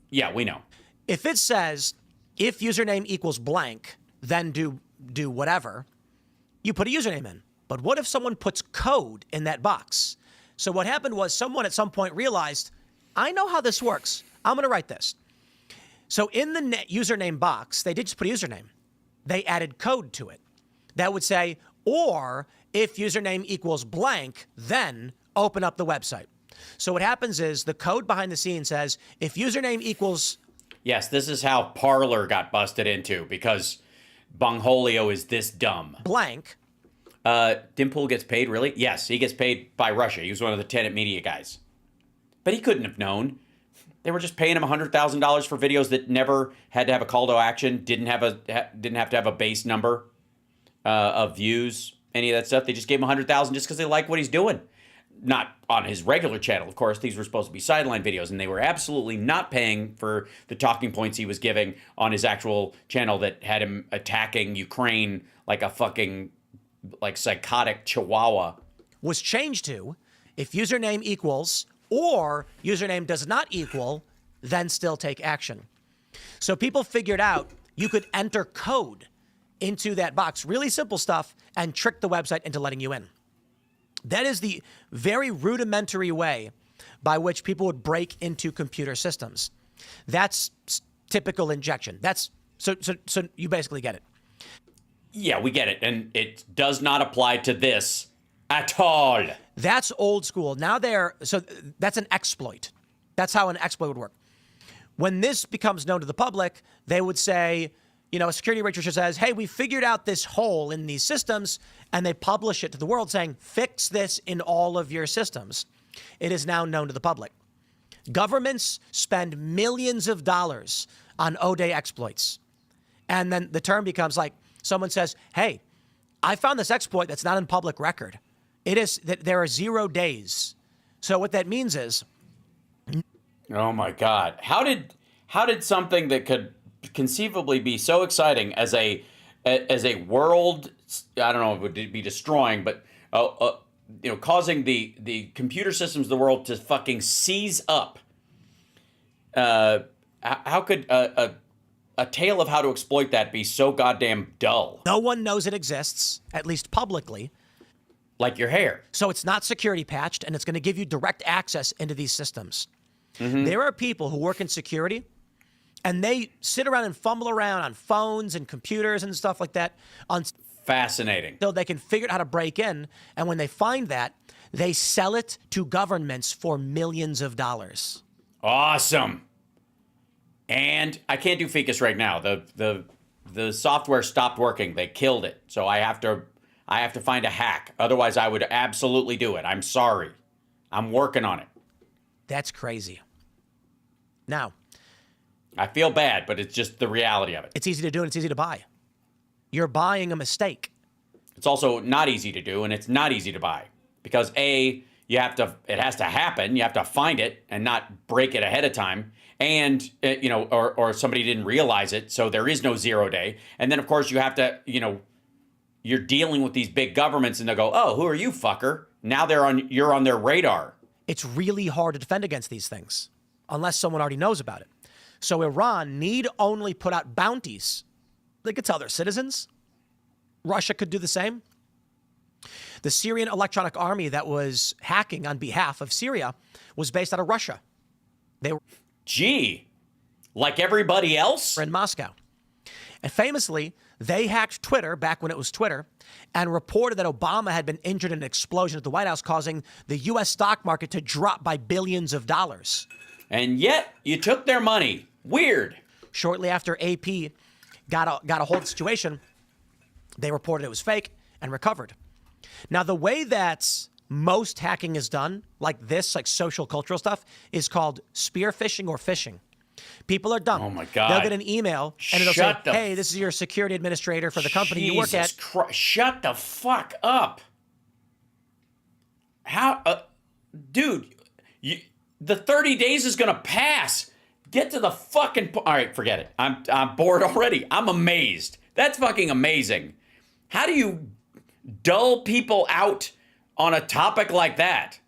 Yeah, we know. If it says, if username equals blank, then do whatever, you put a username in. But what if someone puts code in that box? So what happened was someone at some point realized, I know how this works. I'm going to write this. So in the username box, they did just put a username. They added code to it. That would say, or if username equals blank, then open up the website. So what happens is the code behind the scenes says, if username equals... Yes, this is how Parler got busted into, because Bongholio is this dumb. Blank. Dimpool gets paid, really? Yes, he gets paid by Russia. He was one of the Tenet Media guys. But he couldn't have known. They were just paying him $100,000 for videos that never had to have a call to action, didn't have to have a base number of views, any of that stuff. They just gave him $100,000 just because they like what he's doing. Not on his regular channel, of course. These were supposed to be sideline videos, and they were absolutely not paying for the talking points he was giving on his actual channel that had him attacking Ukraine like a fucking psychotic chihuahua. Was changed to, if username equals or username does not equal, then still take action. So people figured out you could enter code into that box, really simple stuff, and trick the website into letting you in. That is the very rudimentary way by which people would break into computer systems. That's typical injection. So you basically get it. Yeah, we get it. And it does not apply to this at all. That's old school. Now that's an exploit. That's how an exploit would work. When this becomes known to the public, they would say, a security researcher says, hey, we figured out this hole in these systems, and they publish it to the world saying, fix this in all of your systems. It is now known to the public. Governments spend millions of dollars on O-Day exploits. And then the term becomes like, someone says, hey, I found this exploit that's not in public record. It is that there are 0 days. So what that means is, oh my God, how did something that could conceivably be so exciting as a world, I don't know if it would be destroying, but causing the computer systems of the world to fucking seize up. How could a tale of how to exploit that be so goddamn dull? No one knows it exists, at least publicly. Like your hair. So it's not security patched, and it's going to give you direct access into these systems. Mm-hmm. There are people who work in security, and they sit around and fumble around on phones and computers and stuff like that. Fascinating. So they can figure out how to break in, and when they find that, they sell it to governments for millions of dollars. Awesome. And I can't do Ficus right now. The software stopped working. They killed it. So I have to find a hack. Otherwise, I would absolutely do it. I'm sorry. I'm working on it. That's crazy. Now, I feel bad, but it's just the reality of it. It's easy to do and it's easy to buy. You're buying a mistake. It's also not easy to do and it's not easy to buy because it has to happen. You have to find it and not break it ahead of time. And, or somebody didn't realize it. So there is no 0 day. And then, of course, you have to, you're dealing with these big governments and they'll go, oh, who are you, fucker? Now you're on their radar. It's really hard to defend against these things unless someone already knows about it. So Iran need only put out bounties. They could tell their citizens. Russia could do the same. The Syrian Electronic Army that was hacking on behalf of Syria was based out of Russia. They were... Gee, like everybody else? In Moscow. And famously, they hacked Twitter back when it was Twitter and reported that Obama had been injured in an explosion at the White House, causing the U.S. stock market to drop by billions of dollars. And yet you took their money. Weird. Shortly after AP got a hold of the situation, they reported it was fake and recovered. Now, the way that most hacking is done, like this, like social cultural stuff, is called spear phishing or phishing. People are dumb. Oh my God. They'll get an email and it'll say, hey, this is your security administrator for the company you work at. Shut the fuck up. How, dude, the 30 days is going to pass. Get to the fucking all right, forget it. I'm bored already. I'm amazed. That's fucking amazing. How do you dull people out on a topic like that?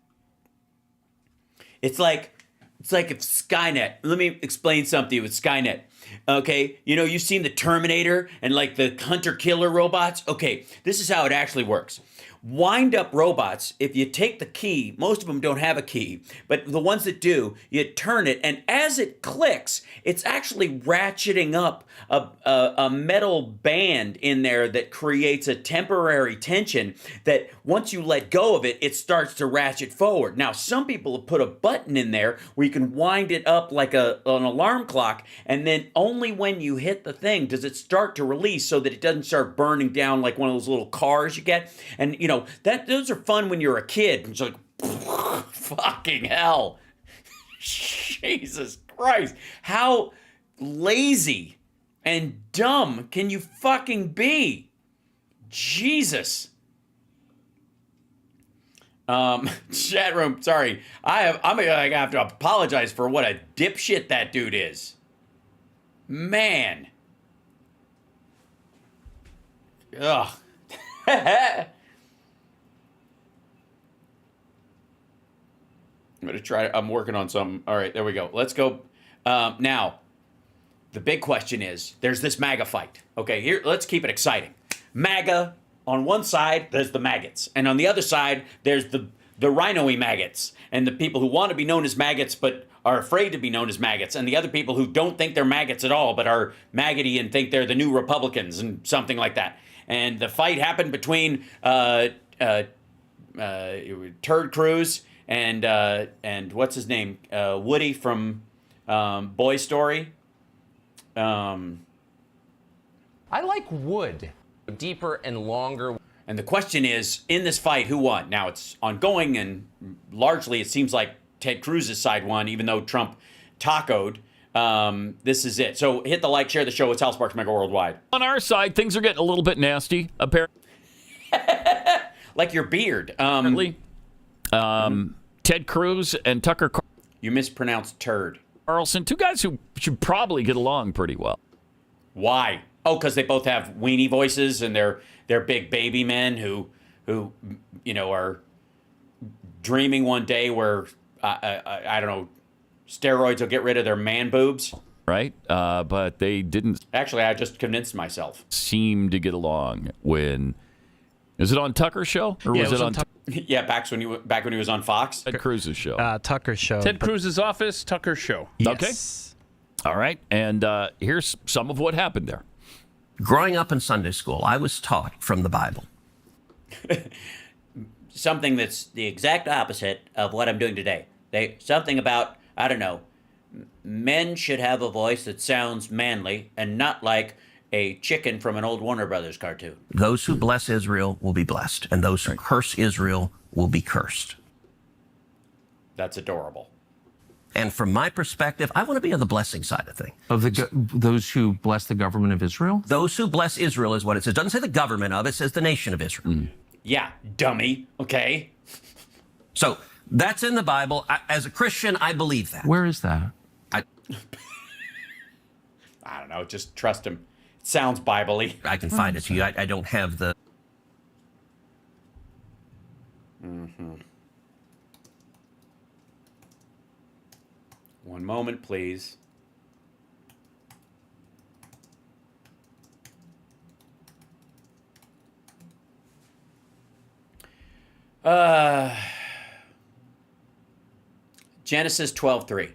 It's like if Skynet, let me explain something with Skynet. Okay, you've seen the Terminator and like the hunter-killer robots. Okay, this is how it actually works. Wind-up robots, if you take the key, most of them don't have a key, but the ones that do, you turn it, and as it clicks, it's actually ratcheting up a metal band in there that creates a temporary tension that once you let go of it, it starts to ratchet forward. Now, some people have put a button in there where you can wind it up like an alarm clock, and then only when you hit the thing does it start to release so that it doesn't start burning down like one of those little cars you get. And, those are fun when you're a kid. It's like, fucking hell. Jesus Christ. How lazy and dumb can you fucking be? Jesus. Chat room, sorry. I'm gonna have to apologize for what a dipshit that dude is. Man. Ugh. I'm working on something. All right, there we go. Let's go. Now, the big question is, there's this MAGA fight. Okay, here, let's keep it exciting. MAGA, on one side, there's the maggots. And on the other side, there's the rhino-y maggots. And the people who want to be known as maggots, but are afraid to be known as maggots. And the other people who don't think they're maggots at all, but are maggoty and think they're the new Republicans and something like that. And the fight happened between Ted Cruz and what's his name? Woody from Boy Story. I like wood. Deeper and longer. And the question is, in this fight, who won? Now, it's ongoing, and largely it seems like Ted Cruz's side won, even though Trump tacoed. This is it. So hit the like, share the show. It's Hal Sparks Mega Worldwide. On our side, things are getting a little bit nasty, apparently. like your beard. Ted Cruz and Tucker You mispronounced turd. Carlson, two guys who should probably get along pretty well. Why? Oh, because they both have weenie voices and they're big baby men who are dreaming one day where I don't know, steroids will get rid of their man boobs. Right, but they didn't. Actually, I just convinced myself. Seem to get along when. Is it on Tucker's show or was it on? Yeah, back when he was on Fox. Ted Cruz's show. Tucker's show. Ted Cruz's office, Tucker's show. Yes. Okay. All right, and here's some of what happened there. Growing up in Sunday school, I was taught from the Bible. Something that's the exact opposite of what I'm doing today. Something about, I don't know, men should have a voice that sounds manly and not like a chicken from an old Warner Brothers cartoon. Those who bless Israel will be blessed, and those who curse Israel will be cursed. That's adorable. And from my perspective, I want to be on the blessing side of things. Of those who bless the government of Israel? Those who bless Israel is what it says. It doesn't say the government of, it says the nation of Israel. Yeah, dummy. Okay. So that's in the Bible. As a Christian, I believe that. Where is that? I don't know. Just trust him. It sounds Bible-y. I can find it to you. I don't have the... One moment, please. Genesis 12:3.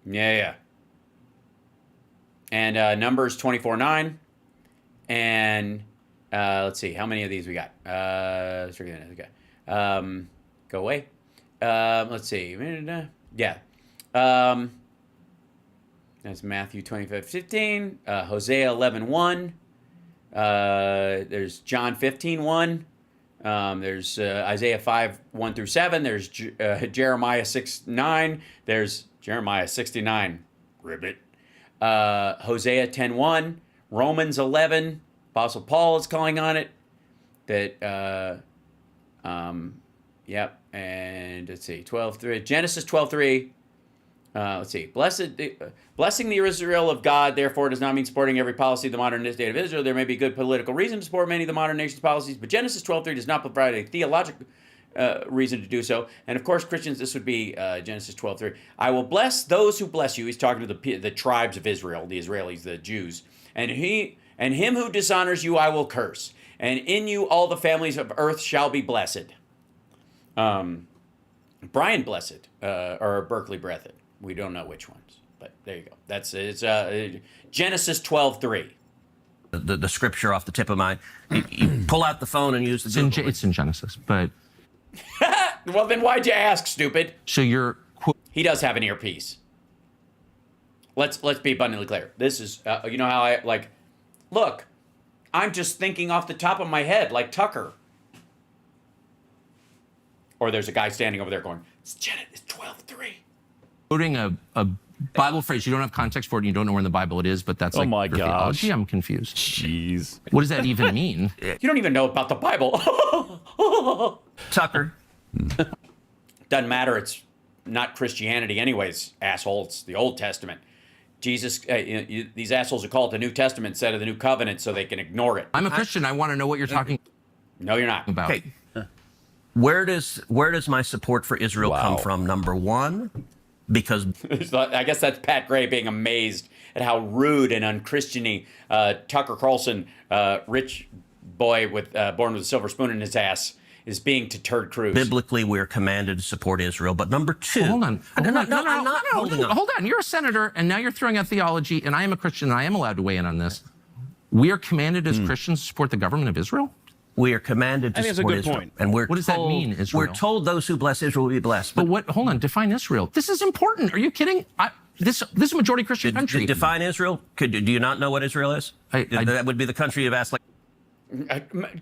Yeah. And Numbers 24:9. And let's see, how many of these we got? Go away. Let's see. Yeah. That's Matthew 25:15. Hosea 11:1. There's John 15:1. There's Isaiah 5:1 through 7. There's Jeremiah 6:9. There's Jeremiah 69. Ribbit. Hosea 10:1. Romans 11. Apostle Paul is calling on it. That. Yep. And let's see. 12:3. Genesis 12:3. Let's see. Blessing the Israel of God, therefore, does not mean supporting every policy of the modern state of Israel. There may be good political reason to support many of the modern nation's policies, but Genesis 12:3 does not provide a theological reason to do so. And of course, Christians, this would be Genesis 12:3. I will bless those who bless you. He's talking to the tribes of Israel, the Israelis, the Jews. And him who dishonors you, I will curse. And in you, all the families of earth shall be blessed. Brian Blessed, or Berkeley Breathed. We don't know which ones, but there you go. It's Genesis 12:3. The scripture off the tip of my... You pull out the phone and use the Google. It's in Genesis, but... Well, then why'd you ask, stupid? So you're... He does have an earpiece. Let's be abundantly clear. This is, you know how I, like... Look, I'm just thinking off the top of my head, like Tucker. Or there's a guy standing over there going, it's 12:3. Quoting a Bible phrase, you don't have context for it, and you don't know where in the Bible it is, but that's like my your gosh. theology. I'm confused. Jeez. What does that even mean? You don't even know about the Bible. Tucker. Doesn't matter. It's not Christianity anyways, asshole. It's the Old Testament. Jesus, these assholes are called the New Testament instead of the New Covenant so they can ignore it. I'm a Christian. I want to know what you're talking No, you're not. about. Okay. Where does my support for Israel come from? Number one, because... I guess that's Pat Gray being amazed at how rude and unchristiany Tucker Carlson, rich boy born with a silver spoon in his ass, is being to Ted Cruz. Biblically, we're commanded to support Israel. But number two... Hold on. Holding on. Hold on. You're a senator, and now you're throwing out theology, and I am a Christian, and I am allowed to weigh in on this. We are commanded as Christians to support the government of Israel? We are commanded to support Israel. And what does that mean, Israel? We're told those who bless Israel will be blessed. But what? Hold on. Define Israel. This is important. Are you kidding? This is a majority Christian country. Define Israel? Do you not know what Israel is? That would be the country you've asked, like...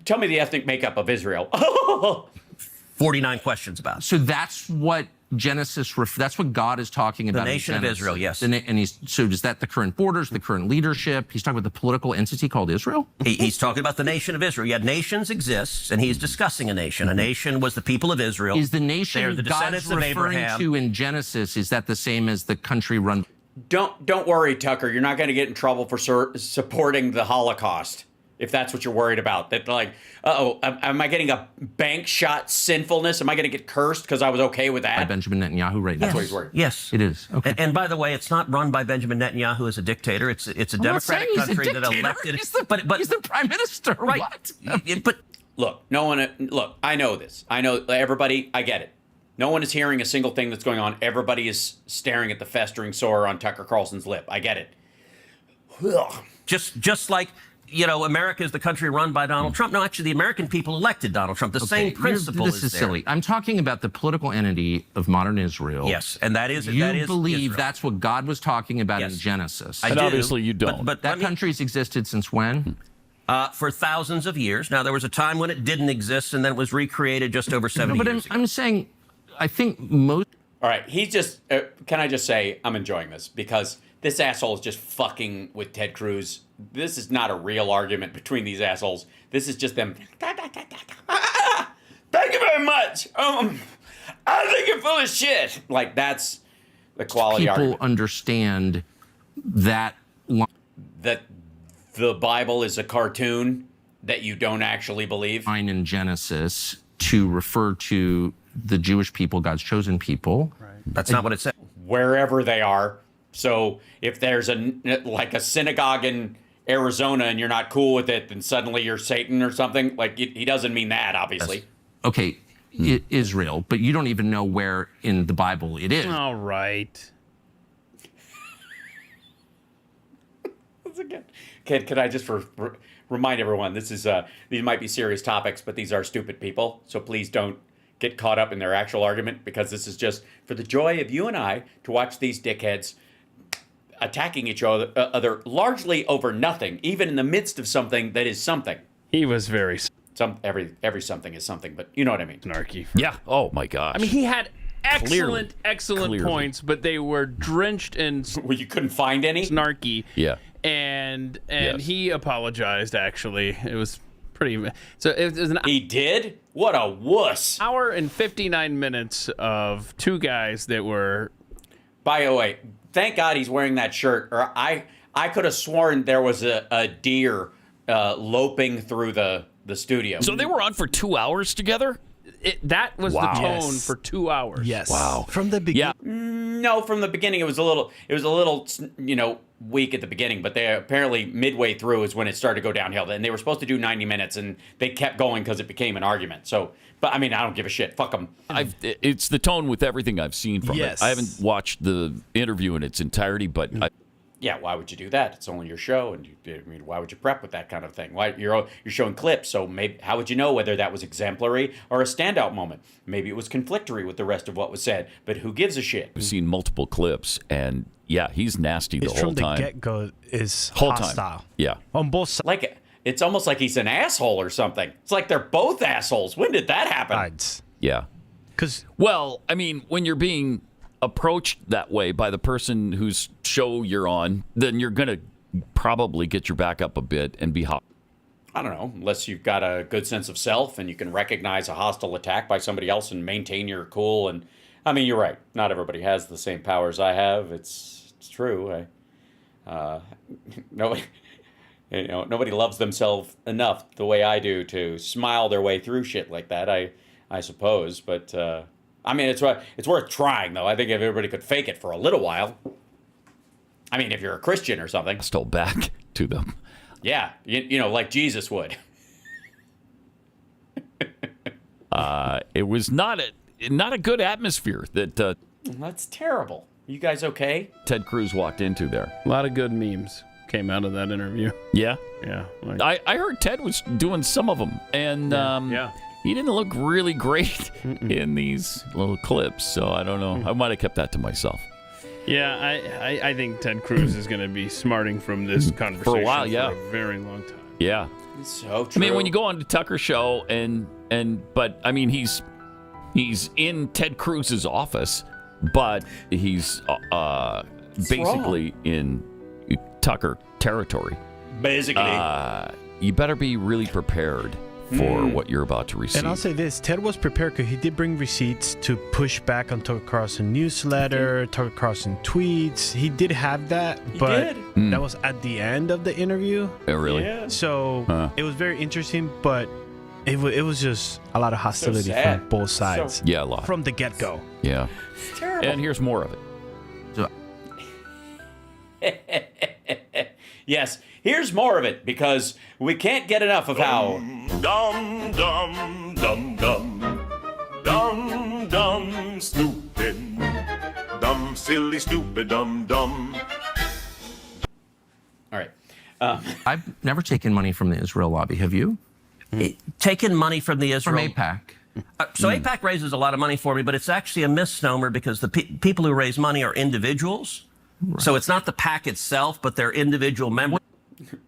Tell me the ethnic makeup of Israel. 49 questions about it. So that's what Genesis, that's what God is talking about. The nation of Israel, yes. And so is that the current borders, the current leadership? He's talking about the political entity called Israel? He's talking about the nation of Israel. Yet nations exist, and he's discussing a nation. A nation was the people of Israel. Is the nation They're the God's descendants of referring Abraham. to in Genesis, is that the same as the country run? Don't worry, Tucker. You're not going to get in trouble for supporting the Holocaust. If that's what you're worried about, that like, am I getting a bank shot sinfulness? Am I going to get cursed because I was okay with that? By Benjamin Netanyahu right now. That's what he's worried. Yes, it is. Okay. And by the way, it's not run by Benjamin Netanyahu as a dictator. It's a I'm not saying democratic he's a country that dictator. elected. He's the prime minister. Right. What? But look, I know this. I know everybody. I get it. No one is hearing a single thing that's going on. Everybody is staring at the festering sore on Tucker Carlson's lip. I get it. Just like, America is the country run by Donald Trump. No, actually, the American people elected Donald Trump. The same principle This is there. silly. I'm talking about the political entity of modern Israel. Yes, and that is You believe Israel. that's what God was talking about in Genesis. I do, obviously you don't. But that country's existed since when? For thousands of years. Now, there was a time when it didn't exist, and then it was recreated just over 70 years ago. I'm saying, I think most... All right, he's just, can I just say, I'm enjoying this because this asshole is just fucking with Ted Cruz. This is not a real argument between these assholes. This is just them. Thank you very much. I think you're full of shit. Like, that's the quality people argument. Understand that... That the Bible is a cartoon that you don't actually believe. In Genesis to refer to the Jewish people, God's chosen people. Right. That's not what it said. Wherever they are. So if there's a synagogue in Arizona and you're not cool with it, then suddenly you're Satan or something. Like, he doesn't mean that, obviously. Okay, Israel, but you don't even know where in the Bible it is. All right. Can I just remind everyone, these might be serious topics, but these are stupid people. So please don't get caught up in their actual argument, because this is just for the joy of you and I to watch these dickheads attacking each other largely over nothing, even in the midst of something that is something. He was very... Every something is something, but you know what I mean. Snarky. Yeah. Oh, my gosh. I mean, he had excellent Clearly. points, but they were drenched in... Well, you couldn't find any? Snarky. Yeah. And Yes. he apologized, actually. It was pretty... So it was He did? What a wuss. hour and 59 minutes of two guys that were... By the way, thank God he's wearing that shirt, or I could have sworn there was a deer loping through the studio. So they were on for 2 hours together? That was Wow. the tone Yes. for 2 hours. Yes. Wow. From the beginning. Yeah. No, from the beginning it was a little weak at the beginning, but they apparently midway through is when it started to go downhill. And they were supposed to do 90 minutes, and they kept going because it became an argument. So, but I mean, I don't give a shit. Fuck them. It's the tone with everything I've seen from Yes. it. I haven't watched the interview in its entirety, but Yeah, why would you do that? It's only your show, and why would you prep with that kind of thing? Why you're showing clips, so maybe how would you know whether that was exemplary or a standout moment? Maybe it was conflictory with the rest of what was said, but who gives a shit? I've seen multiple clips, and yeah, he's nasty the whole From the time. get-go is Whole hostile. time. Yeah. On both sides. Like, it's almost like he's an asshole or something. It's like they're both assholes. When did that happen? Yeah. Well, I mean, when you're being approached that way by the person whose show you're on, then you're going to probably get your back up a bit and be hot. I don't know, unless you've got a good sense of self and you can recognize a hostile attack by somebody else and maintain your cool. And I mean, you're right. Not everybody has the same powers I have. It's true. Nobody loves themselves enough the way I do to smile their way through shit like that. I suppose, but I mean, it's worth trying though. I think if everybody could fake it for a little while. I mean, if you're a Christian or something. Still back to them. Yeah, like Jesus would. It was not a good atmosphere that. That's terrible. You guys okay? Ted Cruz walked into there. A lot of good memes came out of that interview. Yeah? Yeah. I heard Ted was doing some of them, and he didn't look really great in these little clips, so I don't know. I might have kept that to myself. Yeah, I think Ted Cruz is going to be smarting from this conversation For a while, yeah. for a very long time. Yeah. So true. I mean, when you go on to Tucker's show, but I mean, He's in Ted Cruz's office, but he's basically in Tucker territory. Basically. You better be really prepared for what you're about to receive. And I'll say this, Ted was prepared because he did bring receipts to push back on Tucker Carlson newsletter, Tucker Carlson tweets. He did have that, but that was at the end of the interview. Oh, really? Yeah. So it was very interesting, but it was just a lot of hostility sad. from both sides. Yeah, a lot. From the get-go. Yeah. It's terrible. And here's more of it. Yes, here's more of it, because we can't get enough of how... Dumb, dumb, dumb, dumb. Dumb, dumb, stupid. Dumb, silly, stupid, dumb, dumb. All right. I've never taken money from the Israel lobby. Have you? Taken money from the Israel... From AIPAC. So AIPAC raises a lot of money for me, but it's actually a misnomer because the people who raise money are individuals. Right. So it's not the PAC itself, but they're individual members.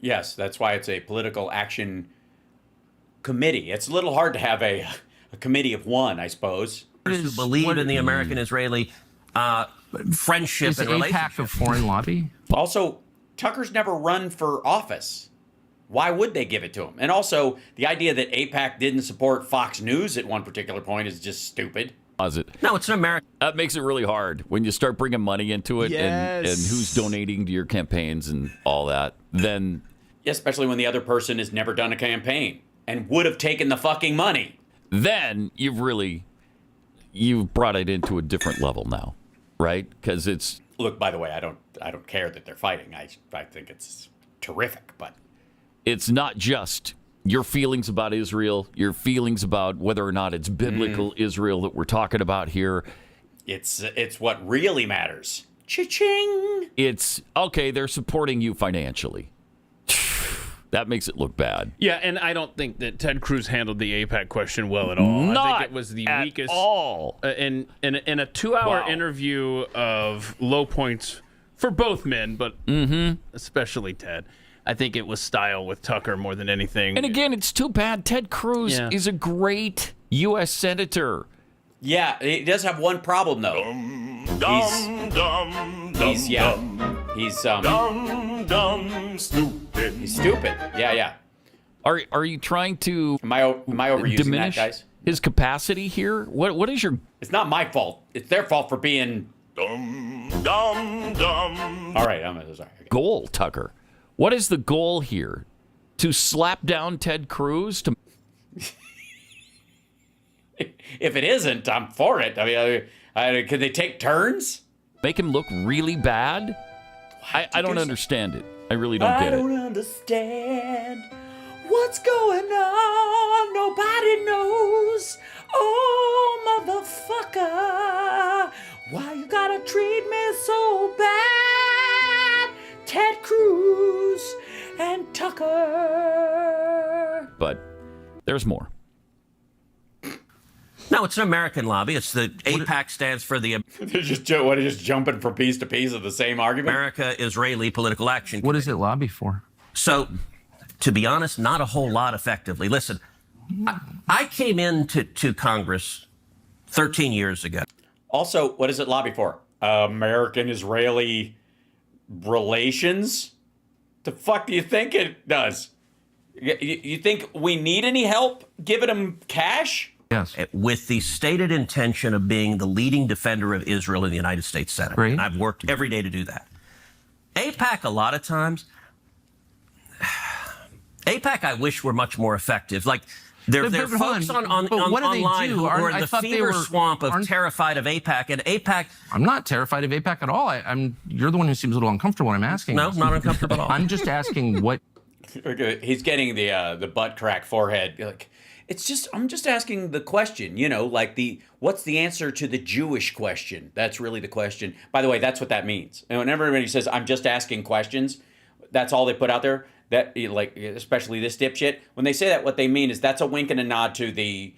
Yes, that's why it's a political action committee. It's a little hard to have a committee of one, I suppose. Who believe in the American-Israeli friendship and relationship. Is AIPAC a foreign lobby? Also, Tucker's never run for office. Why would they give it to him? And also, the idea that AIPAC didn't support Fox News at one particular point is just stupid. No, it's an American. That makes it really hard when you start bringing money into it and who's donating to your campaigns and all that. Then, especially when the other person has never done a campaign and would have taken the fucking money. Then you've brought it into a different level now, right? Because it's look. By the way, I don't care that they're fighting. I think it's terrific, but it's not just your feelings about Israel, your feelings about whether or not it's biblical Israel that we're talking about here. It's what really matters. Cha-ching! It's, okay, they're supporting you financially. That makes it look bad. Yeah, and I don't think that Ted Cruz handled the AIPAC question well at all. I think it was the weakest. All. In a 2-hour interview of low points for both men, but especially Ted. I think it was style with Tucker more than anything. And again, it's too bad. Ted Cruz is a great U.S. senator. Yeah, he does have one problem, though. Stupid. He's stupid. Yeah. Are you trying to am I overusing diminish that, guys? His capacity here? What is your... It's not my fault. It's their fault for being... Dumb. All right, I'm sorry. Okay. Goal, Tucker. What is the goal here? To slap down Ted Cruz? If it isn't, I'm for it. I mean, can they take turns? Make him look really bad? I don't understand it. I really don't get it. I don't understand what's going on. Nobody knows. Oh, motherfucker. Why you gotta treat me so bad? Ted Cruz and Tucker. But there's more. No, it's an American lobby. It's the AIPAC stands for the... They're just jumping from piece to piece of the same argument? America-Israeli Political Action Committee. What does it lobby for? So, to be honest, not a whole lot effectively. Listen, I came into Congress 13 years ago. Also, what does it lobby for? American-Israeli relations? The fuck do you think it does? You think we need any help giving them cash? Yes. With the stated intention of being the leading defender of Israel in the United States Senate. Great. And I've worked every day to do that. AIPAC, a lot of times, AIPAC, I wish were much more effective. Like, there are folks online who are in the fever swamp of terrified of AIPAC, and AIPAC... I'm not terrified of AIPAC at all. You're the one who seems a little uncomfortable when I'm asking. No, not uncomfortable at all. I'm just asking what... He's getting the butt crack forehead. Like, I'm just asking the question, like what's the answer to the Jewish question? That's really the question. By the way, that's what that means. And whenever everybody says, I'm just asking questions, that's all they put out there. That, like, especially this dipshit, when they say that, what they mean is that's a wink and a nod to we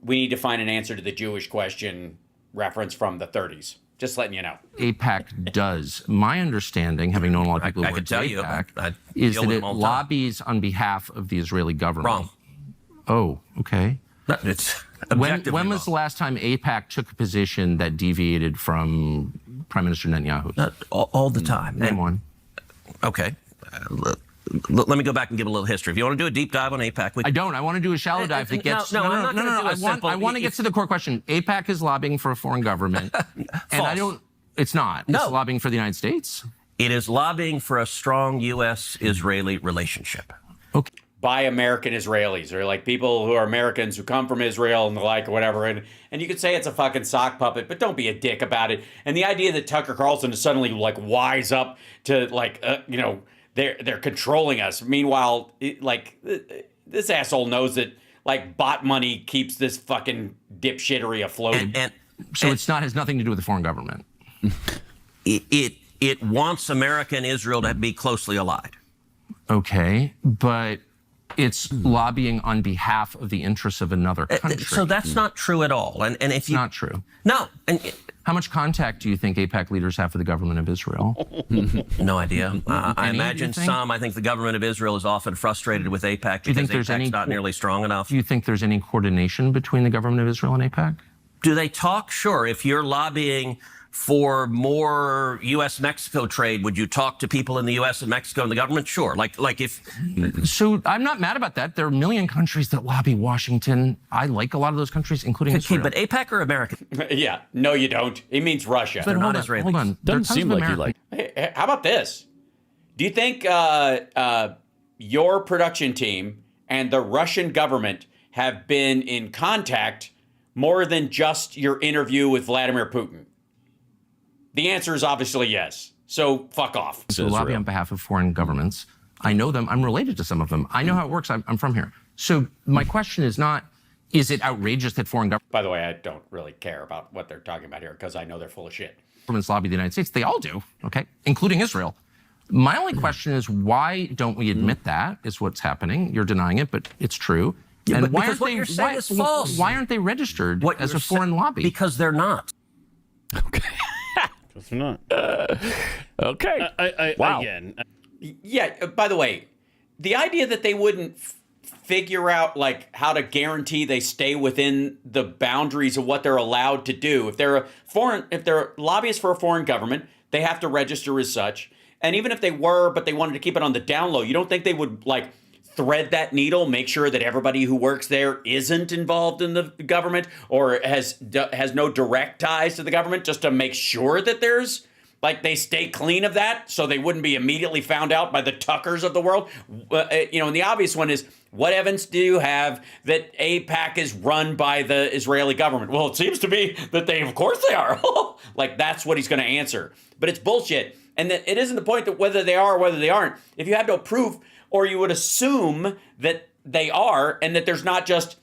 need to find an answer to the Jewish question reference from the 30s. Just letting you know. AIPAC does. My understanding, having known a lot of people who work at AIPAC, is that it lobbies on behalf of the Israeli government. Wrong. Oh, okay. It's When was the last time AIPAC took a position that deviated from Prime Minister Netanyahu? All the time. Name one. Okay. Let me go back and give a little history. If you want to do a deep dive on AIPAC, I don't. I want to do a shallow dive that gets. No, I'm not going to do a simple. I want to get to the core question. AIPAC is lobbying for a foreign government, and I don't. It's not. It's lobbying for the United States. It is lobbying for a strong U.S.-Israeli relationship. Okay. By American Israelis, or like people who are Americans who come from Israel and the like, or whatever. And you could say it's a fucking sock puppet, but don't be a dick about it. And the idea that Tucker Carlson is suddenly like wise up to like, they're controlling us. Meanwhile, this asshole knows that like bot money keeps this fucking dipshittery afloat. So it's not has nothing to do with the foreign government. It wants America and Israel to be closely allied. Okay, but it's lobbying on behalf of the interests of another country. So that's not true at all. And if it's not true. No. How much contact do you think AIPAC leaders have with the government of Israel? No idea. I Any, imagine some. I think the government of Israel is often frustrated with AIPAC because AIPAC's not nearly strong enough. Do you think there's any coordination between the government of Israel and AIPAC? Do they talk? Sure. If you're lobbying for more U.S.-Mexico trade, would you talk to people in the U.S. and Mexico and the government? Sure. Like if... So I'm not mad about that. There are a million countries that lobby Washington. I like a lot of those countries, including Israel. But AIPAC are American? Yeah. No, you don't. It means Russia. They're not Israelis. Hold on. Doesn't seem like you like... Hey, how about this? Do you think your production team and the Russian government have been in contact more than just your interview with Vladimir Putin? The answer is obviously yes. So fuck off. So lobby on behalf of foreign governments. I know them. I'm related to some of them. I know how it works. I'm from here. So my question is not, is it outrageous that foreign governments... By the way, I don't really care about what they're talking about here because I know they're full of shit. ...governments lobby the United States. They all do, okay, including Israel. My only question is, why don't we admit that is what's happening? You're denying it, but it's true. Yeah, and why aren't they registered as a foreign lobby? Because they're not. Okay. Because they're not. Okay. Wow. Again. Yeah. By the way, the idea that they wouldn't figure out like how to guarantee they stay within the boundaries of what they're allowed to do. If they're lobbyists for a foreign government, they have to register as such. And even if they were, but they wanted to keep it on the down low, you don't think they would like thread that needle, make sure that everybody who works there isn't involved in the government or has no direct ties to the government, just to make sure that there's like they stay clean of that, so they wouldn't be immediately found out by the Tuckers of the world. And the obvious one is, what evidence do you have that AIPAC is run by the Israeli government? Well, it seems to be that of course they are. Like that's what he's going to answer, but it's bullshit. And that it isn't the point that whether they are or whether they aren't. If you have no proof, or you would assume that they are, and that there's not just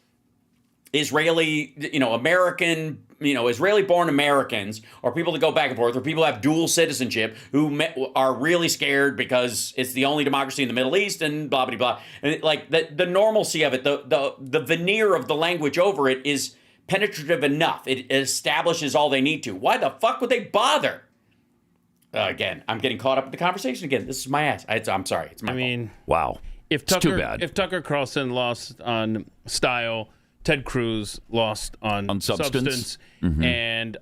Israeli, American, Israeli-born Americans, or people that go back and forth, or people who have dual citizenship who are really scared because it's the only democracy in the Middle East, and blah blah blah. And like the normalcy of it, the veneer of the language over it is penetrative enough. It establishes all they need to. Why the fuck would they bother? Again, I'm getting caught up in the conversation again. This is my ass. I'm sorry. It's my fault. Wow. If too bad. If Tucker Carlson lost on style, Ted Cruz lost on substance. Mm-hmm. And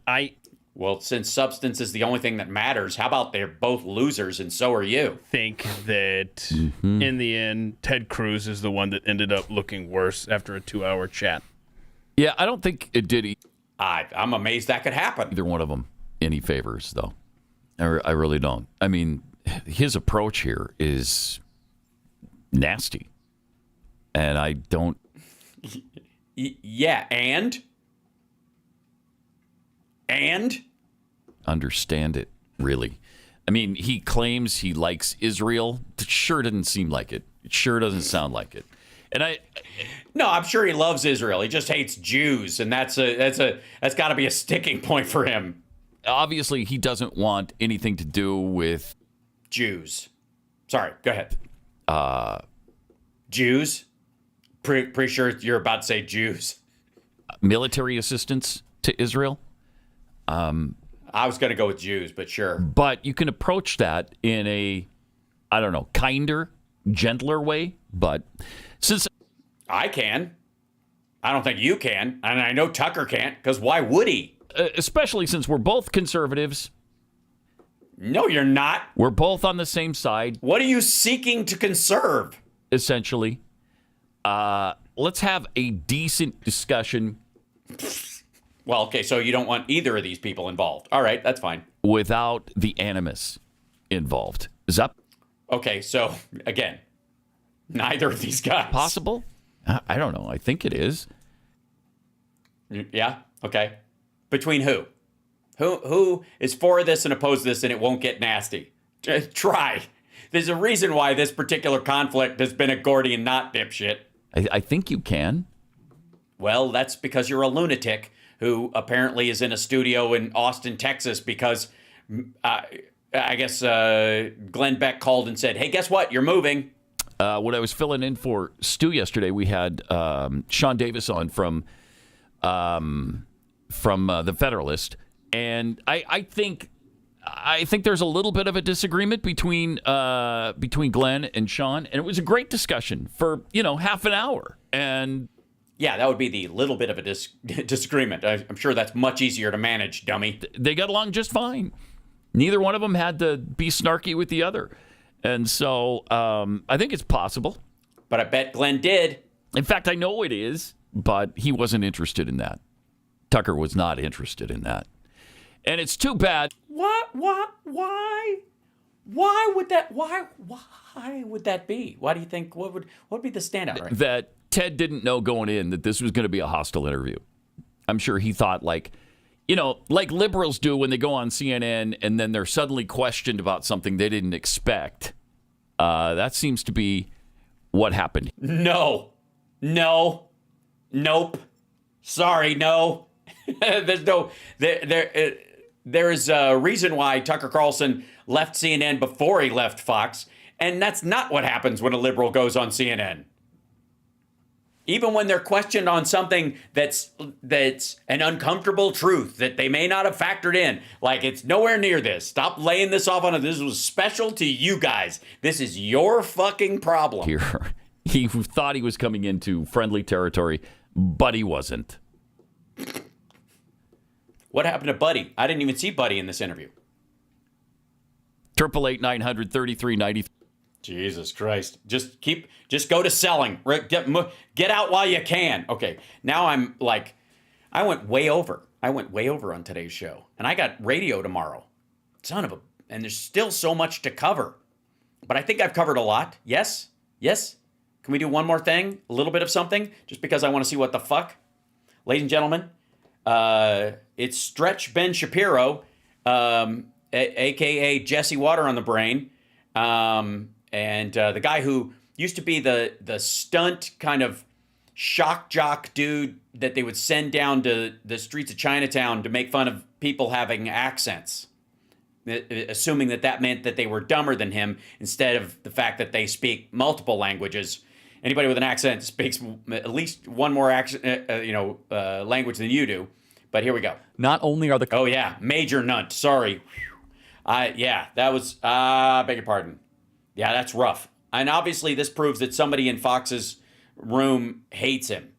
well, since substance is the only thing that matters, how about they're both losers and so are you? Think that in the end, Ted Cruz is the one that ended up looking worse after a 2-hour chat. Yeah, I don't think it did. I'm amazed that could happen. Either one of them any favors, though. I really don't. I mean, his approach here is nasty. And I don't... Yeah, and? Understand it, really. I mean, he claims he likes Israel. It sure doesn't seem like it. It sure doesn't sound like it. And No, I'm sure he loves Israel. He just hates Jews, and that's got to be a sticking point for him. Obviously, he doesn't want anything to do with Jews. Sorry, go ahead. Jews? Pretty sure you're about to say Jews. Military assistance to Israel? I was going to go with Jews, but sure. But you can approach that in a, I don't know, kinder, gentler way. But since I can. I don't think you can, and I know Tucker can't, because why would he? Especially since we're both conservatives. No, you're not. We're both on the same side. What are you seeking to conserve? Essentially. Let's have a decent discussion. Well, okay, so you don't want either of these people involved. All right, that's fine. Without the animus involved. Is that okay? So again, neither of these guys. Possible? I don't know. I think it is. Yeah. Okay. Between who? Who is for this and opposed to this, and it won't get nasty? Try. There's a reason why this particular conflict has been a Gordian knot, dipshit. I think you can. Well, that's because you're a lunatic who apparently is in a studio in Austin, Texas, because I guess Glenn Beck called and said, hey, guess what? You're moving. When I was filling in for Stu yesterday, we had Sean Davis on from The Federalist. And I think there's a little bit of a disagreement between Glenn and Sean, and it was a great discussion for half an hour. And yeah, that would be the little bit of a disagreement. I'm sure that's much easier to manage, dummy. They got along just fine. Neither one of them had to be snarky with the other, and so I think it's possible. But I bet Glenn did. In fact, I know it is, but he wasn't interested in that. Tucker was not interested in that. And it's too bad. What? Why? Why would that? Why would that be? Why do you think? What would be the standout? Right? That Ted didn't know going in that this was going to be a hostile interview. I'm sure he thought like liberals do when they go on CNN and then they're suddenly questioned about something they didn't expect. That seems to be what happened. No. Nope. Sorry, no. There's a reason why Tucker Carlson left CNN before he left Fox, and that's not what happens when a liberal goes on CNN. Even when they're questioned on something that's an uncomfortable truth that they may not have factored in, like it's nowhere near this. Stop laying this off on it. This was special to you guys. This is your fucking problem. Here, he thought he was coming into friendly territory, but he wasn't. What happened to Buddy? I didn't even see Buddy in this interview. 888-900-3390. Jesus Christ. Just go to selling. Get out while you can. Okay. Now I'm like, I went way over on today's show. And I got radio tomorrow. And there's still so much to cover. But I think I've covered a lot. Yes? Can we do one more thing? A little bit of something? Just because I want to see what the fuck? Ladies and gentlemen, it's Stretch Ben Shapiro, a.k.a. Jesse Water on the Brain. And the guy who used to be the stunt kind of shock jock dude that they would send down to the streets of Chinatown to make fun of people having accents, assuming that meant that they were dumber than him instead of the fact that they speak multiple languages. Anybody with an accent speaks at least one more language than you do. But here we go. Not only are the... Oh, yeah. Major nunt. Sorry. That was... beg your pardon. Yeah, that's rough. And obviously this proves that somebody in Fox's room hates him.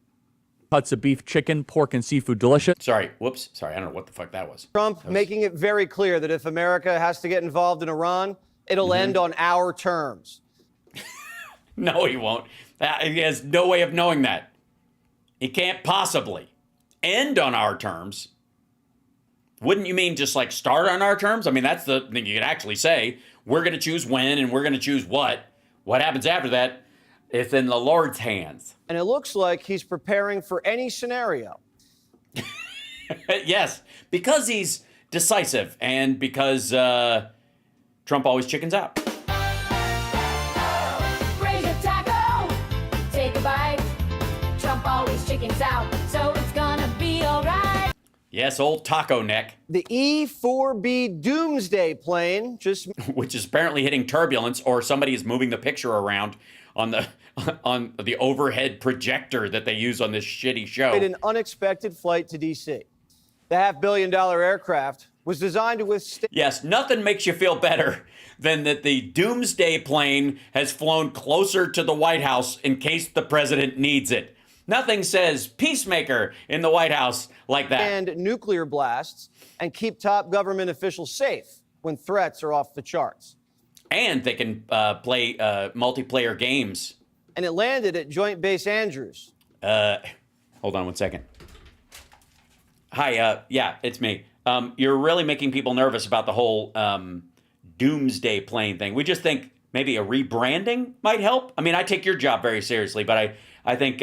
Cuts of beef, chicken, pork, and seafood delicious. Sorry. Whoops. Sorry. I don't know what the fuck that was. Trump making it very clear that if America has to get involved in Iran, it'll end on our terms. No, he won't. He has no way of knowing that. He can't possibly end on our terms. Wouldn't you mean just like start on our terms? I mean, that's the thing you could actually say. We're going to choose when and we're going to choose what. What happens after that is in the Lord's hands. And it looks like he's preparing for any scenario. Yes, because he's decisive and because Trump always chickens out. Raise your taco, take a bite. Trump always chickens out, so it's gonna be alright. Yes, old taco neck. The E-4B Doomsday plane which is apparently hitting turbulence, or somebody is moving the picture around on the overhead projector that they use on this shitty show. Made an unexpected flight to D.C. The $500 million aircraft was designed to withstand... Yes, nothing makes you feel better than that the Doomsday plane has flown closer to the White House in case the president needs it. Nothing says peacemaker in the White House like that. And nuclear blasts and keep top government officials safe when threats are off the charts. And they can play multiplayer games. And it landed at Joint Base Andrews. Hold on one second. Hi, yeah, it's me. You're really making people nervous about the whole doomsday plane thing. We just think maybe a rebranding might help. I mean, I take your job very seriously, but I think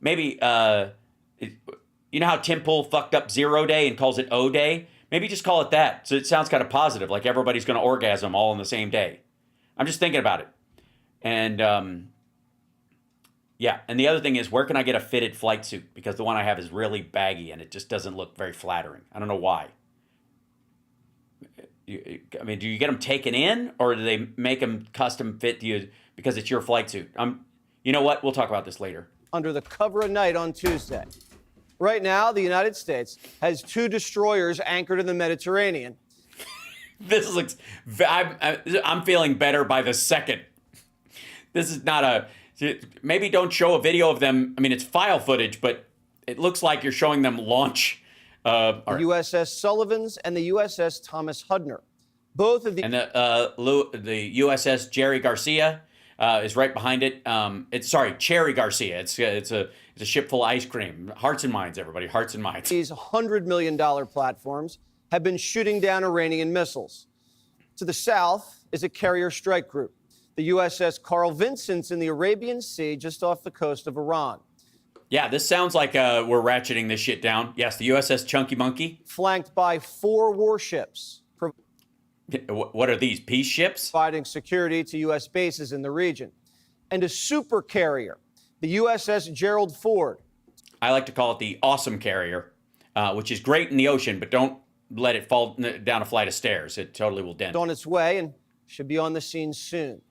maybe, you know how Tim Pool fucked up 0 day and calls it O Day? Maybe just call it that. So it sounds kind of positive, like everybody's going to orgasm all on the same day. I'm just thinking about it. And yeah, and the other thing is, where can I get a fitted flight suit? Because the one I have is really baggy and it just doesn't look very flattering. I don't know why. I mean, do you get them taken in, or do they make them custom fit to you because it's your flight suit? You know what? We'll talk about this later. Under the cover of night on Tuesday. Right now, the United States has 2 destroyers anchored in the Mediterranean. This looks... I'm feeling better by the second. This is not a... Maybe don't show a video of them. I mean, it's file footage, but it looks like you're showing them launch... the USS Sullivans and the USS Thomas Hudner. Both of the... And the USS Jerry Garcia is right behind it. Cherry Garcia. It's a ship full of ice cream. Hearts and minds, everybody. Hearts and minds. These $100 million platforms have been shooting down Iranian missiles. To the south is a carrier strike group, the USS Carl Vinson in the Arabian Sea just off the coast of Iran. Yeah, this sounds like we're ratcheting this shit down. Yes, the USS Chunky Monkey. Flanked by 4 warships. What are these, peace ships? Providing security to U.S. bases in the region. And a super carrier, the USS Gerald Ford. I like to call it the awesome carrier, which is great in the ocean, but don't let it fall down a flight of stairs. It totally will dent. On its way and should be on the scene soon.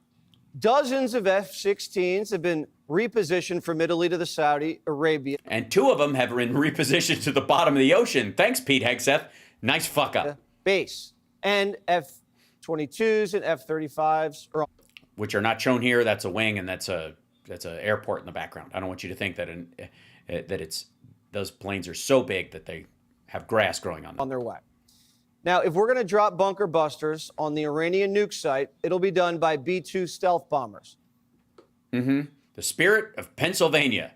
Dozens of F-16s have been repositioned from Italy to the Saudi Arabia. And 2 of them have been repositioned to the bottom of the ocean. Thanks, Pete Hegseth. Nice fuck up. Base. And F-22s and F-35s are... Which are not shown here. That's a wing, and that's an airport in the background. I don't want you to think that it's those planes are so big that they have grass growing on them. On their way. Now, if we're going to drop bunker busters on the Iranian nuke site, it'll be done by B-2 stealth bombers. Mm-hmm. The spirit of Pennsylvania.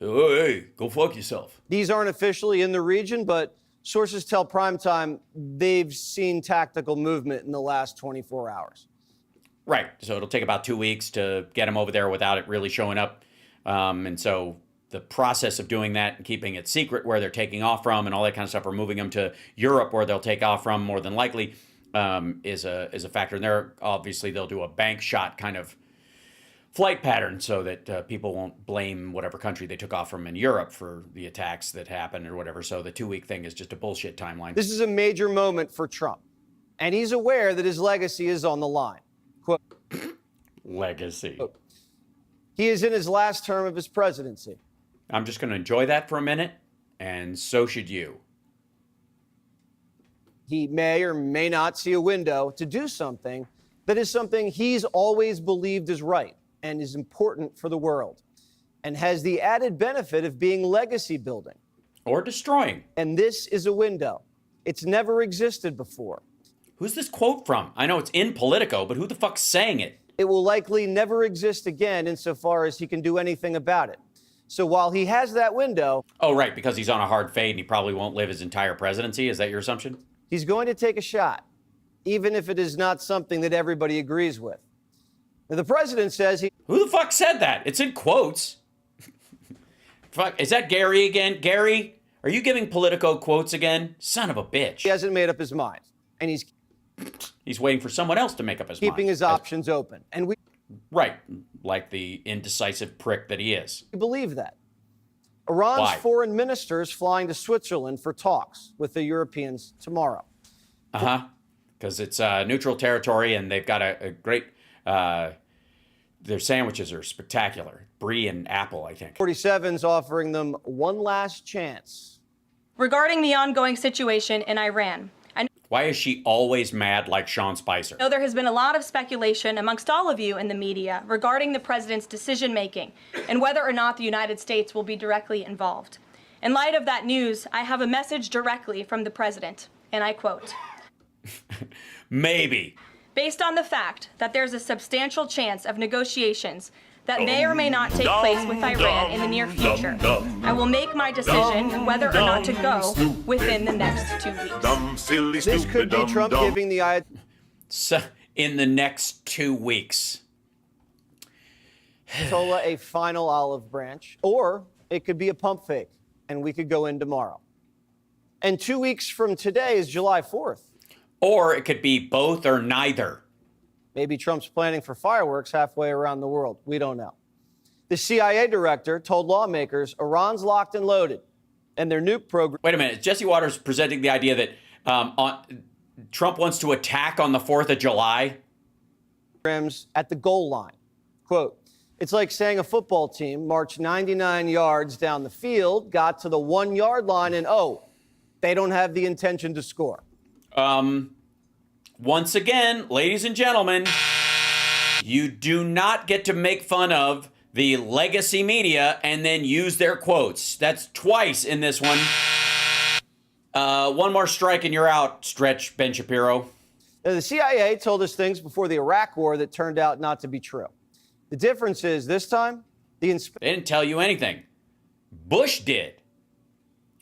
Oh, hey, go fuck yourself. These aren't officially in the region, but sources tell Primetime they've seen tactical movement in the last 24 hours. Right. So it'll take about 2 weeks to get them over there without it really showing up. And so the process of doing that and keeping it secret where they're taking off from and all that kind of stuff, or moving them to Europe where they'll take off from more than likely, is a factor. And there, obviously, they'll do a bank shot kind of flight pattern so that people won't blame whatever country they took off from in Europe for the attacks that happened or whatever. So the 2-week thing is just a bullshit timeline. This is a major moment for Trump, and he's aware that his legacy is on the line. Quote, legacy. Quote, he is in his last term of his presidency. I'm just going to enjoy that for a minute, and so should you. He may or may not see a window to do something that is something he's always believed is right and is important for the world, and has the added benefit of being legacy building. Or destroying. And this is a window. It's never existed before. Who's this quote from? I know it's in Politico, but who the fuck's saying it? It will likely never exist again insofar as he can do anything about it. So while he has that window... Oh, right, because he's on a hard fade and he probably won't live his entire presidency. Is that your assumption? He's going to take a shot, even if it is not something that everybody agrees with. Now, the president says he... Who the fuck said that? It's in quotes. Fuck, is that Gary again? Gary, are you giving Politico quotes again? Son of a bitch. He hasn't made up his mind, and he's waiting for someone else to make up his mind. Keeping his options open. And we... Right, like the indecisive prick that he is. We believe that. Iran's foreign minister is flying to Switzerland for talks with the Europeans tomorrow. Uh-huh, because it's neutral territory, and they've got a great... their sandwiches are spectacular. Brie and apple, I think. 47's offering them one last chance. Regarding the ongoing situation in Iran. Why is she always mad like Sean Spicer? There has been a lot of speculation amongst all of you in the media regarding the president's decision-making and whether or not the United States will be directly involved. In light of that news, I have a message directly from the president, and I quote, Maybe. Based on the fact that there's a substantial chance of negotiations that may or may not take place with Iran in the near future, I will make my decision whether or not to go within the next 2 weeks. This could be Trump giving the in the next 2 weeks. Ayatollah a final olive branch, or it could be a pump fake, and we could go in tomorrow. And 2 weeks from today is July 4th. Or it could be both or neither. Maybe Trump's planning for fireworks halfway around the world. We don't know. The CIA director told lawmakers Iran's locked and loaded, and their nuke program. Wait a minute. Jesse Waters presenting the idea that Trump wants to attack on the 4th of July. At the goal line. Quote, it's like saying a football team marched 99 yards down the field, got to the 1 yard line, and they don't have the intention to score. Once again, ladies and gentlemen, you do not get to make fun of the legacy media and then use their quotes. That's twice in this one. One more strike and you're out, Stretch Ben Shapiro. Now, the CIA told us things before the Iraq War that turned out not to be true. The difference is this time, they didn't tell you anything. Bush did.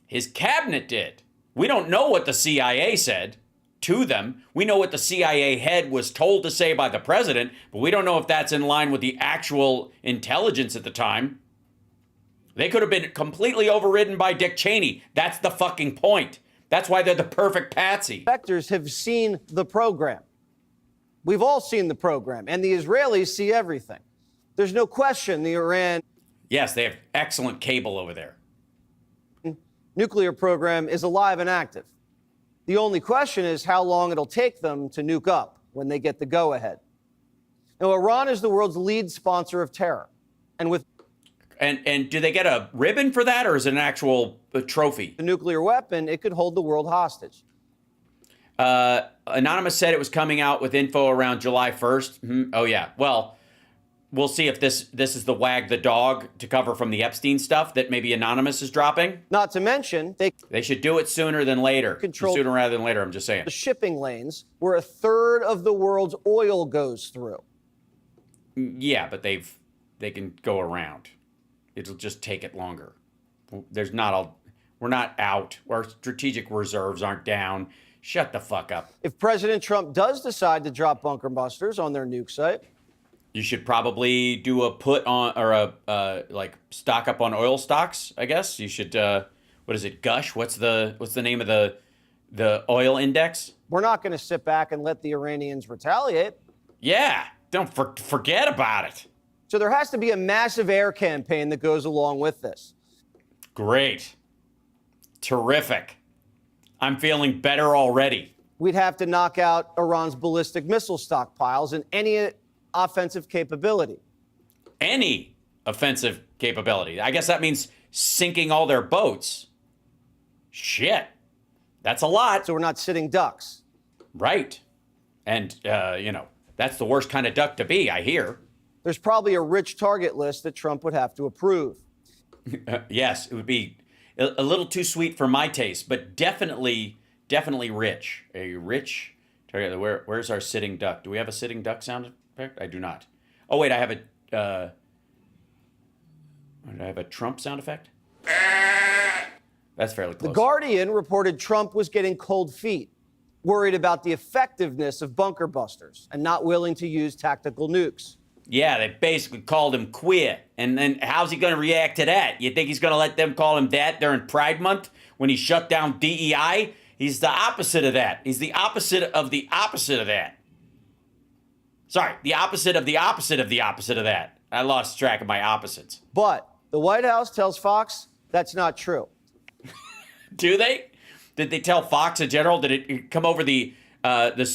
His cabinet did. We don't know what the CIA said to them. We know what the CIA head was told to say by the president, but we don't know if that's in line with the actual intelligence at the time. They could have been completely overridden by Dick Cheney. That's the fucking point. That's why they're the perfect patsy. Inspectors have seen the program. We've all seen the program, and the Israelis see everything. There's no question the Iran... Yes, they have excellent cable over there. ...nuclear program is alive and active. The only question is how long it'll take them to nuke up when they get the go-ahead. Now, Iran is the world's lead sponsor of terror. And with... And do they get a ribbon for that, or is it an actual trophy? The nuclear weapon, it could hold the world hostage. Anonymous said it was coming out with info around July 1st. Mm-hmm. Oh, yeah. Well, we'll see if this is the wag the dog to cover from the Epstein stuff that maybe Anonymous is dropping. Not to mention, they should do it sooner than later. Control sooner rather than later, I'm just saying. The shipping lanes where a third of the world's oil goes through. Yeah, but they can go around. It'll just take it longer. We're not out. Our strategic reserves aren't down. Shut the fuck up. If President Trump does decide to drop bunker busters on their nuke site, you should probably do a put on or a stock up on oil stocks. I guess you should. What is it? Gush. What's the name of the oil index? We're not going to sit back and let the Iranians retaliate. Yeah, don't forget about it. So there has to be a massive air campaign that goes along with this. Great, terrific. I'm feeling better already. We'd have to knock out Iran's ballistic missile stockpiles and any offensive capability. Any offensive capability. I guess that means sinking all their boats. Shit. That's a lot. So we're not sitting ducks. Right. And, that's the worst kind of duck to be, I hear. There's probably a rich target list that Trump would have to approve. Yes, it would be a little too sweet for my taste, but definitely rich. A rich target. Where's our sitting duck? Do we have a sitting duck sound effect? I do not. Oh, wait, I have a Trump sound effect? That's fairly close. The Guardian reported Trump was getting cold feet, worried about the effectiveness of bunker busters and not willing to use tactical nukes. Yeah, they basically called him queer. And then how's he going to react to that? You think he's going to let them call him that during Pride Month when he shut down DEI? He's the opposite of that. He's the opposite of the opposite of that. Sorry, the opposite of the opposite of the opposite of that. I lost track of my opposites. But the White House tells Fox that's not true. Do they? Did they tell Fox in general? Did it come over the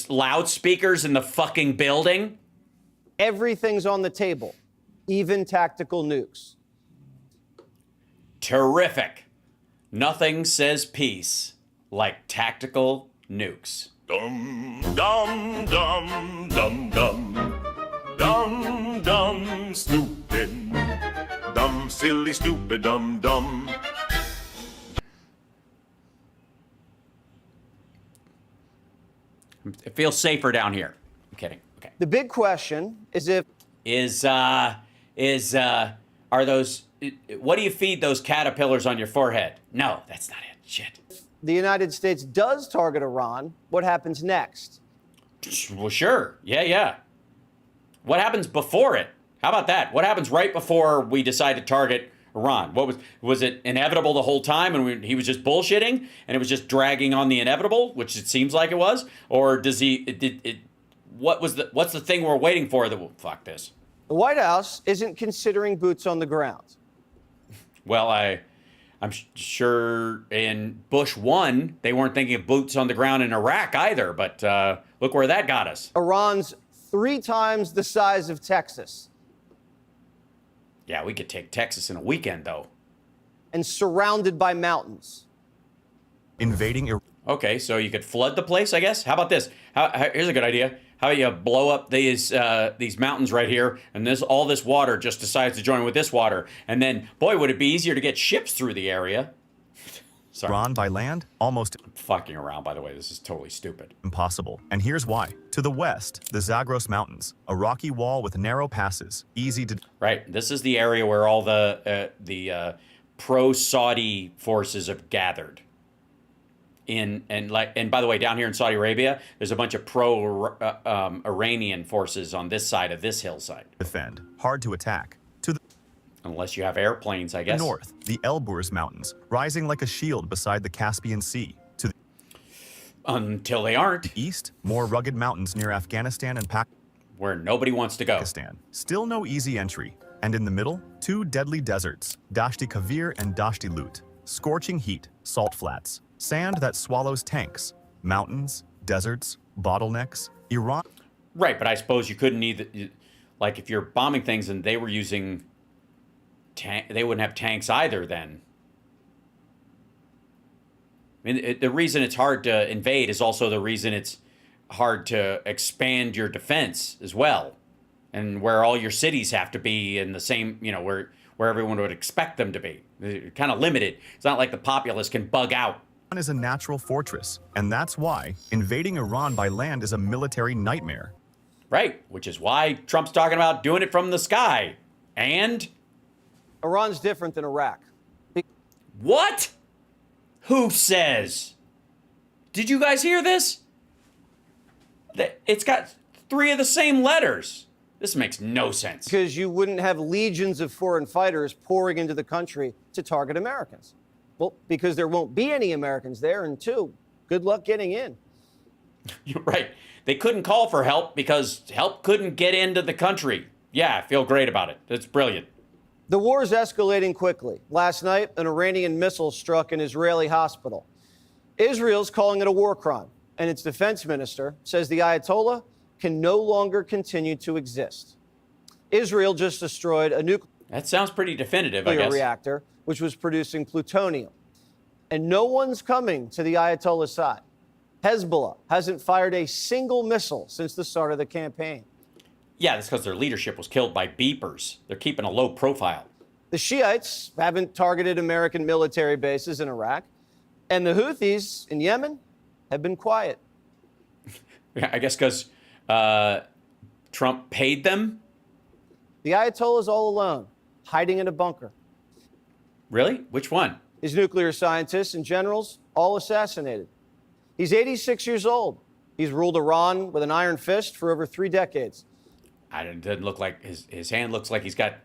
loudspeakers in the fucking building? Everything's on the table, even tactical nukes. Terrific. Nothing says peace like tactical nukes. Dum dum dum dum dum. Dum dum stupid. Dumb silly stupid dum dum. It feels safer down here. I'm kidding. Okay. The big question is are those, what do you feed those caterpillars on your forehead? No, that's not it. Shit. the United States does target Iran, what happens next? Well, sure. Yeah. What happens before it? How about that? What happens right before we decide to target Iran? What was it inevitable the whole time, and he was just bullshitting, and it was just dragging on the inevitable, which it seems like it was, or does he? What's the thing we're waiting for that will fuck this? The White House isn't considering boots on the ground. Well, I'm sure in Bush 1, they weren't thinking of boots on the ground in Iraq either, but look where that got us. Iran's 3 times the size of Texas. Yeah, we could take Texas in a weekend, though. And surrounded by mountains. Invading Iraq. Okay, so you could flood the place, I guess? How about this? Here's a good idea. How about you blow up these mountains right here, and all this water just decides to join with this water, and then, boy, would it be easier to get ships through the area. Sorry. Iran by land? Almost fucking around, by the way. This is totally stupid. Impossible. And here's why. To the west, the Zagros Mountains, a rocky wall with narrow passes, easy to... Right. This is the area where all the pro-Saudi forces have gathered. And by the way, down here in Saudi Arabia, there's a bunch of pro-Iranian forces on this side of this hillside. Defend. Hard to attack. To the... Unless you have airplanes, I guess. North, the Elburz Mountains, rising like a shield beside the Caspian Sea. To the... Until they aren't. East, more rugged mountains near Afghanistan and Pakistan. Where nobody wants to go. Still no easy entry. And in the middle, 2 deadly deserts, Dashti Kavir and Dashti Lut. Scorching heat, salt flats, sand that swallows tanks, mountains, deserts, bottlenecks, Iran. Right, but I suppose you couldn't either, like if you're bombing things and they were using they wouldn't have tanks either then. I mean, the reason it's hard to invade is also the reason it's hard to expand your defense as well. And where all your cities have to be in the same, where everyone would expect them to be. They're kind of limited. It's not like the populace can bug out. Iran is a natural fortress, and that's why invading Iran by land is a military nightmare. Right, which is why Trump's talking about doing it from the sky. And? Iran's different than Iraq. What? Who says? Did you guys hear this? It's got 3 of the same letters. This makes no sense. Because you wouldn't have legions of foreign fighters pouring into the country to target Americans. Well, because there won't be any Americans there, and 2, good luck getting in. You're right. They couldn't call for help because help couldn't get into the country. Yeah, I feel great about it. That's brilliant. The war is escalating quickly. Last night, an Iranian missile struck an Israeli hospital. Israel's calling it a war crime, and its defense minister says the Ayatollah can no longer continue to exist. Israel just destroyed a nuclear That sounds pretty definitive, I guess. reactor, which was producing plutonium. And no one's coming to the Ayatollah's side. Hezbollah hasn't fired a single missile since the start of the campaign. Yeah, that's because their leadership was killed by beepers. They're keeping a low profile. The Shiites haven't targeted American military bases in Iraq. And the Houthis in Yemen have been quiet. Yeah, I guess because Trump paid them? The Ayatollah's all alone, hiding in a bunker. Really? Which one? His nuclear scientists and generals, all assassinated. He's 86 years old. He's ruled Iran with an iron fist for over 3 decades. It doesn't look like his hand looks like he's got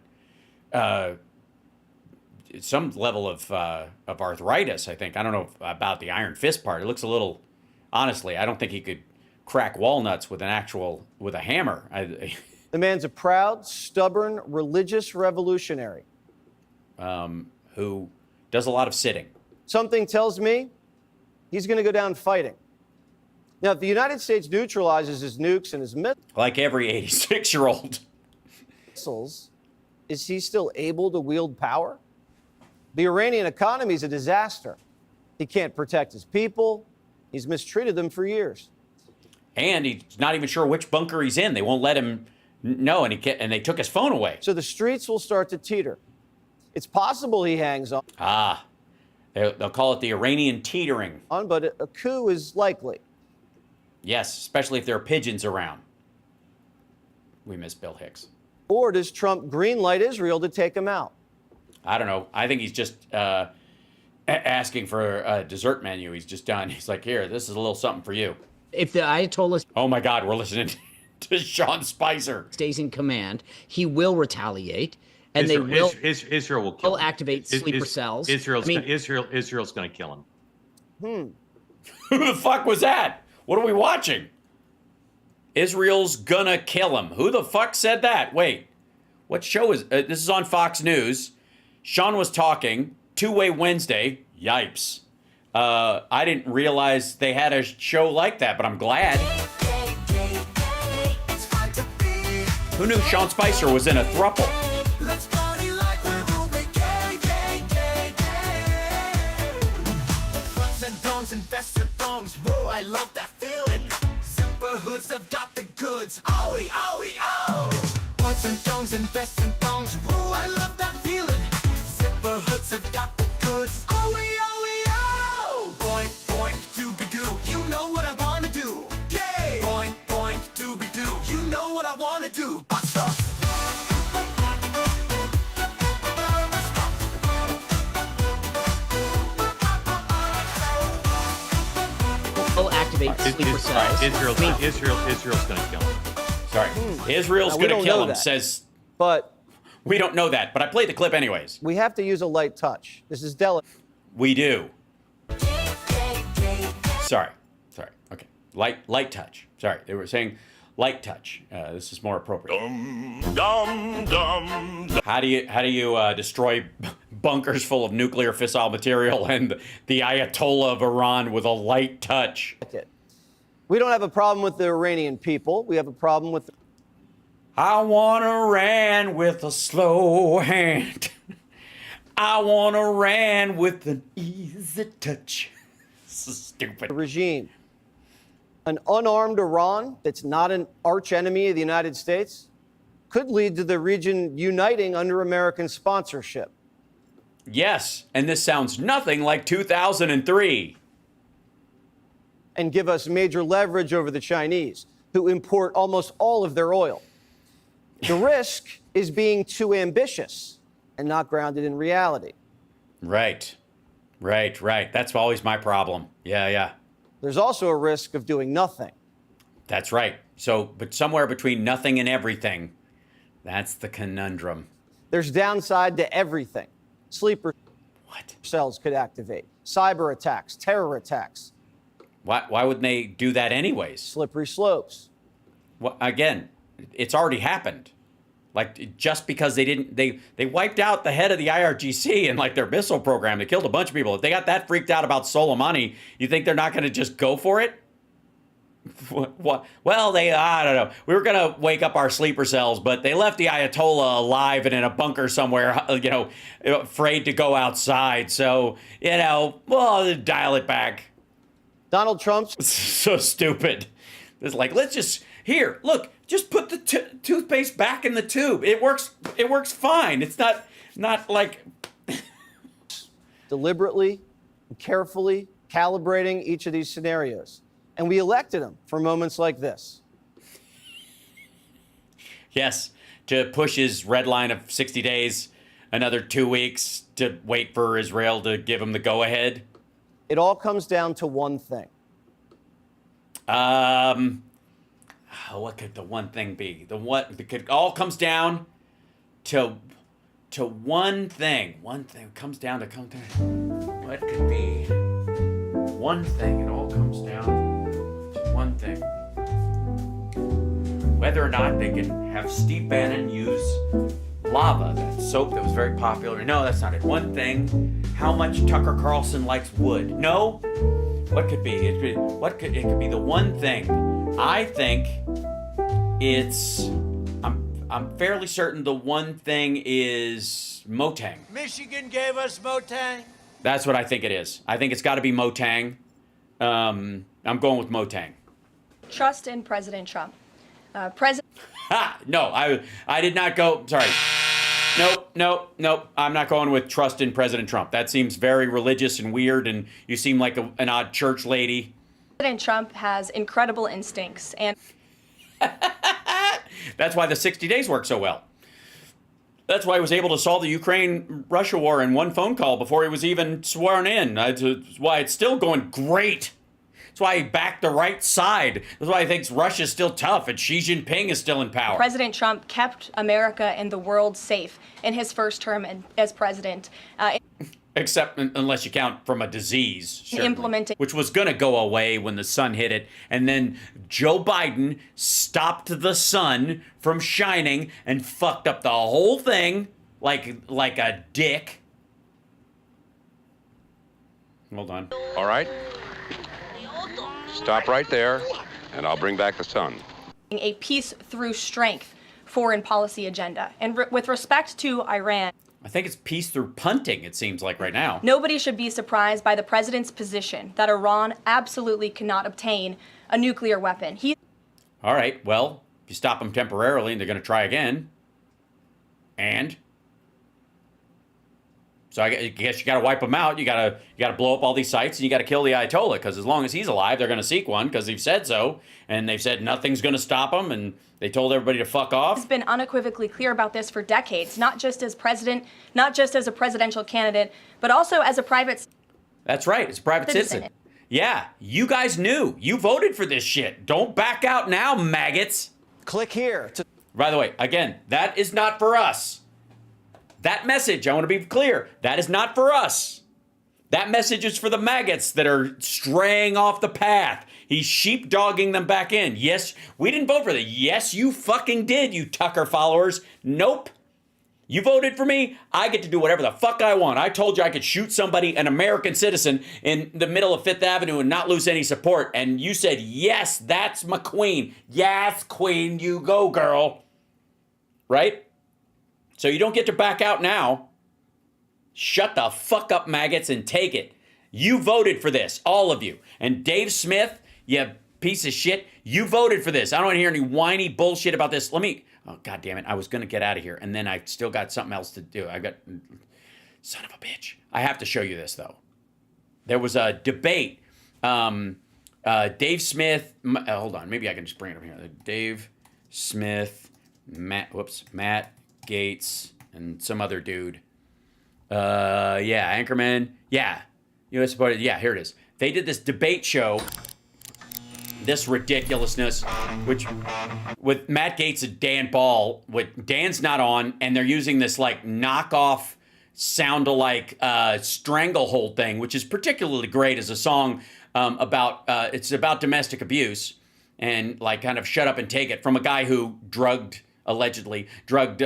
some level of arthritis, I think. I don't know about the iron fist part. It looks a little, honestly, I don't think he could crack walnuts with a hammer. The man's a proud, stubborn, religious revolutionary. Who does a lot of sitting. Something tells me he's going to go down fighting. Now, if the United States neutralizes his nukes and his missiles... Like every 86-year-old. Is he still able to wield power? The Iranian economy is a disaster. He can't protect his people. He's mistreated them for years. And he's not even sure which bunker he's in. They won't let him know, and they took his phone away. So the streets will start to teeter. It's possible he hangs on. They'll call it the Iranian teetering. But a coup is likely. Yes, especially if there are pigeons around. We miss Bill Hicks. Or does Trump greenlight Israel to take him out? I don't know. I think he's just asking for a dessert menu. He's just done. He's like, here, this is a little something for you. If the Ayatollah... Oh, my God, we're listening to Sean Spicer. ...stays in command, he will retaliate, and Israel will kill him. activate sleeper cells. Israel's going to kill him. Who the fuck was that? What are we watching? Israel's gonna kill him. Who the fuck said that? Wait, what show is this? Is on Fox News. Sean was talking. Two-Way Wednesday. Yipes. I didn't realize they had a show like that, but I'm glad. Who knew Sean Spicer was in a throuple? I love that feeling. Super hoods have got the goods. Owie, owie, oh. Butts and thongs and vests and thongs. Whoa, I love that feeling. Super hoods have got the goods. Owie, owie, oh. Boink, boink, doobie-doo. You know what I wanna do. Yay! Boink, boink, doobie-doo. You know what I wanna do. Buster. Activate sleeper cells. Israel's going to kill him. Sorry, Israel's going to kill him. Says, but we don't know that. But I played the clip anyways. We have to use a light touch. This is delicate. We do. Sorry. Okay, light touch. Sorry, they were saying light touch. This is more appropriate. How do you destroy bunkers full of nuclear fissile material and the Ayatollah of Iran with a light touch? We don't have a problem with the Iranian people. We have a problem with... I want Iran with a slow hand. I want Iran with an easy touch. This is stupid. The regime. An unarmed Iran that's not an arch enemy of the United States could lead to the region uniting under American sponsorship. Yes, and this sounds nothing like 2003. And give us major leverage over the Chinese, who import almost all of their oil. The risk is being too ambitious and not grounded in reality. Right. That's always my problem. Yeah. There's also a risk of doing nothing. That's right. So, but somewhere between nothing and everything, that's the conundrum. There's downside to everything. Sleeper cells could activate. Cyber attacks, terror attacks. Why would they do that anyways? Slippery slopes. Well, again, it's already happened. Like, just because they wiped out the head of the IRGC and like their missile program. They killed a bunch of people. If they got that freaked out about Soleimani, you think they're not going to just go for it? What? Well, I don't know. We were going to wake up our sleeper cells, but they left the Ayatollah alive and in a bunker somewhere, afraid to go outside. So, we'll dial it back. Donald Trump's so stupid. It's like, let's just, here, look, just put the toothpaste back in the tube. It works fine. It's not like... Deliberately and carefully calibrating each of these scenarios. And we elected him for moments like this. Yes, to push his red line of 60 days, another 2 weeks to wait for Israel to give him the go-ahead. It all comes down to one thing. What could the one thing be? It all comes down to one thing. One thing comes down to what could be one thing? It all comes down to one thing. Whether or not they can have Steve Bannon use lava, that soap that was very popular. No, that's not it. One thing. How much Tucker Carlson likes wood? No. What could be? It could be the one thing. I think I'm fairly certain the one thing is Motang. Michigan gave us Motang. That's what I think it is. I think it's got to be Motang. I'm going with Motang. trust in President Trump. No, I did not go. Sorry. Nope. I'm not going with trust in President Trump. That seems very religious and weird, and you seem like an odd church lady. President Trump has incredible instincts, and that's why the 60 days worked so well. That's why he was able to solve the Ukraine-Russia war in one phone call before he was even sworn in. That's why it's still going great. That's why he backed the right side. That's why he thinks Russia's still tough and Xi Jinping is still in power. President Trump kept America and the world safe in his first term as president. Except unless you count from a disease, Implementing, which was going to go away when the sun hit it. And then Joe Biden stopped the sun from shining and fucked up the whole thing like a dick. Hold on. All right. Stop right there, and I'll bring back the sun. A peace through strength foreign policy agenda. And with respect to Iran, I think it's peace through punting, it seems like right now. Nobody should be surprised by the president's position that Iran absolutely cannot obtain a nuclear weapon. All right, well, if you stop them temporarily and they're going to try again, and so I guess you got to wipe them out. You got to blow up all these sites, and you got to kill the Ayatollah, because as long as he's alive, they're going to seek one, because they've said so, and they've said nothing's going to stop him, and they told everybody to fuck off. He's been unequivocally clear about this for decades, not just as president, not just as a presidential candidate, but also as a private. That's right. It's a private citizen. Yeah, you guys knew. You voted for this shit. Don't back out now, maggots. Click here. By the way, again, that is not for us. That message, I want to be clear, that is not for us. That message is for the maggots that are straying off the path. He's sheepdogging them back in. Yes, we didn't vote for that. Yes, you fucking did, you Tucker followers. Nope. You voted for me, I get to do whatever the fuck I want. I told you I could shoot somebody, an American citizen, in the middle of Fifth Avenue and not lose any support. And you said, yes, that's my queen. Yes, queen, you go, girl. Right? So you don't get to back out now. Shut the fuck up, maggots, and take it. You voted for this, all of you. And Dave Smith, you piece of shit, you voted for this. I don't want to hear any whiny bullshit about this. Oh, God damn it. I was going to get out of here, and then I still got something else to do. Son of a bitch. I have to show you this, though. There was a debate. Dave Smith, hold on, maybe I can just bring it up here. Dave Smith, Matt Gaetz, and some other dude. Anchorman. Yeah. U.S. supported. Yeah, here it is. They did this debate show, this ridiculousness, which with Matt Gaetz and Dan Ball, Dan's not on, and they're using this like knockoff sound-alike Stranglehold thing, which is particularly great as a song it's about domestic abuse and like kind of shut up and take it from a guy who allegedly drugged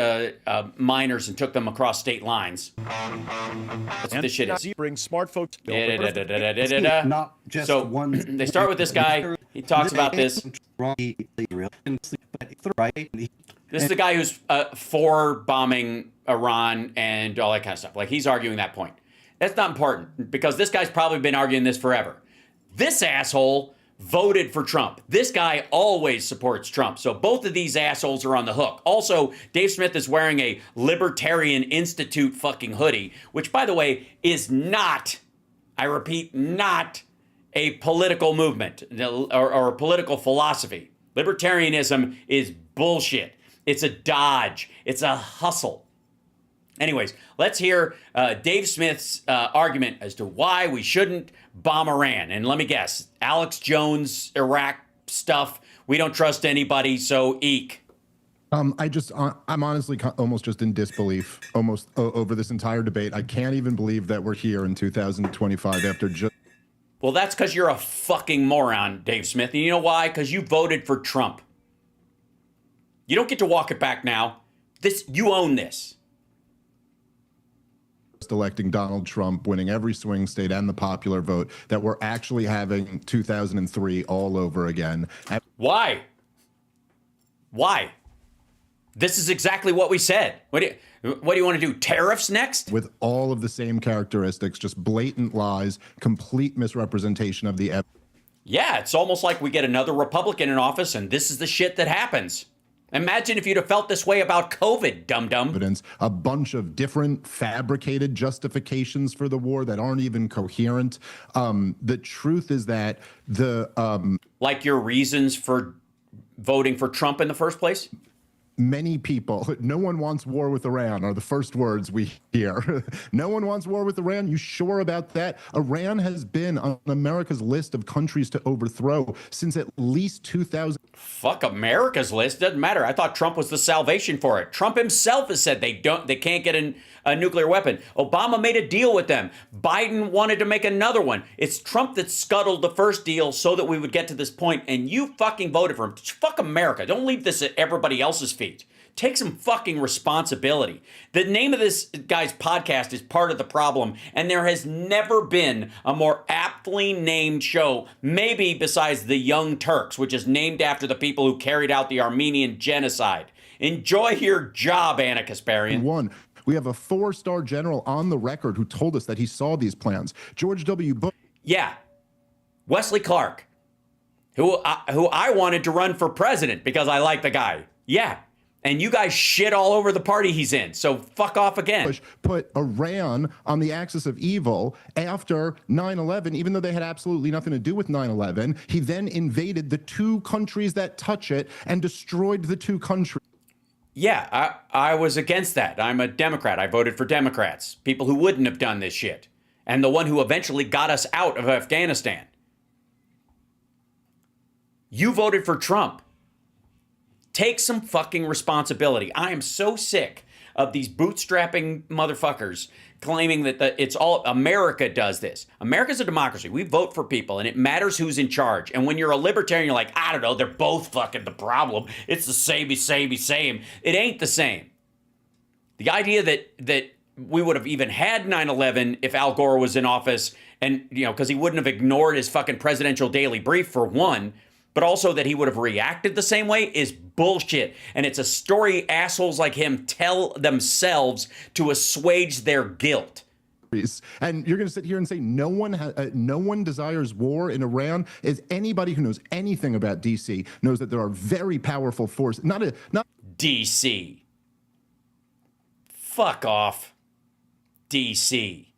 minors and took them across state lines. That's what this shit is. Bring smart folks. Not just so one. They start with this guy. He talks about this. This is the guy who's for bombing Iran and all that kind of stuff. Like, he's arguing that point. That's not important because this guy's probably been arguing this forever. This asshole voted for Trump. This guy always supports Trump. So both of these assholes are on the hook. Also, Dave Smith is wearing a Libertarian Institute fucking hoodie, which, by the way, is not, I repeat, not a political movement or a political philosophy. Libertarianism is bullshit. It's a dodge. It's a hustle. Anyways, let's hear Dave Smith's argument as to why we shouldn't bomb Iran. And let me guess, Alex Jones, Iraq stuff, we don't trust anybody, so eek. I'm honestly almost just in disbelief over this entire debate. I can't even believe that we're here in 2025 after just... Well, that's because you're a fucking moron, Dave Smith. And you know why? Because you voted for Trump. You don't get to walk it back now. You own this. Electing Donald Trump, winning every swing state and the popular vote, that we're actually having 2003 all over again. Why? This is exactly what we said. What do you want to do? Tariffs next? With all of the same characteristics, just blatant lies, complete misrepresentation of the evidence. Yeah, it's almost like we get another Republican in office and this is the shit that happens. Imagine if you'd have felt this way about COVID, dum-dum. Evidence, a bunch of different fabricated justifications for the war that aren't even coherent. The truth is that like your reasons for voting for Trump in the first place? Many people, no one wants war with Iran are the first words we hear. No one wants war with Iran. You sure about that? Iran has been on America's list of countries to overthrow since at least 2000. Fuck America's list. Doesn't matter. I thought Trump was the salvation for it. Trump himself has said they can't get a nuclear weapon. Obama made a deal with them. Biden wanted to make another one. It's Trump that scuttled the first deal so that we would get to this point, and you fucking voted for him. Fuck America. Don't leave this at everybody else's feet. Take some fucking responsibility. The name of this guy's podcast is part of the problem, and there has never been a more aptly named show, maybe besides The Young Turks, which is named after the people who carried out the Armenian genocide. Enjoy your job, Anna Kasparian. We have a 4-star general on the record who told us that he saw these plans. George W. Bush. Yeah. Wesley Clark, who I wanted to run for president because I like the guy. Yeah. And you guys shit all over the party he's in. So fuck off again. Bush put Iran on the axis of evil after 9/11, even though they had absolutely nothing to do with 9/11. He then invaded the 2 countries that touch it and destroyed the 2 countries. Yeah, I was against that. I'm a Democrat. I voted for Democrats. People who wouldn't have done this shit. And the one who eventually got us out of Afghanistan. You voted for Trump. Take some fucking responsibility. I am so sick of these bootstrapping motherfuckers claiming that it's all America does this. America's a democracy. We vote for people, and it matters who's in charge. And when you're a libertarian, you're like, I don't know, they're both fucking the problem. It's the same. It ain't the same. The idea that we would have even had 9/11 if Al Gore was in office, and because he wouldn't have ignored his fucking presidential daily brief for one. But also that he would have reacted the same way is bullshit. And it's a story assholes like him tell themselves to assuage their guilt. And you're going to sit here and say no one desires war in Iran? Is anybody who knows anything about DC knows that there are very powerful forces. Not DC. Fuck off. DC.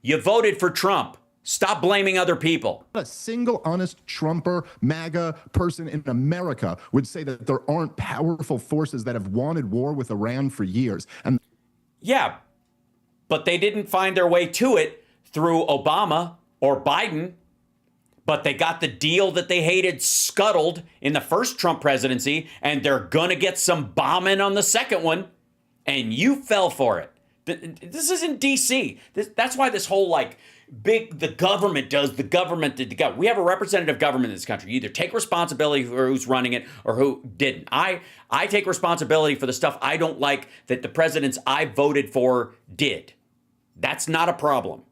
You voted for Trump. Stop blaming other people. Not a single honest Trumper, MAGA person in America would say that there aren't powerful forces that have wanted war with Iran for years. And yeah, but they didn't find their way to it through Obama or Biden. But they got the deal that they hated scuttled in the first Trump presidency, and they're gonna get some bombing on the second one, and you fell for it. This isn't DC. That's why this whole the government does, the government did the government. We have a representative government in this country. You either take responsibility for who's running it or who didn't. I take responsibility for the stuff I don't like that the presidents I voted for did. That's not a problem.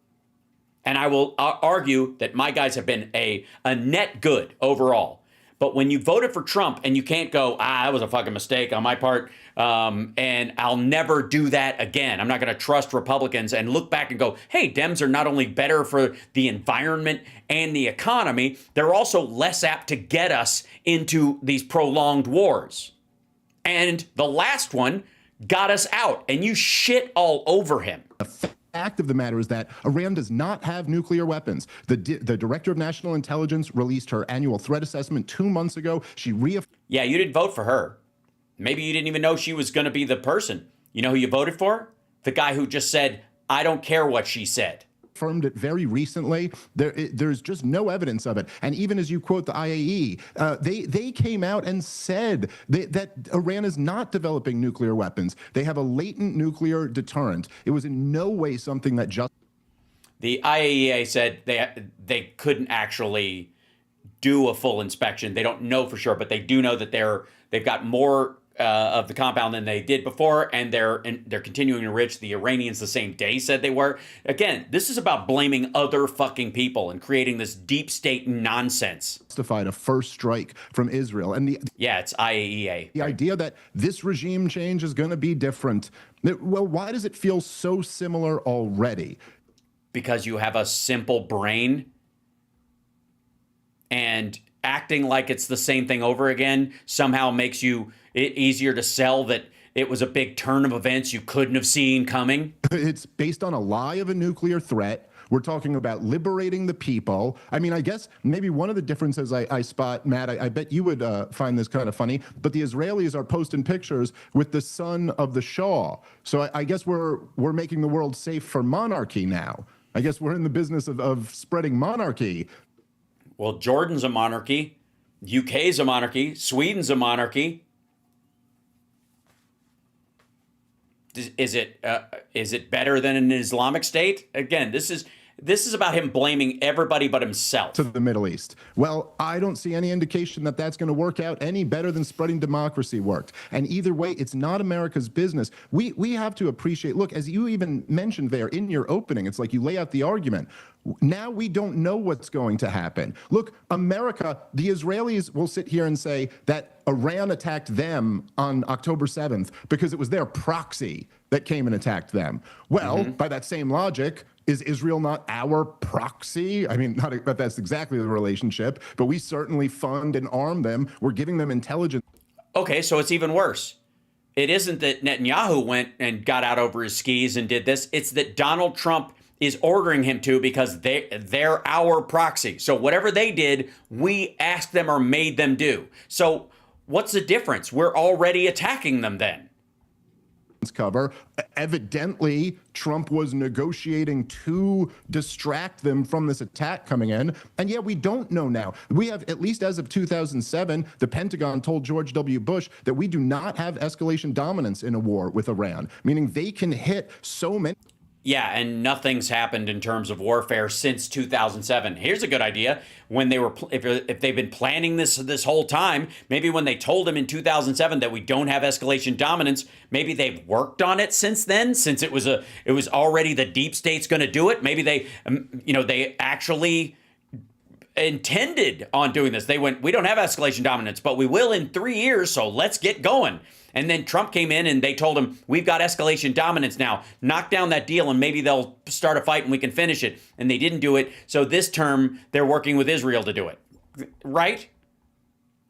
And I will argue that my guys have been a net good overall. But when you voted for Trump and you can't go, that was a fucking mistake on my part, and I'll never do that again. I'm not going to trust Republicans and look back and go, hey, Dems are not only better for the environment and the economy, they're also less apt to get us into these prolonged wars. And the last one got us out, and you shit all over him. Fact of the matter is that Iran does not have nuclear weapons. The Director of National Intelligence released her annual threat assessment 2 months ago. Yeah, you didn't vote for her. Maybe you didn't even know she was going to be the person. You know who you voted for? The guy who just said, I don't care what she said. Confirmed it very recently. There's just no evidence of it. And even as you quote the IAEA, they came out and said that Iran is not developing nuclear weapons. They have a latent nuclear deterrent. It was in no way something that just... The IAEA said they couldn't actually do a full inspection. They don't know for sure, but they do know that they've got more of the compound than they did before, and they're continuing to enrich. The Iranians the same day said they were. Again, this is about blaming other fucking people and creating this deep state nonsense. Justified a first strike from Israel. And it's IAEA. The idea that this regime change is going to be different. Well, why does it feel so similar already? Because you have a simple brain. and acting like it's the same thing over again somehow makes you it easier to sell that it was a big turn of events you couldn't have seen coming. It's based on a lie of a nuclear threat. We're talking about liberating the people. I mean, I guess maybe one of the differences I spot, Matt, I bet you would find this kind of funny, but the Israelis are posting pictures with the son of the Shah. So I guess we're making the world safe for monarchy now. I guess we're in the business of spreading monarchy. Well, Jordan's a monarchy. UK's a monarchy. Sweden's a monarchy. Is it better than an Islamic State? Again, this is about him blaming everybody but himself. To the Middle East. Well, I don't see any indication that that's going to work out any better than spreading democracy worked. And either way, it's not America's business. We have to appreciate, look, as you even mentioned there in your opening, it's like you lay out the argument. Now we don't know what's going to happen. Look, America, the Israelis will sit here and say that Iran attacked them on October 7th because it was their proxy that came and attacked them. Well, by that same logic, is Israel not our proxy? I mean, not that that's exactly the relationship, but we certainly fund and arm them. We're giving them intelligence. Okay, so it's even worse. It isn't that Netanyahu went and got out over his skis and did this. It's that Donald Trump is ordering him to because they're our proxy. So whatever they did, we asked them or made them do. So what's the difference? We're already attacking them then. Cover. Evidently, Trump was negotiating to distract them from this attack coming in. And yeah, we don't know now. We have, at least as of 2007, the Pentagon told George W. Bush that we do not have escalation dominance in a war with Iran, meaning they can hit so many. Yeah, and nothing's happened in terms of warfare since 2007. Here's a good idea. When they were, if they've been planning this whole time, maybe when they told him in 2007 that we don't have escalation dominance, maybe they've worked on it since then. Since it was already the deep state's going to do it. Maybe they, they actually intended on doing this. They went, we don't have escalation dominance, but we will in 3 years. So let's get going. And then Trump came in and they told him, we've got escalation dominance now. Knock down that deal and maybe they'll start a fight and we can finish it. And they didn't do it. So this term, they're working with Israel to do it. Right?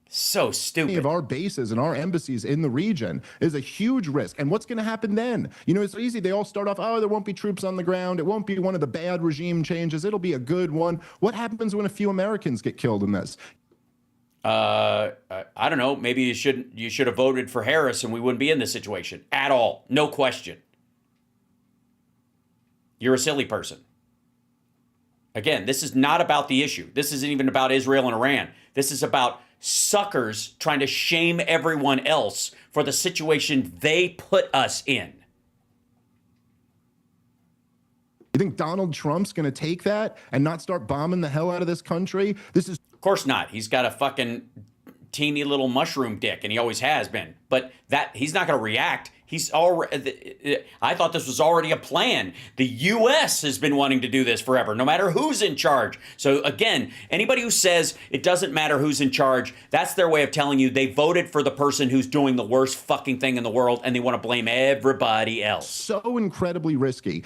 So stupid. Of our bases and our embassies in the region is a huge risk. And what's going to happen then? You know, it's easy. They all start off, oh, there won't be troops on the ground. It won't be one of the bad regime changes. It'll be a good one. What happens when a few Americans get killed in this? I don't know. Maybe you should have voted for Harris and we wouldn't be in this situation at all. No question. You're a silly person. Again, this is not about the issue. This isn't even about Israel and Iran. This is about suckers trying to shame everyone else for the situation they put us in. You think Donald Trump's going to take that and not start bombing the hell out of this country? Of course not. He's got a fucking teeny little mushroom dick, and he always has been. But he's not going to react. I thought this was already a plan. The U.S. has been wanting to do this forever, no matter who's in charge. So again, anybody who says it doesn't matter who's in charge, that's their way of telling you they voted for the person who's doing the worst fucking thing in the world, and they want to blame everybody else. So incredibly risky.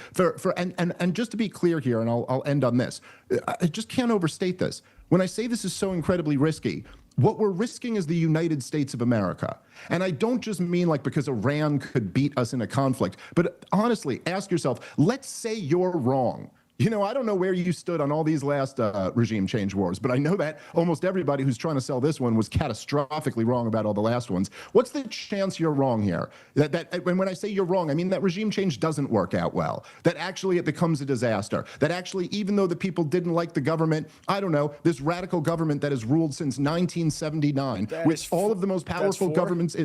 And just to be clear here, and I'll end on this, I just can't overstate this. When I say this is so incredibly risky, what we're risking is the United States of America. And I don't just mean like because Iran could beat us in a conflict, but honestly, ask yourself, let's say you're wrong. You know, I don't know where you stood on all these last regime change wars, but I know that almost everybody who's trying to sell this one was catastrophically wrong about all the last ones. What's the chance you're wrong here? When I say you're wrong, I mean that regime change doesn't work out well, that actually it becomes a disaster, that actually even though the people didn't like the government, I don't know, this radical government that has ruled since 1979, with all of the most powerful governments...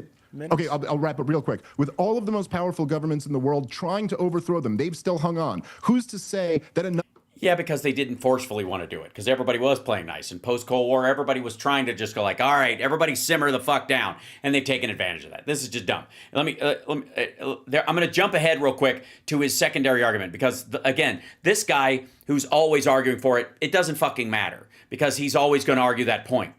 Okay, I'll wrap up real quick. With all of the most powerful governments in the world trying to overthrow them, they've still hung on. Who's to say that enough? Yeah, because they didn't forcefully want to do it, because everybody was playing nice. And post-Cold War, everybody was trying to just go like, all right, everybody simmer the fuck down. And they've taken advantage of that. This is just dumb. I'm going to jump ahead real quick to his secondary argument, because, again, this guy who's always arguing for it, it doesn't fucking matter, because he's always going to argue that point.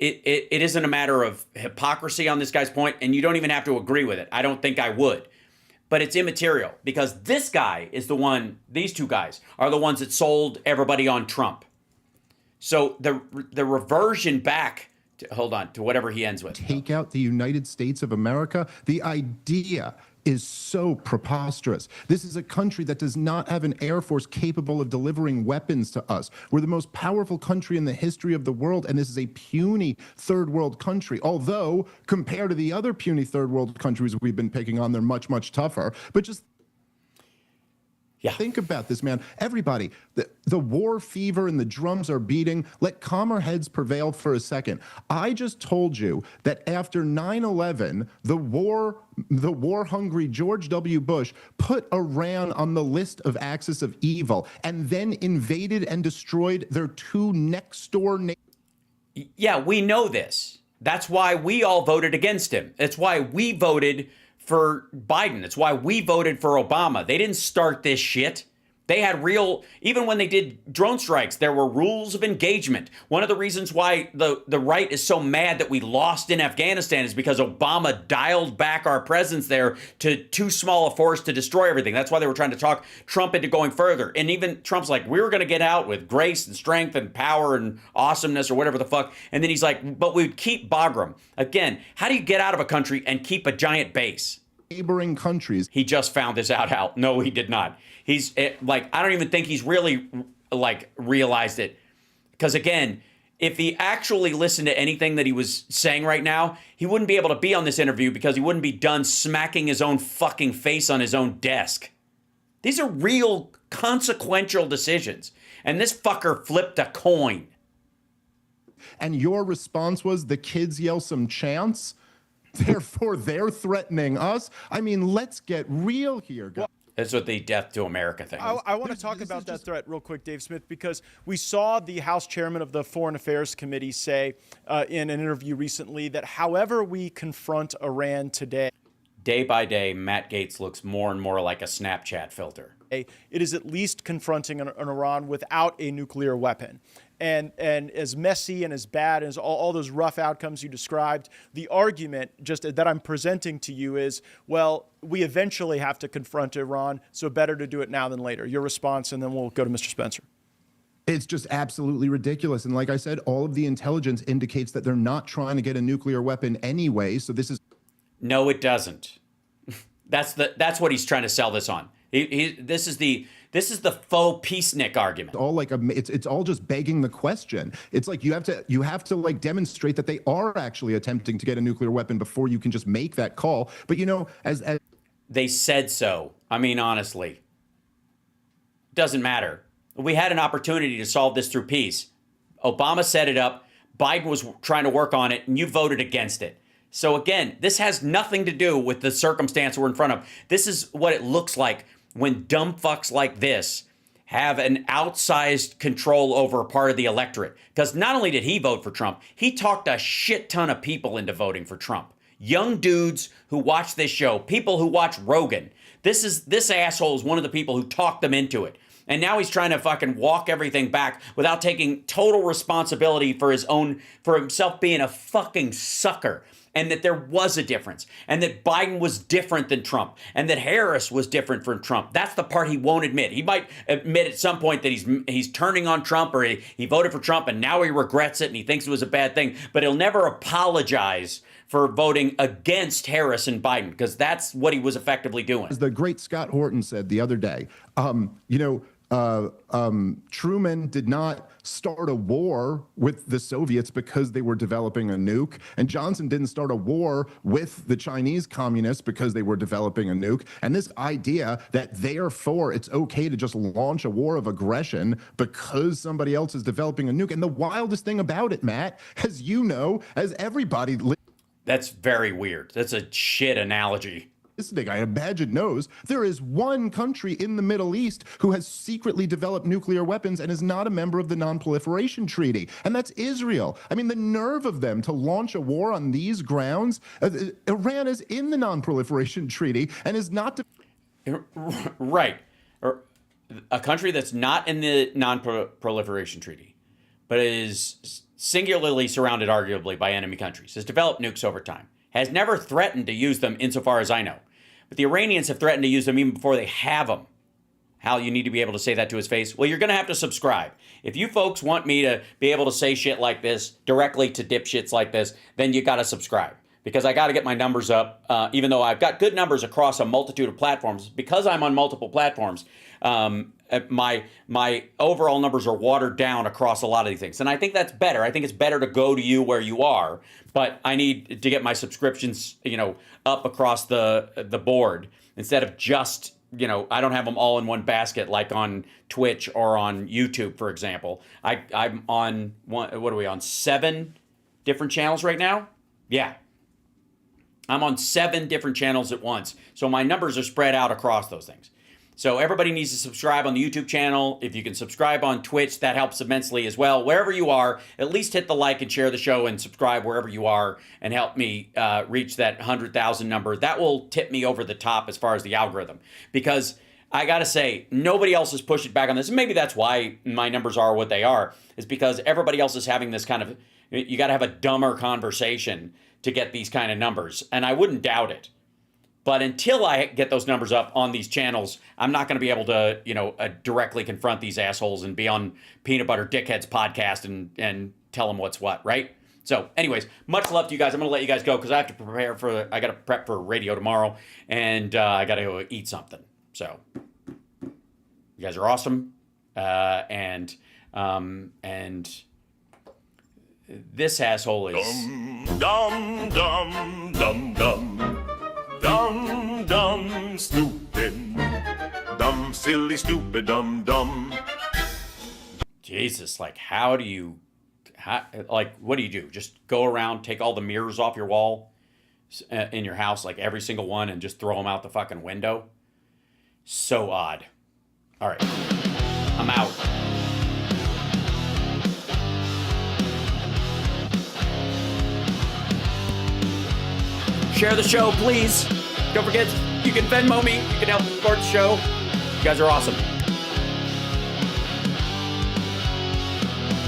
It isn't a matter of hypocrisy on this guy's point, and you don't even have to agree with it. I don't think I would. But it's immaterial, because this guy is the one, these two guys are the ones that sold everybody on Trump. So the reversion back to, hold on, to whatever he ends with. Take out the United States of America. The idea is so preposterous. This is a country that does not have an air force capable of delivering weapons to us. We're the most powerful country in the history of the world, and this is a puny third world country. Although, compared to the other puny third world countries we've been picking on, they're much, much tougher. But just think about this, man. Everybody, the war fever and the drums are beating. Let calmer heads prevail for a second. I just told you that after 9/11, the war-hungry George W. Bush put Iran on the list of axis of evil and then invaded and destroyed their two next-door neighbors. Yeah, we know this. That's why we all voted against him. That's why we voted for Biden. It's why we voted for Obama. They didn't start this shit. They had real, even when they did drone strikes, there were rules of engagement. One of the reasons why the right is so mad that we lost in Afghanistan is because Obama dialed back our presence there to too small a force to destroy everything. That's why they were trying to talk Trump into going further. And even Trump's like, we were going to get out with grace and strength and power and awesomeness or whatever the fuck. And then he's like, but we'd keep Bagram. Again, how do you get out of a country and keep a giant base? Neighboring countries. He just found this out, Hal. No, he did not. He's like, I don't even think he's really like realized it. Because again, if he actually listened to anything that he was saying right now, he wouldn't be able to be on this interview because he wouldn't be done smacking his own fucking face on his own desk. These are real consequential decisions. And this fucker flipped a coin. And your response was the kids yell some chants? Therefore, they're threatening us. I mean, let's get real here, guys. That's what the death to America thing is. I want to talk about that threat real quick, Dave Smith, because we saw the House chairman of the Foreign Affairs Committee say in an interview recently that however we confront Iran today, day by day, Matt Gaetz looks more and more like a Snapchat filter. It is at least confronting an Iran without a nuclear weapon. And as messy and as bad as all those rough outcomes you described, the argument just that I'm presenting to you is, well, we eventually have to confront Iran, so better to do it now than later. Your response, and then we'll go to Mr. Spencer. It's just absolutely ridiculous. And like I said, all of the intelligence indicates that they're not trying to get a nuclear weapon anyway. So this is... No, it doesn't. That's what he's trying to sell this on. This is the faux peacenik argument. All like it's all just begging the question. It's like you have to like demonstrate that they are actually attempting to get a nuclear weapon before you can just make that call. But you know, as they said so. I mean, honestly, doesn't matter. We had an opportunity to solve this through peace. Obama set it up. Biden was trying to work on it, and you voted against it. So again, this has nothing to do with the circumstance we're in front of. This is what it looks like when dumb fucks like this have an outsized control over a part of the electorate. Because not only did he vote for Trump, he talked a shit ton of people into voting for Trump. Young dudes who watch this show, people who watch Rogan. This asshole is one of the people who talked them into it. And now he's trying to fucking walk everything back without taking total responsibility for himself being a fucking sucker. And that there was a difference, and that Biden was different than Trump, and that Harris was different from Trump. That's the part he won't admit. He might admit at some point that he's turning on Trump, or he voted for Trump and now he regrets it and he thinks it was a bad thing, but he'll never apologize for voting against Harris and Biden, because that's what he was effectively doing. As the great Scott Horton said the other day, Truman did not start a war with the Soviets because they were developing a nuke, and Johnson didn't start a war with the Chinese communists because they were developing a nuke. And this idea that therefore it's okay to just launch a war of aggression because somebody else is developing a nuke. And the wildest thing about it, Matt, as you know, as everybody... That's very weird. That's a shit analogy. I imagine knows there is one country in the Middle East who has secretly developed nuclear weapons and is not a member of the Non-Proliferation Treaty, and that's Israel. I mean, the nerve of them to launch a war on these grounds. Iran is in the Non-Proliferation Treaty and is not... Right. A country that's not in the Non-Proliferation Treaty, but is singularly surrounded, arguably, by enemy countries, has developed nukes over time, has never threatened to use them insofar as I know. But the Iranians have threatened to use them even before they have them. Hal, you need to be able to say that to his face. Well, you're going to have to subscribe. If you folks want me to be able to say shit like this directly to dipshits like this, then you got to subscribe. Because I got to get my numbers up, even though I've got good numbers across a multitude of platforms. Because I'm on multiple platforms, my overall numbers are watered down across a lot of these things. And I think that's better. I think it's better to go to you where you are. But I need to get my subscriptions, up across the board instead of just, I don't have them all in one basket like on Twitch or on YouTube, for example. I'm on, what are we on, 7 different channels right now? Yeah. I'm on 7 different channels at once. So my numbers are spread out across those things. So everybody needs to subscribe on the YouTube channel. If you can subscribe on Twitch, that helps immensely as well. Wherever you are, at least hit the like and share the show and subscribe wherever you are and help me reach that 100,000 number. That will tip me over the top as far as the algorithm. Because I got to say, nobody else is pushing back on this. And maybe that's why my numbers are what they are. Is because everybody else is having this kind of, you got to have a dumber conversation to get these kind of numbers. And I wouldn't doubt it. But until I get those numbers up on these channels, I'm not going to be able to, directly confront these assholes and be on Peanut Butter Dickhead's podcast and tell them what's what, right? So anyways, much love to you guys. I'm going to let you guys go because I have to I got to prep for radio tomorrow and I got to go eat something. So you guys are awesome. And this asshole is Dum dum dum dum dum dum stupid dumb silly stupid dumb dumb. Jesus, like what do you do? Just go around, take all the mirrors off your wall in your house, like every single one, and just throw them out the fucking window? So odd. All right, I'm out. Share the show, please. Don't forget, you can Venmo me. You can help support the show. You guys are awesome.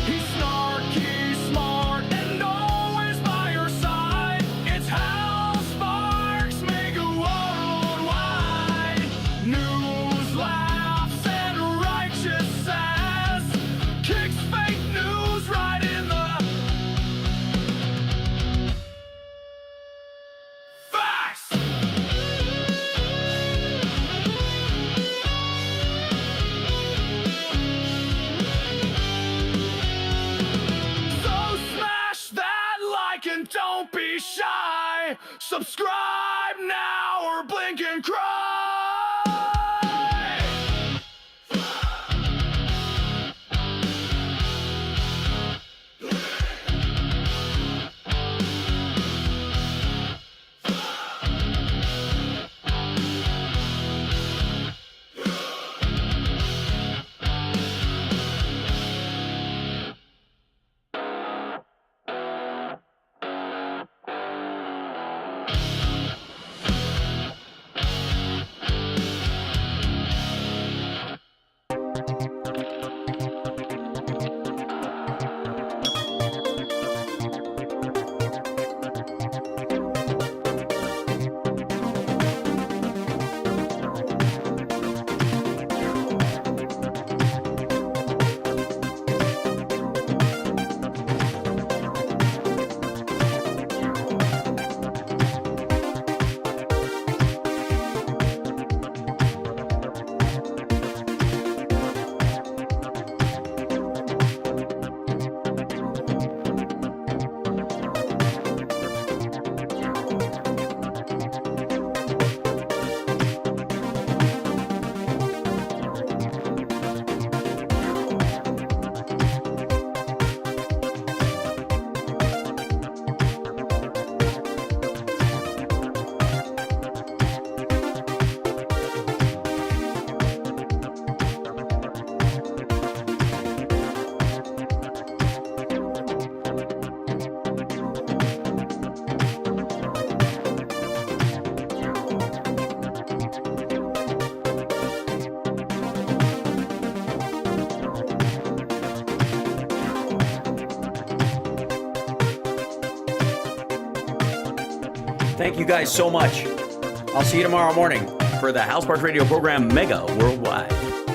He's snarky, smart, and always by your side. It's Hal Sparks, Megaworldwide. News, laughs, and righteous sass. Kicks fake news right in the face. So smash that like and don't be shy. Subscribe now or blink and cry. Thank you guys so much. I'll see you tomorrow morning. for the House Parks Radio program Mega Worldwide.